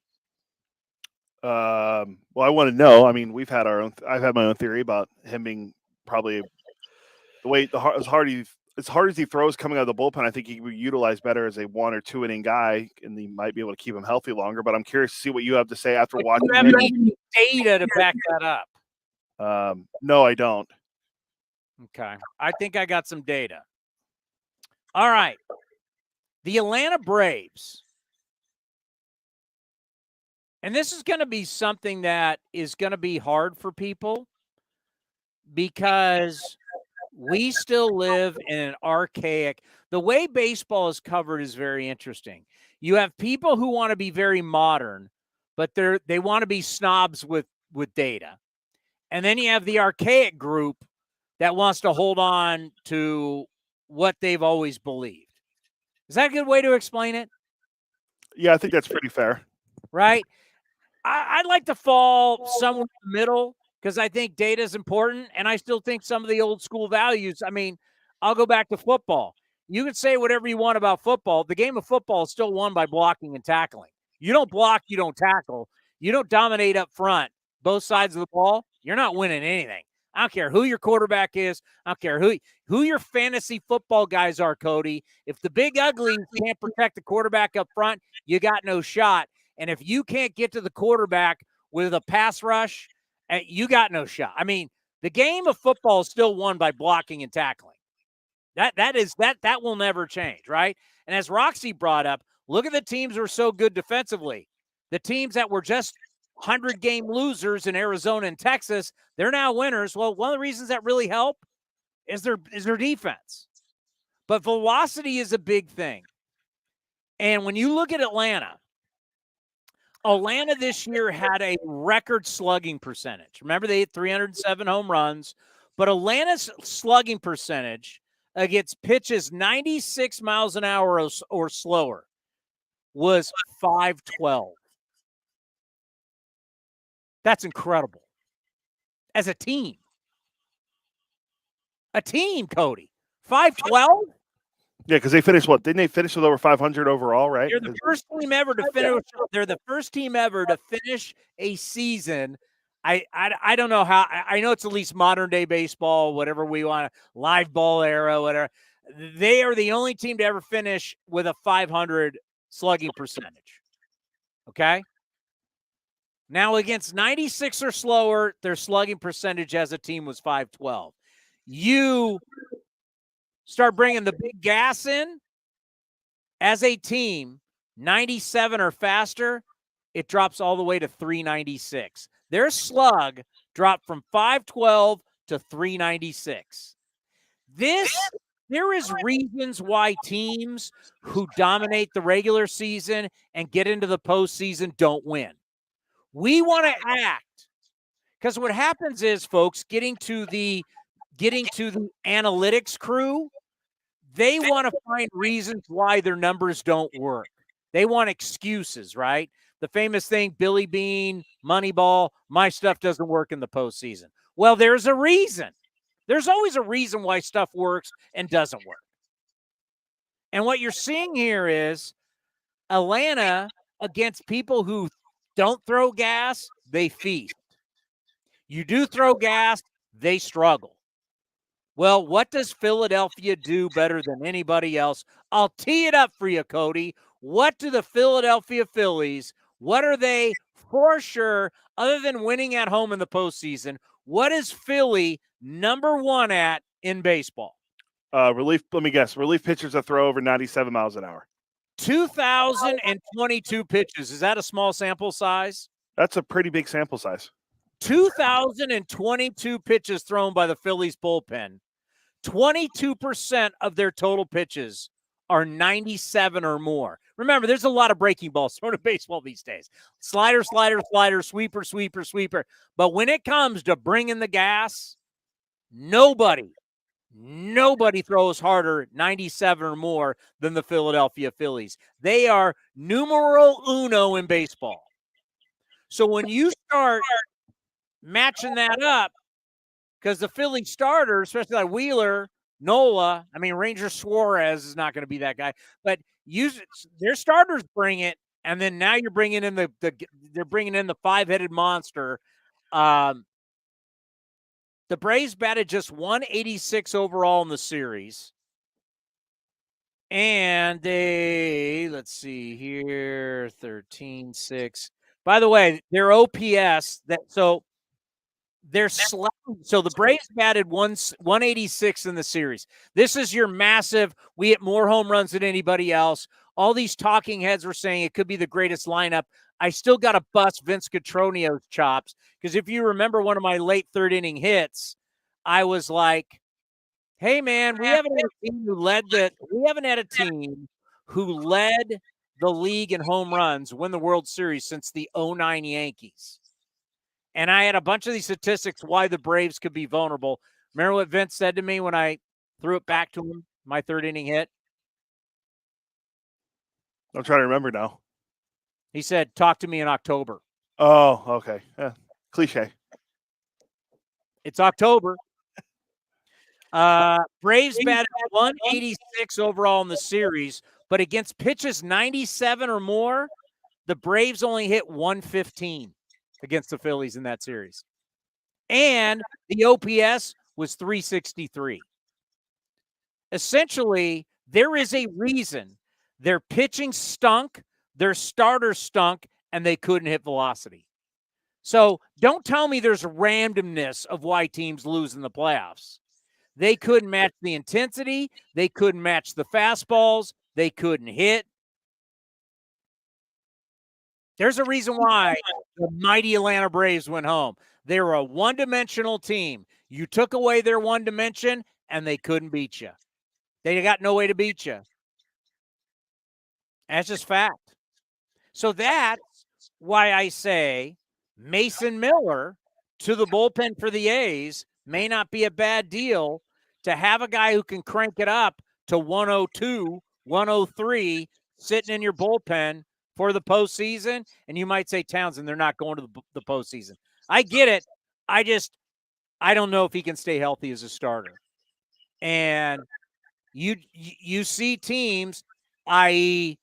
Well, I want to know. I mean, I've had my own theory about him being probably as hard as he throws coming out of the bullpen. I think he could be utilized better as a 1 or 2 inning guy, and he might be able to keep him healthy longer. But I'm curious to see what you have to say after watching. Do you have any data to back that up? No, I don't. Okay. I think I got some data. All right. The Atlanta Braves. And this is going to be something that is going to be hard for people because we still live in an archaic. The way baseball is covered is very interesting. You have people who want to be very modern, but they want to be snobs with data. And then you have the archaic group that wants to hold on to what they've always believed. Is that a good way to explain it? Yeah, I think that's pretty fair. Right? I'd like to fall somewhere in the middle because I think data is important, and I still think some of the old school values. I mean, I'll go back to football. You can say whatever you want about football. The game of football is still won by blocking and tackling. You don't block, you don't tackle. You don't dominate up front, both sides of the ball. You're not winning anything. I don't care who your quarterback is. I don't care who your fantasy football guys are, Cody. If the big ugly can't protect the quarterback up front, you got no shot. And if you can't get to the quarterback with a pass rush, you got no shot. I mean, the game of football is still won by blocking and tackling. That will never change, right? And as Roxy brought up, look at the teams who are so good defensively. The teams that were just 100-game losers in Arizona and Texas, they're now winners. Well, one of the reasons that really help is their defense. But velocity is a big thing. And when you look at Atlanta this year had a record slugging percentage. Remember, they hit 307 home runs, but Atlanta's slugging percentage against pitches 96 miles an hour or slower was .512. That's incredible. As a team. Cody. .512? Yeah, because they finished what? Didn't they finish with over 500 overall, right? They're the first team ever to finish. They're the first team ever to finish a season. I don't know how. I know it's at least modern day baseball, whatever we want, live ball era, whatever. They are the only team to ever finish with a 500 slugging percentage. Okay. Now against 96 or slower, their slugging percentage as a team was .512. You start bringing the big gas in as a team, 97 or faster, it drops all the way to 396. Their slug dropped from .512 to 396. There is reasons why teams who dominate the regular season and get into the postseason don't win. We want to act because what happens is, folks, getting to the analytics crew, they want to find reasons why their numbers don't work. They want excuses, right? The famous thing, Billy Bean, Moneyball, my stuff doesn't work in the postseason. Well, there's a reason. There's always a reason why stuff works and doesn't work. And what you're seeing here is Atlanta against people who don't throw gas, they feast. You do throw gas, they struggle. Well, what does Philadelphia do better than anybody else? I'll tee it up for you, Cody. What do the Philadelphia Phillies, what are they for sure, other than winning at home in the postseason, what is Philly number one at in baseball? Relief, let me guess, relief pitchers that throw over 97 miles an hour. 2,022 pitches. Is that a small sample size? That's a pretty big sample size. 2,022 pitches thrown by the Phillies bullpen. 22% of their total pitches are 97 or more. Remember, there's a lot of breaking balls thrown in baseball these days. Slider, slider, slider, sweeper, sweeper, sweeper. But when it comes to bringing the gas, nobody throws harder 97 or more than the Philadelphia Phillies. They are numero uno in baseball. So when you start matching that up, because the Philly starters, especially like Wheeler, Nola. I mean, Ranger Suarez is not going to be that guy, but their starters bring it, and then now you're bringing in they're bringing in the 5-headed monster. The Braves batted just 186 overall in the series. And let's see here, 13-6. By the way, their OPS they're slow. So the Braves batted 186 in the series. This is your massive, we hit more home runs than anybody else. All these talking heads were saying it could be the greatest lineup. I still got to bust Vince Cotronio's chops, because if you remember one of my late third inning hits, I was like, hey man, we haven't had a team who led the league in home runs win the World Series since the 09 Yankees. And I had a bunch of these statistics why the Braves could be vulnerable. Remember what Vince said to me when I threw it back to him, my third inning hit? I'm trying to remember now. He said, talk to me in October. Oh, okay. Yeah. Cliche. It's October. Braves batted 186 overall in the series, but against pitches 97 or more, the Braves only hit 115 against the Phillies in that series. And the OPS was 363. Essentially, there is a reason their pitching stunk, their starters stunk, and they couldn't hit velocity. So don't tell me there's randomness of why teams lose in the playoffs. They couldn't match the intensity. They couldn't match the fastballs. They couldn't hit. There's a reason why the mighty Atlanta Braves went home. They were a one-dimensional team. You took away their one dimension, and they couldn't beat you. They got no way to beat you. That's just fact. So that's why I say Mason Miller to the bullpen for the A's may not be a bad deal, to have a guy who can crank it up to 102, 103 sitting in your bullpen for the postseason. And you might say, Townsend, they're not going to the postseason. I get it. I don't know if he can stay healthy as a starter. And you see teams, i.e.,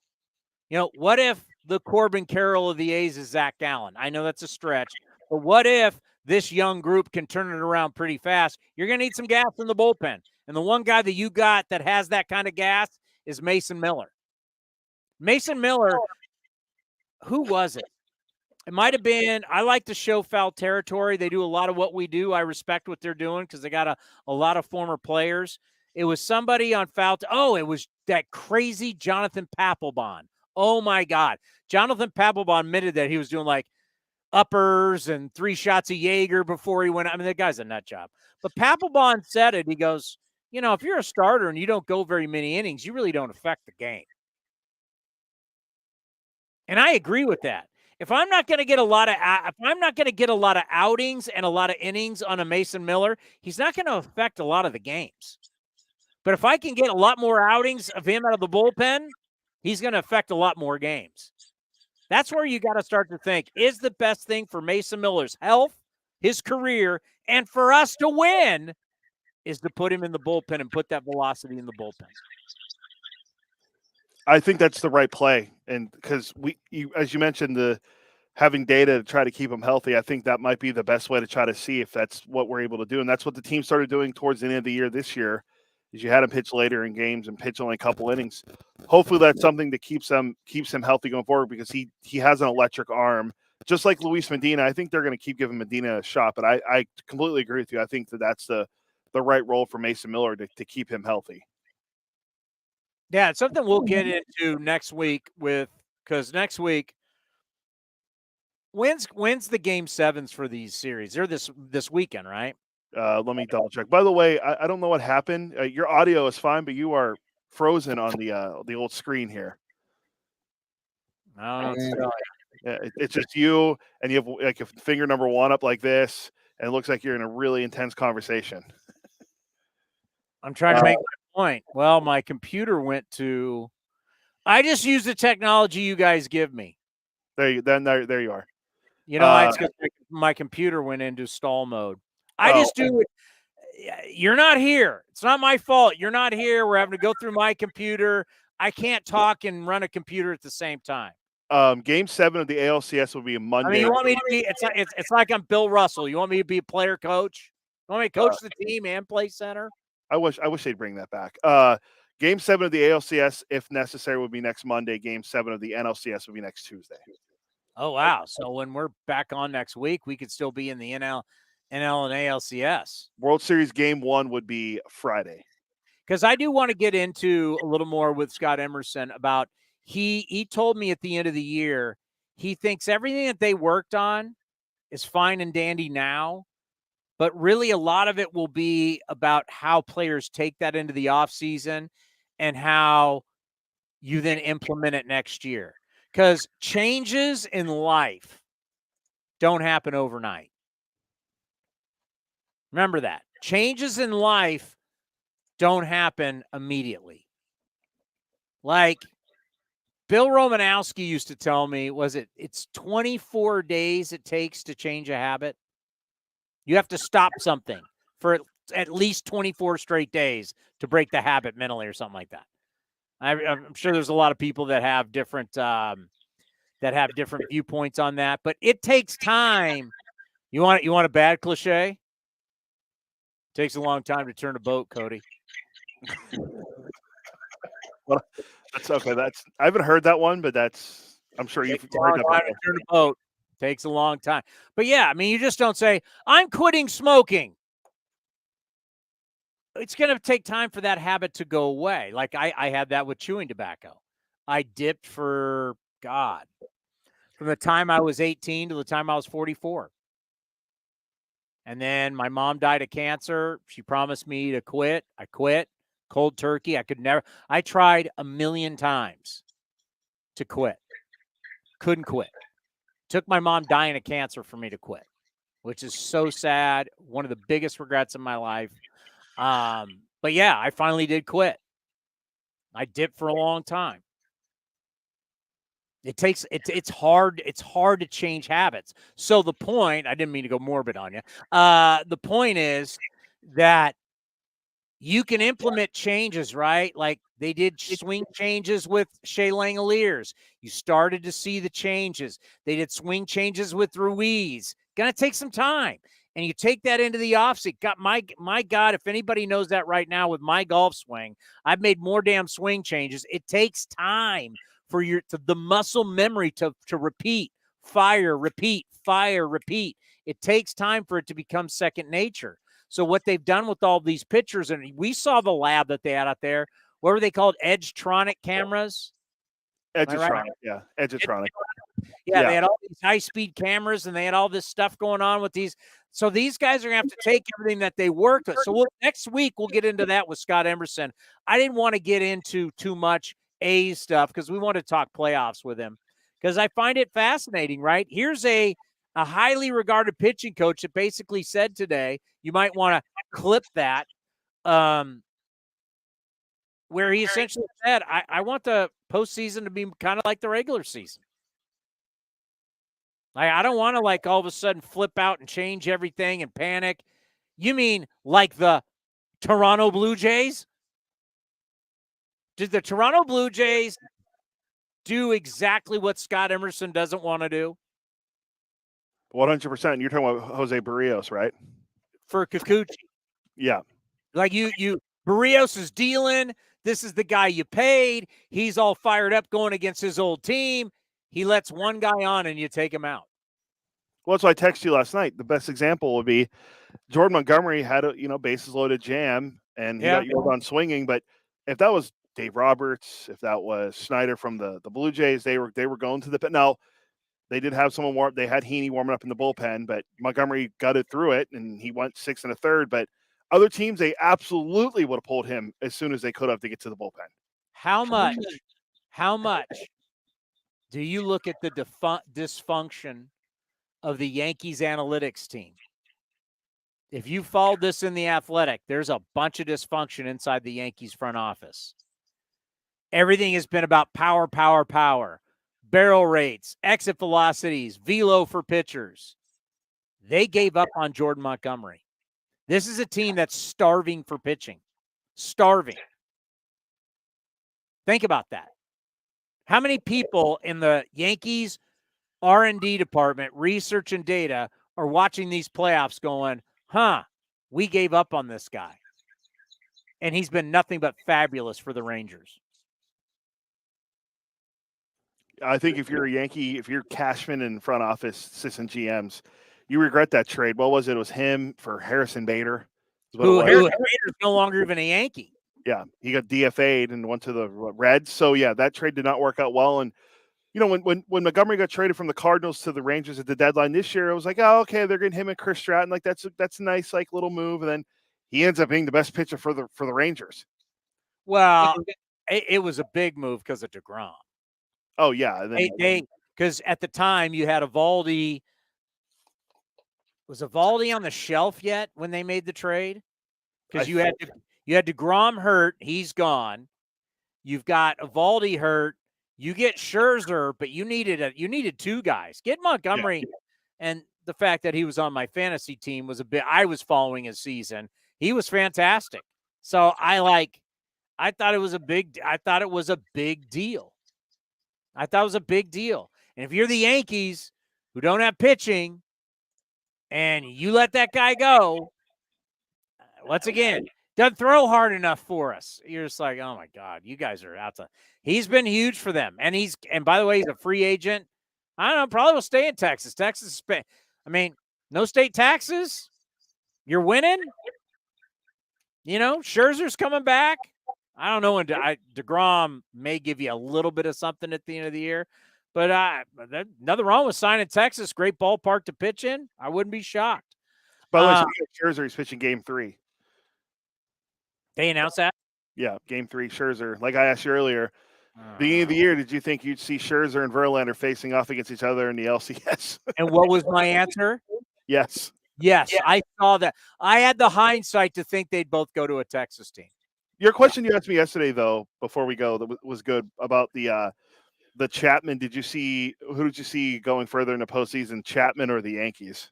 what if the Corbin Carroll of the A's is Zach Gallen? I know that's a stretch, but what if this young group can turn it around pretty fast? You're going to need some gas in the bullpen. And the one guy that you got that has that kind of gas is Mason Miller. Mason Miller, who was it? It might have been, I like to show Foul Territory. They do a lot of what we do. I respect what they're doing because they got a lot of former players. It was somebody on Foul. It was that crazy Jonathan Papelbon. Oh, my God. Jonathan Papelbon admitted that he was doing like uppers and 3 shots of Jaeger before he went. I mean, the guy's a nut job. But Papelbon said it. He goes, if you're a starter and you don't go very many innings, you really don't affect the game. And I agree with that. If I'm not going to get a lot of outings and a lot of innings on a Mason Miller, he's not going to affect a lot of the games. But if I can get a lot more outings of him out of the bullpen, he's going to affect a lot more games. That's where you got to start to think, is the best thing for Mason Miller's health, his career, and for us to win is to put him in the bullpen and put that velocity in the bullpen. I think that's the right play. And because as you mentioned, having data to try to keep him healthy, I think that might be the best way to try to see if that's what we're able to do. And that's what the team started doing towards the end of the year this year, is you had him pitch later in games and pitch only a couple innings. Hopefully that's something that keeps him healthy going forward, because he has an electric arm, just like Luis Medina. I think they're going to keep giving Medina a shot, but I completely agree with you. I think that's the right role for Mason Miller to keep him healthy. Yeah, it's something we'll get into next week because next week, when's the game 7s for these series? They're this weekend, right? Let me double check. By the way, I don't know what happened. Your audio is fine, but you are frozen on the old screen here. I don't know. It's just you, and you have like a finger number 1 up like this, and it looks like you're in a really intense conversation. I'm trying to make my point. Well, my computer went to. I just use the technology you guys give me. There you are. It's because my computer went into stall mode. I just do it. You're not here. It's not my fault. You're not here. We're having to go through my computer. I can't talk and run a computer at the same time. Game 7 of the ALCS will be Monday. I mean, you want me to be? It's like I'm Bill Russell. You want me to be a player coach? You want me to coach the team and play center? I wish they'd bring that back. Game 7 of the ALCS, if necessary, would be next Monday. Game 7 of the NLCS would be next Tuesday. Oh wow! So when we're back on next week, we could still be in the NL and ALCS. World Series Game 1 would be Friday. Because I do want to get into a little more with Scott Emerson about he told me at the end of the year he thinks everything that they worked on is fine and dandy now, but really a lot of it will be about how players take that into the offseason and how you then implement it next year. Because changes in life don't happen overnight. Remember that. Changes in life don't happen immediately. Like Bill Romanowski used to tell me, it's 24 days it takes to change a habit. You have to stop something for at least 24 straight days to break the habit mentally or something like that. I'm sure there's a lot of people that have different viewpoints on that, but it takes time. You want a bad cliche? It takes a long time to turn a boat, Cody. Well, that's okay. I haven't heard that one, but I'm sure you've heard that before. Turn a boat takes a long time. But yeah, I mean, you just don't say, I'm quitting smoking. It's going to take time for that habit to go away. Like I had that with chewing tobacco. I dipped from the time I was 18 to the time I was 44. And then my mom died of cancer. She promised me to quit. I quit cold turkey. I tried 1,000,000 times to quit. Couldn't quit. Took my mom dying of cancer for me to quit, which is so sad. One of the biggest regrets in my life. But yeah, I finally did quit. I dipped for a long time. It's hard to change habits. So the point, I didn't mean to go morbid on you. The point is that you can implement changes, right? Like they did swing changes with Shea Langoliers. You started to see the changes. They did swing changes with Ruiz. Gonna take some time. And you take that into the offseason. My God, if anybody knows that right now with my golf swing, I've made more damn swing changes. It takes time for the muscle memory to repeat, fire, repeat, fire, repeat. It takes time for it to become second nature. So what they've done with all these pictures, and we saw the lab that they had out there. What were they called? Edgetronic cameras? Edgetronic, right? Yeah. Edgetronic. Yeah, they had all these high-speed cameras, and they had all this stuff going on with these. So these guys are going to have to take everything that they worked with. So next week, we'll get into that with Scott Emerson. I didn't want to get into too much A's stuff because we want to talk playoffs with him because I find it fascinating, right? Here's a highly regarded pitching coach that basically said today, you might want to clip that, where he essentially said, I want the postseason to be kind of like the regular season. I don't want to like all of a sudden flip out and change everything and panic. You mean like the Toronto Blue Jays? Did the Toronto Blue Jays do exactly what Scott Emerson doesn't want to do? 100%. You're talking about Jose Barrios, right? For Kikuchi. Yeah. Like Barrios is dealing. This is the guy you paid. He's all fired up going against his old team. He lets one guy on and you take him out. Well, so I texted you last night. The best example would be Jordan Montgomery had a bases loaded jam and he got yelled on swinging. But if that was Dave Roberts, if that was Snyder from the Blue Jays, they were going to the pit. Now they did have someone warm. They had Heaney warming up in the bullpen, but Montgomery gutted through it and he went 6 1/3. But other teams, they absolutely would have pulled him as soon as they could have to get to the bullpen. How much do you look at the dysfunction of the Yankees analytics team? If you followed this in The Athletic, there's a bunch of dysfunction inside the Yankees front office. Everything has been about power, barrel rates, exit velocities, velo for pitchers. They gave up on Jordan Montgomery. This is a team that's starving for pitching. Starving. Think about that. How many people in the Yankees R&D department, research and data, are watching these playoffs going, we gave up on this guy. And he's been nothing but fabulous for the Rangers. I think if you're a Yankee, if you're Cashman in front office, assistant GMs, you regret that trade. What was it? It was him for Harrison Bader. Harrison Bader's no longer even a Yankee. Yeah, he got DFA'd and went to the Reds. So, yeah, that trade did not work out well. And, you know, when Montgomery got traded from the Cardinals to the Rangers at the deadline this year, it was like, oh, okay, they're getting him and Chris Stratton. Like, that's a nice, like, little move. And then he ends up being the best pitcher for the Rangers. Well, it was a big move because of DeGrom. Oh, yeah. Because at the time you had Eovaldi. Was Eovaldi on the shelf yet when they made the trade? Because you had DeGrom hurt, he's gone. You've got Eovaldi hurt. You get Scherzer, but you needed two guys. Get Montgomery, and the fact that he was on my fantasy team was I was following his season. He was fantastic. So I thought it was a big deal. I thought it was a big deal. And if you're the Yankees who don't have pitching and you let that guy go, once again, doesn't throw hard enough for us. You're just like, oh my God, you guys are out to. He's been huge for them, and by the way, he's a free agent. I don't know, probably will stay in Texas. No state taxes. You're winning. You know, Scherzer's coming back. I don't know when DeGrom may give you a little bit of something at the end of the year, but nothing wrong with signing Texas. Great ballpark to pitch in. I wouldn't be shocked. By the way, Scherzer, he's pitching Game 3. They announced that? Yeah, Game 3, Scherzer. Like I asked you earlier, beginning of the year, did you think you'd see Scherzer and Verlander facing off against each other in the LCS? And what was my answer? Yes. Yes, yeah. I saw that. I had the hindsight to think they'd both go to a Texas team. Your question you asked me yesterday, though, before we go, that was good about the Chapman. Who did you see going further in the postseason, Chapman or the Yankees?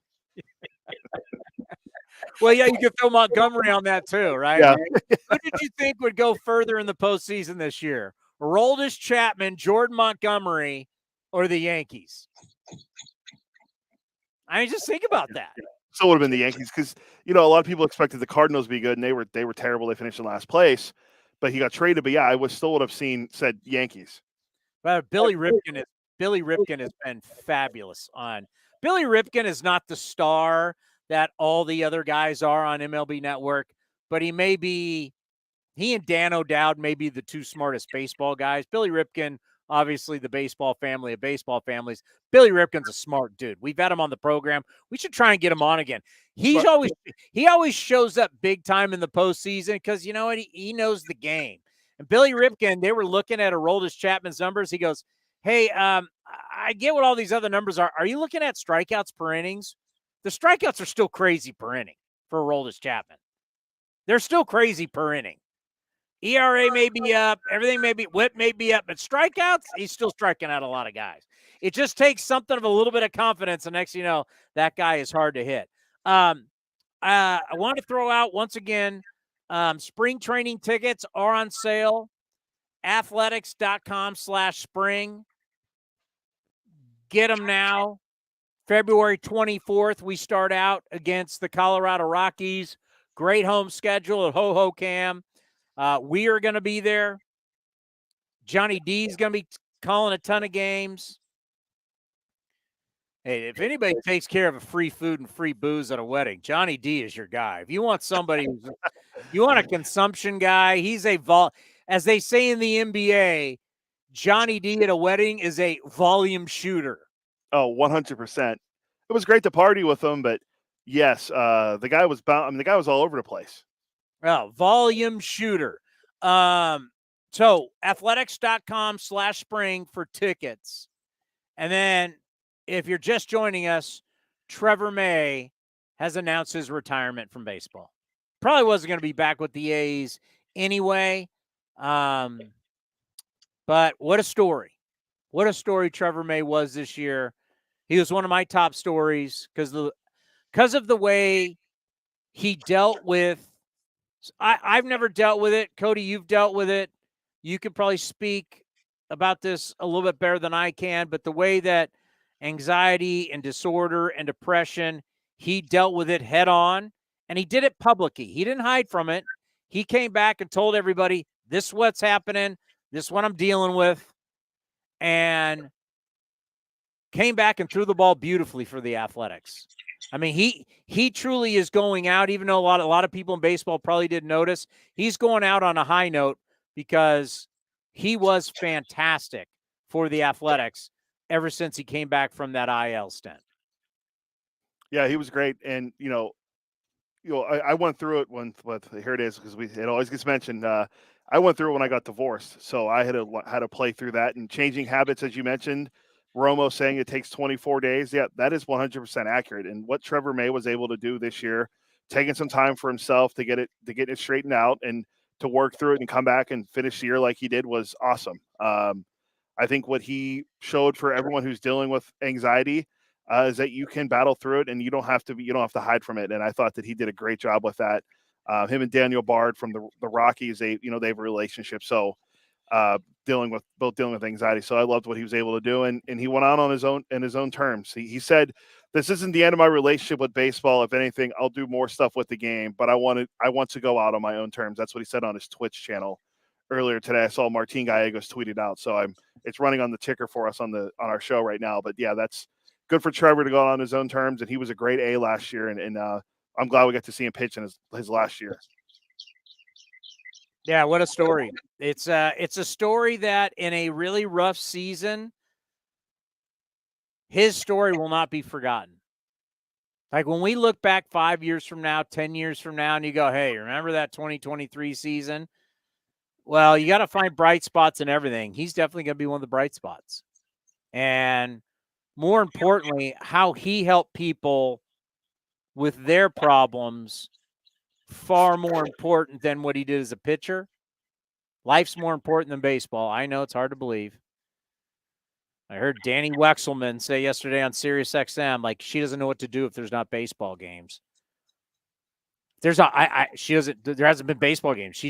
Well, yeah, you could throw Montgomery on that too, right? Yeah. Who did you think would go further in the postseason this year? Aroldis Chapman, Jordan Montgomery, or the Yankees? I mean, just think about that. So it would have been the Yankees because, you know, a lot of people expected the Cardinals to be good, and they were terrible. They finished in last place, but he got traded. But yeah, I still would have said Yankees. But Billy Ripken has been fabulous on. Billy Ripken is not the star that all the other guys are on MLB Network, but he and Dan O'Dowd may be the two smartest baseball guys. Billy Ripken, obviously the baseball family of baseball families. Billy Ripken's a smart dude. We've had him on the program. We should try and get him on again. He always shows up big time in the postseason because, you know what, he knows the game. And Billy Ripken, they were looking at Aroldis Chapman's numbers. He goes, hey, I get what all these other numbers are. Are you looking at strikeouts per innings? The strikeouts are still crazy per inning for Aroldis Chapman. They're still crazy per inning. ERA may be up, everything may be, whip may be up, but strikeouts, he's still striking out a lot of guys. It just takes something of a little bit of confidence, and next you know, that guy is hard to hit. I want to throw out once again, spring training tickets are on sale. Athletics.com/spring. Get them now. February 24th, we start out against the Colorado Rockies. Great home schedule at Ho-Ho-Cam. We are going to be there. Johnny D is going to be calling a ton of games. Hey, if anybody takes care of a free food and free booze at a wedding, Johnny D is your guy. If you want somebody, you want a consumption guy, he's as they say in the NBA, Johnny D at a wedding is a volume shooter. Oh, 100%. It was great to party with him, but yes, the guy was the guy was all over the place. Oh, volume shooter. So athletics.com/spring for tickets. And then if you're just joining us, Trevor May has announced his retirement from baseball. Probably wasn't going to be back with the A's anyway. But what a story. What a story Trevor May was this year. He was one of my top stories because of the way he dealt with. I've never dealt with it. Cody, you've dealt with it. You could probably speak about this a little bit better than I can, but the way that anxiety and disorder and depression, he dealt with it head on, and he did it publicly. He didn't hide from it. He came back and told everybody, this is what's happening. This is what I'm dealing with. And came back and threw the ball beautifully for the Athletics. I mean, he truly is going out, even though a lot of people in baseball probably didn't notice. He's going out on a high note because he was fantastic for the Athletics ever since he came back from that IL stint. Yeah, he was great. And, I went through it with here it is, because it always gets mentioned. I went through it when I got divorced. So I had to play through that, and changing habits, as you mentioned. Romo saying it takes 24 days. Yeah, that is 100% accurate. And what Trevor May was able to do this year, taking some time for himself to get it straightened out and to work through it and come back and finish the year like he did was awesome. I think what he showed for everyone who's dealing with anxiety is that you can battle through it, and you don't have to hide from it. And I thought that he did a great job with that. Him and Daniel Bard from the Rockies, they have a relationship. So dealing with anxiety. So I loved what he was able to do. And he went out on his own terms. He said, this isn't the end of my relationship with baseball. If anything, I'll do more stuff with the game, but I want to go out on my own terms. That's what he said on his Twitch channel earlier today. I saw Martin Gallegos tweeted out. So it's running on the ticker for us on our show right now. But yeah, that's good for Trevor to go out on his own terms. And he was a great A last year. And I'm glad we got to see him pitch in his last year. Yeah, what a story. It's a story that in a really rough season, his story will not be forgotten. Like when we look back 5 years from now, 10 years from now, and you go, hey, remember that 2023 season? Well, you got to find bright spots in everything. He's definitely going to be one of the bright spots. And more importantly, how he helped people with their problems, far more important than what he did as a pitcher. Life's more important than baseball. I know it's hard to believe. I heard Danny Wexelman say yesterday on Sirius XM, like she doesn't know what to do if there's not baseball games. There hasn't been baseball games.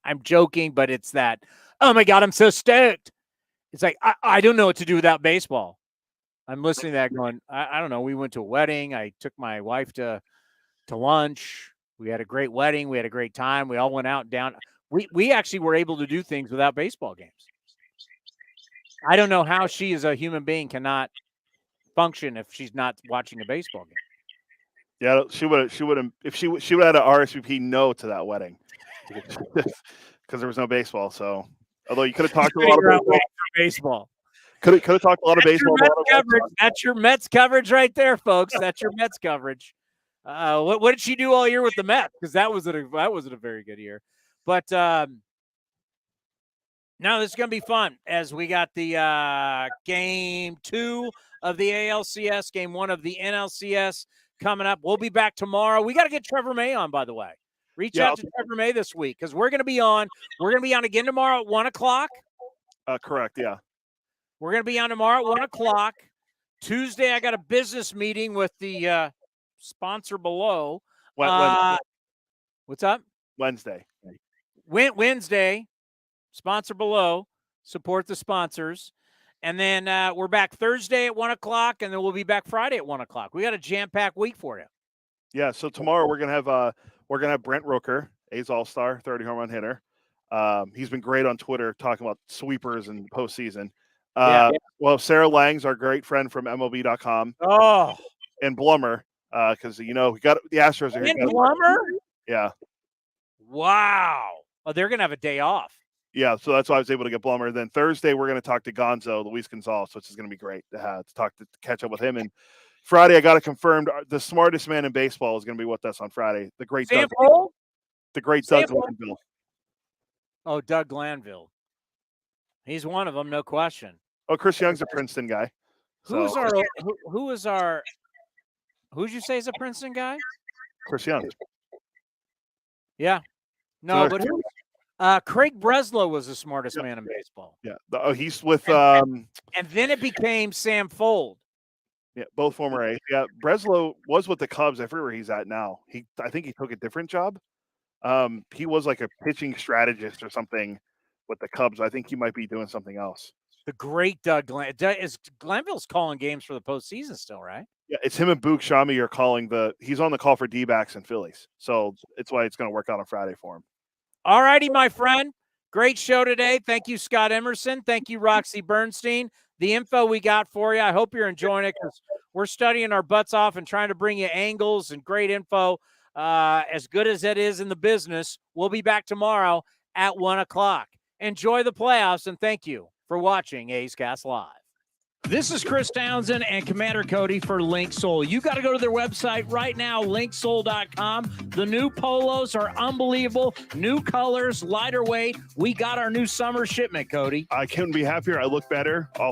I'm joking, but it's that, oh my God, I'm so stoked. It's like, I don't know what to do without baseball. I'm listening to that going, I don't know. We went to a wedding. I took my wife to lunch. We had a great wedding. We had a great time. We all went out and down. We actually were able to do things without baseball games. I don't know how she as a human being cannot function if she's not watching a baseball game. Yeah, she would have if she would have had an RSVP no to that wedding because there was no baseball. So although you could have talked a lot of baseball. Could have talked a lot of baseball. That's your Mets coverage right there, folks. That's your Mets coverage. What did she do all year with the Mets? Because that wasn't a very good year. But now this is going to be fun as we got the game 2 of the ALCS, game 1 of the NLCS coming up. We'll be back tomorrow. We got to get Trevor May on, by the way. Reach out to Trevor May this week because we're going to be on. We're going to be on again tomorrow at 1:00. Correct, yeah. We're going to be on tomorrow at 1:00. Tuesday, I got a business meeting with the sponsor below. Wednesday. What's up? Wednesday. Wednesday, sponsor below. Support the sponsors. And then we're back Thursday at 1:00, and then we'll be back Friday at 1:00. We got a jam-packed week for you. Yeah, so tomorrow we're gonna have Brent Rooker, A's All-Star, 30 home run hitter. He's been great on Twitter talking about sweepers and postseason. Well, Sarah Lang's our great friend from MLB.com. Oh, and Blummer, because we got the Astros are here. And Blummer? Yeah. Wow. Oh, they're gonna have a day off. Yeah, so that's why I was able to get Blummer. Then Thursday we're going to talk to Gonzo, Luis Gonzalez, which is going to be great to catch up with him. And Friday I got it confirmed. The smartest man in baseball is going to be with us on Friday. The great Doug Glanville. Oh, Doug Glanville. He's one of them, no question. Oh, Chris Young's a Princeton guy. Who'd you say is a Princeton guy? Chris Young. Yeah. No, but Craig Breslow was the smartest man in baseball. Yeah. He's with and then it became Sam Fold. Yeah, both former A's. Yeah, Breslow was with the Cubs. I forget where he's at now. I think he took a different job. He was like a pitching strategist or something with the Cubs. I think he might be doing something else. The great Doug Glanville's calling games for the postseason still, right? Yeah, it's him and Boog Shami are calling he's on the call for D-backs and Phillies. So it's why it's going to work out on Friday for him. All righty, my friend. Great show today. Thank you, Scott Emerson. Thank you, Roxy Bernstein. The info we got for you, I hope you're enjoying it because we're studying our butts off and trying to bring you angles and great info. As good as it is in the business, we'll be back tomorrow at 1 o'clock. Enjoy the playoffs, and thank you for watching A's Cast Live. This is Chris Townsend and Commander Cody for Link Soul. You got to go to their website right now, linksoul.com. The new polos are unbelievable. New colors, lighter weight. We got our new summer shipment, Cody. I couldn't be happier. I look better. All